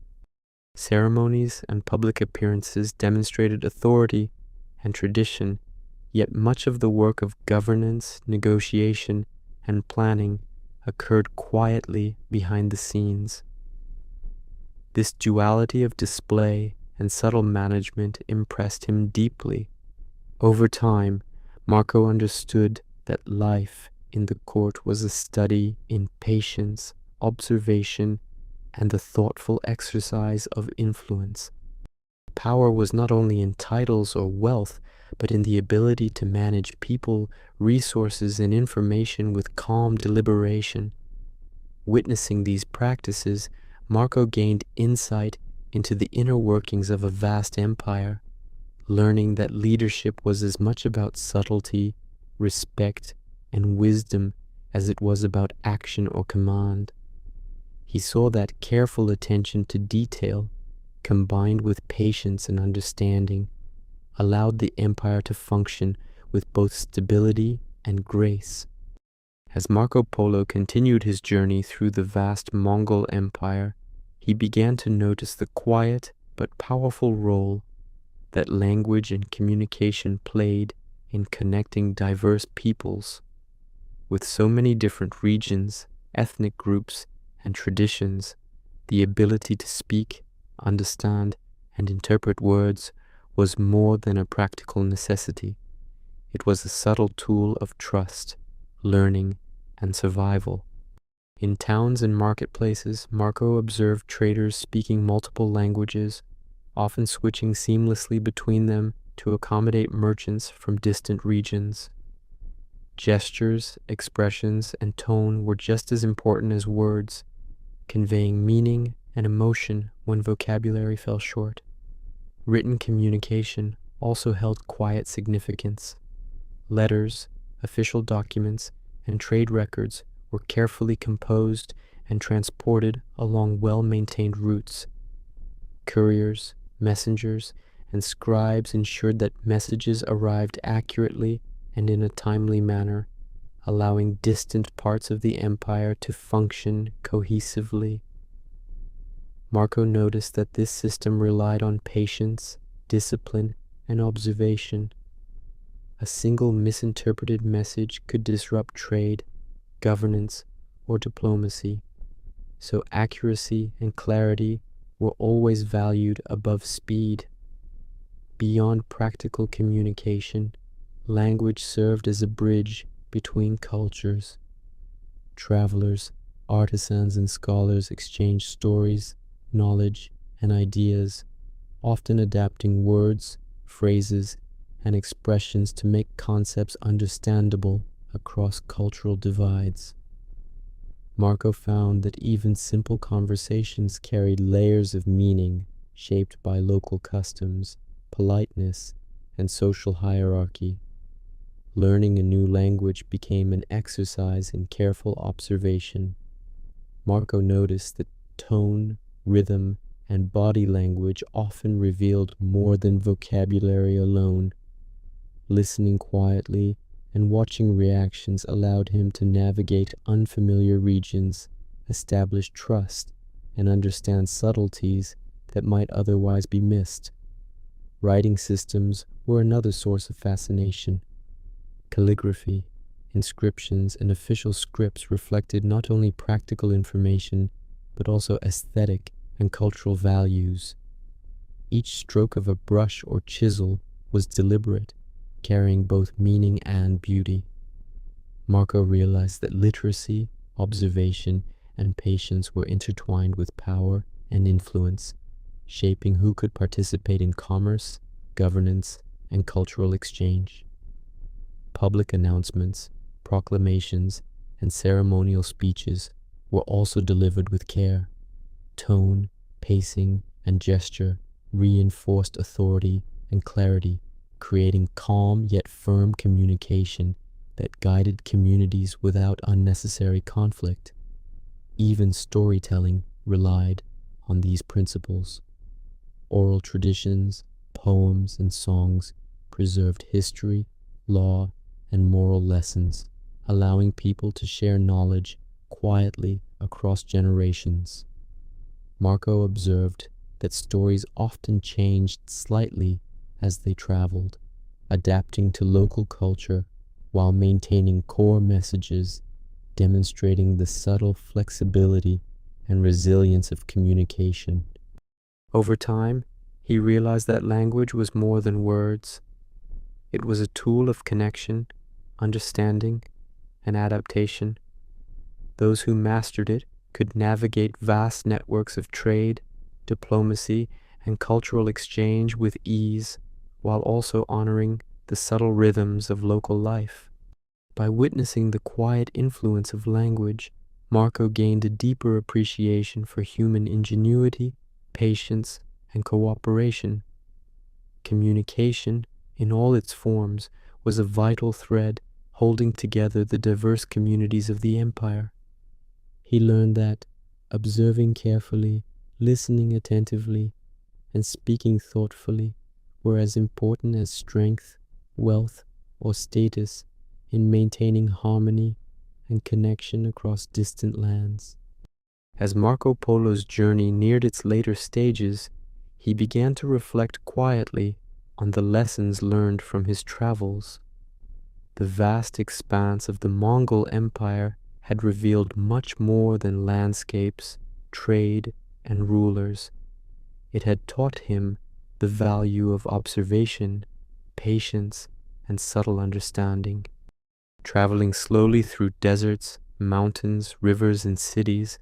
Ceremonies and public appearances demonstrated authority and tradition, yet much of the work of governance, negotiation, and planning occurred quietly behind the scenes. This duality of display and subtle management impressed him deeply. Over time, Marco understood that life in the court was a study in patience, observation, and the thoughtful exercise of influence. Power was not only in titles or wealth, but in the ability to manage people, resources, and information with calm deliberation. Witnessing these practices, Marco gained insight into the inner workings of a vast empire, learning that leadership was as much about subtlety, respect, and wisdom as it was about action or command. He saw that careful attention to detail, combined with patience and understanding, allowed the empire to function with both stability and grace. As Marco Polo continued his journey through the vast Mongol Empire, he began to notice the quiet but powerful role that language and communication played in connecting diverse peoples. With so many different regions, ethnic groups, and traditions, the ability to speak, understand, and interpret words was more than a practical necessity. It was a subtle tool of trust, learning, and survival. In towns and marketplaces, Marco observed traders speaking multiple languages, often switching seamlessly between them to accommodate merchants from distant regions. Gestures, expressions, and tone were just as important as words, conveying meaning and emotion when vocabulary fell short. Written communication also held quiet significance. Letters, official documents, and trade records were carefully composed and transported along well-maintained routes. Couriers, messengers, and scribes ensured that messages arrived accurately and in a timely manner, allowing distant parts of the empire to function cohesively. Marco noticed that this system relied on patience, discipline, and observation. A single misinterpreted message could disrupt trade, governance, or diplomacy, so accuracy and clarity were always valued above speed. Beyond practical communication, language served as a bridge between cultures. Travelers, artisans, and scholars exchanged stories, knowledge, and ideas, often adapting words, phrases, and expressions to make concepts understandable across cultural divides. Marco found that even simple conversations carried layers of meaning shaped by local customs, politeness, and social hierarchy. Learning a new language became an exercise in careful observation. Marco noticed that tone, rhythm, and body language often revealed more than vocabulary alone. Listening quietly and watching reactions allowed him to navigate unfamiliar regions, establish trust, and understand subtleties that might otherwise be missed. Writing systems were another source of fascination. Calligraphy, inscriptions, and official scripts reflected not only practical information, but also aesthetic and cultural values. Each stroke of a brush or chisel was deliberate, carrying both meaning and beauty. Marco realized that literacy, observation, and patience were intertwined with power and influence, shaping who could participate in commerce, governance, and cultural exchange. Public announcements, proclamations, and ceremonial speeches were also delivered with care. Tone, pacing, and gesture reinforced authority and clarity, creating calm yet firm communication that guided communities without unnecessary conflict. Even storytelling relied on these principles. Oral traditions, poems, and songs preserved history, law, and moral lessons, allowing people to share knowledge quietly across generations. Marco observed that stories often changed slightly as they traveled, adapting to local culture while maintaining core messages, demonstrating the subtle flexibility and resilience of communication. Over time, he realized that language was more than words. It was a tool of connection, understanding, and adaptation. Those who mastered it could navigate vast networks of trade, diplomacy, and cultural exchange with ease, while also honoring the subtle rhythms of local life. By witnessing the quiet influence of language, Marco gained a deeper appreciation for human ingenuity, patience, and cooperation. Communication, in all its forms, was a vital thread holding together the diverse communities of the empire. He learned that observing carefully, listening attentively, and speaking thoughtfully were as important as strength, wealth, or status in maintaining harmony and connection across distant lands. As Marco Polo's journey neared its later stages, he began to reflect quietly on the lessons learned from his travels. The vast expanse of the Mongol Empire had revealed much more than landscapes, trade, and rulers. It had taught him the value of observation, patience, and subtle understanding. Traveling slowly through deserts, mountains, rivers, and cities,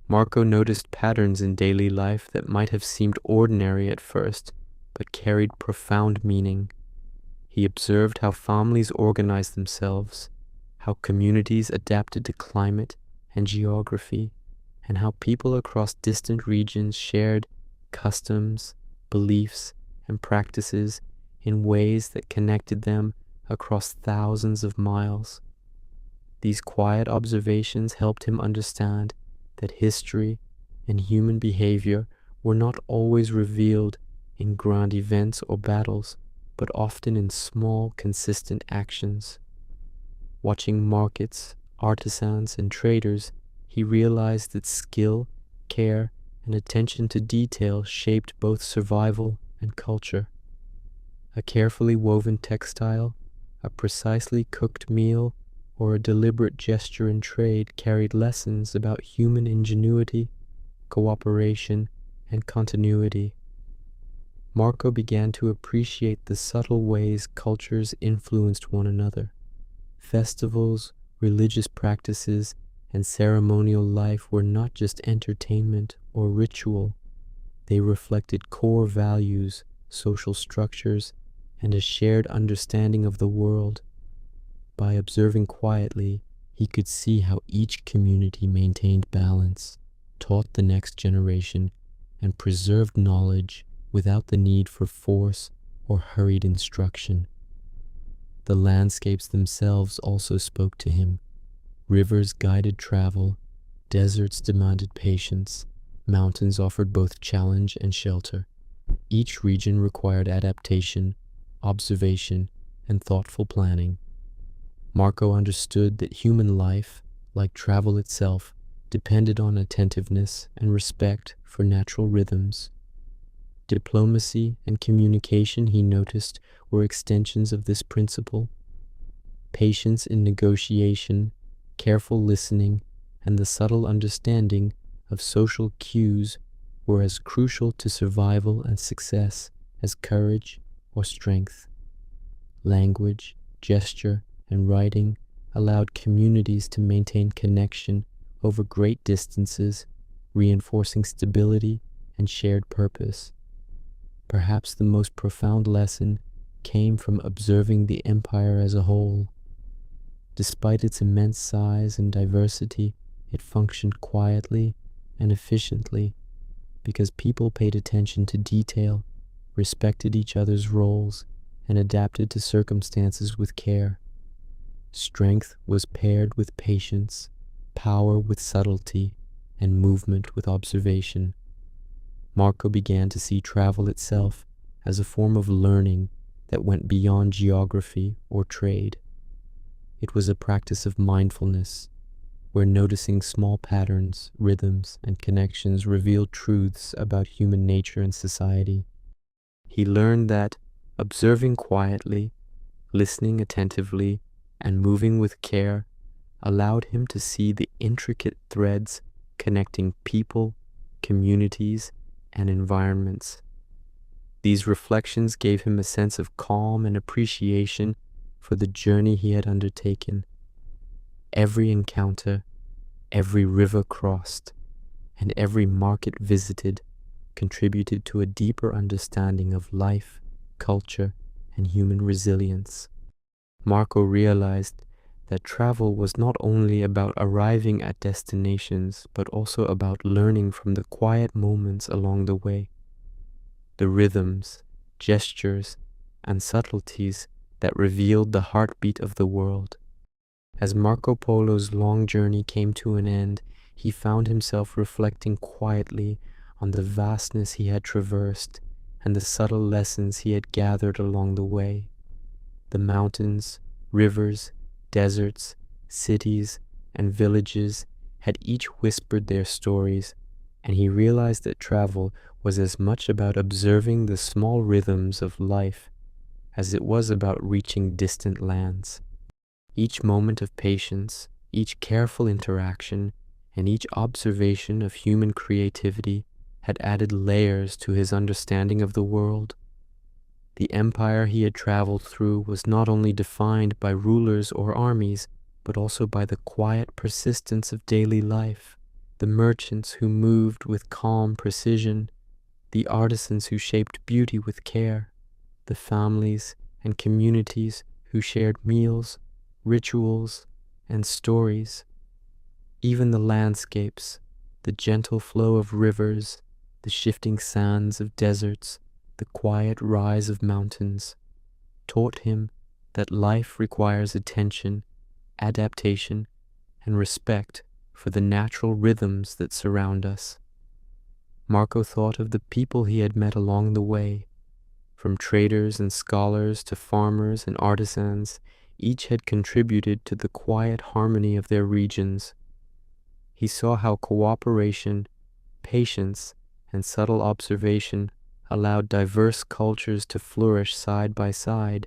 Marco noticed patterns in daily life that might have seemed ordinary at first, but carried profound meaning. He observed how families organized themselves, how communities adapted to climate and geography, and how people across distant regions shared customs, beliefs, and practices in ways that connected them across thousands of miles. These quiet observations helped him understand that history and human behavior were not always revealed in grand events or battles, but often in small, consistent actions. Watching markets, artisans, and traders, he realized that skill, care, and attention to detail shaped both survival and culture. A carefully woven textile, a precisely cooked meal, or a deliberate gesture in trade carried lessons about human ingenuity, cooperation, and continuity. Marco began to appreciate the subtle ways cultures influenced one another. Festivals, religious practices, and ceremonial life were not just entertainment or ritual. They reflected core values, social structures, and a shared understanding of the world. By observing quietly, he could see how each community maintained balance, taught the next generation, and preserved knowledge without the need for force or hurried instruction. The landscapes themselves also spoke to him. Rivers guided travel, deserts demanded patience, mountains offered both challenge and shelter. Each region required adaptation, observation, and thoughtful planning. Marco understood that human life, like travel itself, depended on attentiveness and respect for natural rhythms. Diplomacy and communication, he noticed, were extensions of this principle. Patience in negotiation, careful listening, and the subtle understanding of social cues were as crucial to survival and success as courage or strength. Language, gesture, and writing allowed communities to maintain connection over great distances, reinforcing stability and shared purpose. Perhaps the most profound lesson came from observing the empire as a whole. Despite its immense size and diversity, it functioned quietly and efficiently because people paid attention to detail, respected each other's roles, and adapted to circumstances with care. Strength was paired with patience, power with subtlety, and movement with observation. Marco began to see travel itself as a form of learning that went beyond geography or trade. It was a practice of mindfulness, where noticing small patterns, rhythms, and connections revealed truths about human nature and society. He learned that observing quietly, listening attentively, and moving with care allowed him to see the intricate threads connecting people, communities, and environments. These reflections gave him a sense of calm and appreciation for the journey he had undertaken. Every encounter, every river crossed, and every market visited contributed to a deeper understanding of life, culture, and human resilience. Marco realized that travel was not only about arriving at destinations, but also about learning from the quiet moments along the way. The rhythms, gestures, and subtleties that revealed the heartbeat of the world. As Marco Polo's long journey came to an end, he found himself reflecting quietly on the vastness he had traversed and the subtle lessons he had gathered along the way. The mountains, rivers, deserts, cities, and villages had each whispered their stories, and he realized that travel was as much about observing the small rhythms of life as it was about reaching distant lands. Each moment of patience, each careful interaction, and each observation of human creativity had added layers to his understanding of the world. The empire he had traveled through was not only defined by rulers or armies, but also by the quiet persistence of daily life, the merchants who moved with calm precision, the artisans who shaped beauty with care, the families and communities who shared meals, rituals, and stories. Even the landscapes, the gentle flow of rivers, the shifting sands of deserts, the quiet rise of mountains, taught him that life requires attention, adaptation, and respect for the natural rhythms that surround us. Marco thought of the people he had met along the way. From traders and scholars to farmers and artisans, each had contributed to the quiet harmony of their regions. He saw how cooperation, patience, and subtle observation allowed diverse cultures to flourish side by side,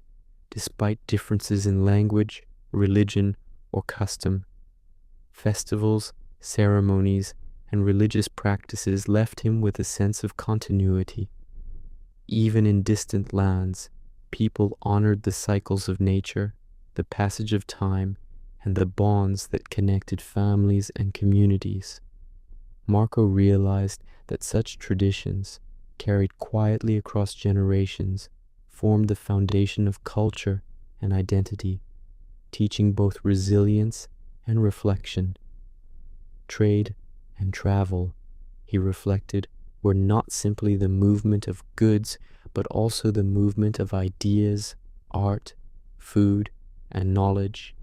despite differences in language, religion, or custom. Festivals, ceremonies, and religious practices left him with a sense of continuity. Even in distant lands, people honored the cycles of nature, the passage of time, and the bonds that connected families and communities. Marco realized that such traditions, carried quietly across generations, formed the foundation of culture and identity, teaching both resilience and reflection. Trade and travel, he reflected, were not simply the movement of goods, but also the movement of ideas, art, food, and knowledge.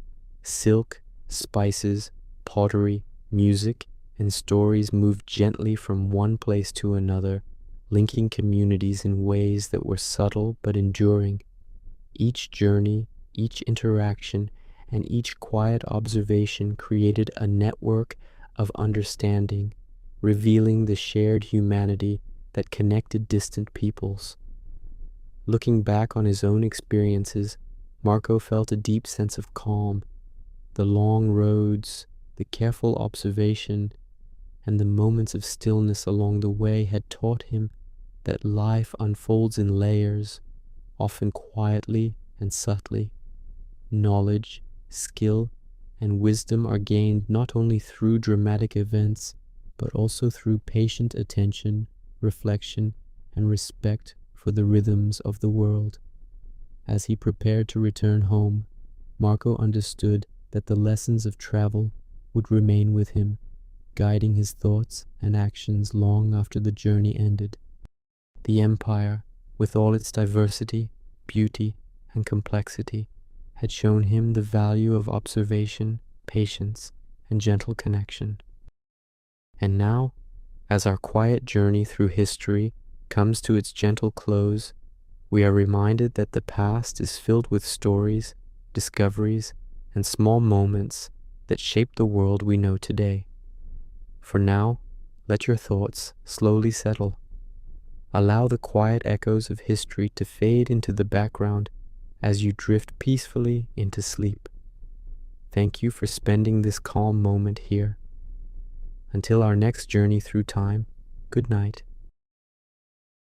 Silk, spices, pottery, music, and stories moved gently from one place to another, linking communities in ways that were subtle but enduring. Each journey, each interaction, and each quiet observation created a network of understanding, revealing the shared humanity that connected distant peoples. Looking back on his own experiences, Marco felt a deep sense of calm. The long roads, the careful observation, and the moments of stillness along the way had taught him that life unfolds in layers, often quietly and subtly. Knowledge, skill, and wisdom are gained not only through dramatic events, but also through patient attention, reflection, and respect for the rhythms of the world. As he prepared to return home, Marco understood that the lessons of travel would remain with him, guiding his thoughts and actions long after the journey ended. The empire, with all its diversity, beauty, and complexity, had shown him the value of observation, patience, and gentle connection. And now, as our quiet journey through history comes to its gentle close, we are reminded that the past is filled with stories, discoveries, and small moments that shape the world we know today. For now, let your thoughts slowly settle. Allow the quiet echoes of history to fade into the background as you drift peacefully into sleep. Thank you for spending this calm moment here. Until our next journey through time, good night.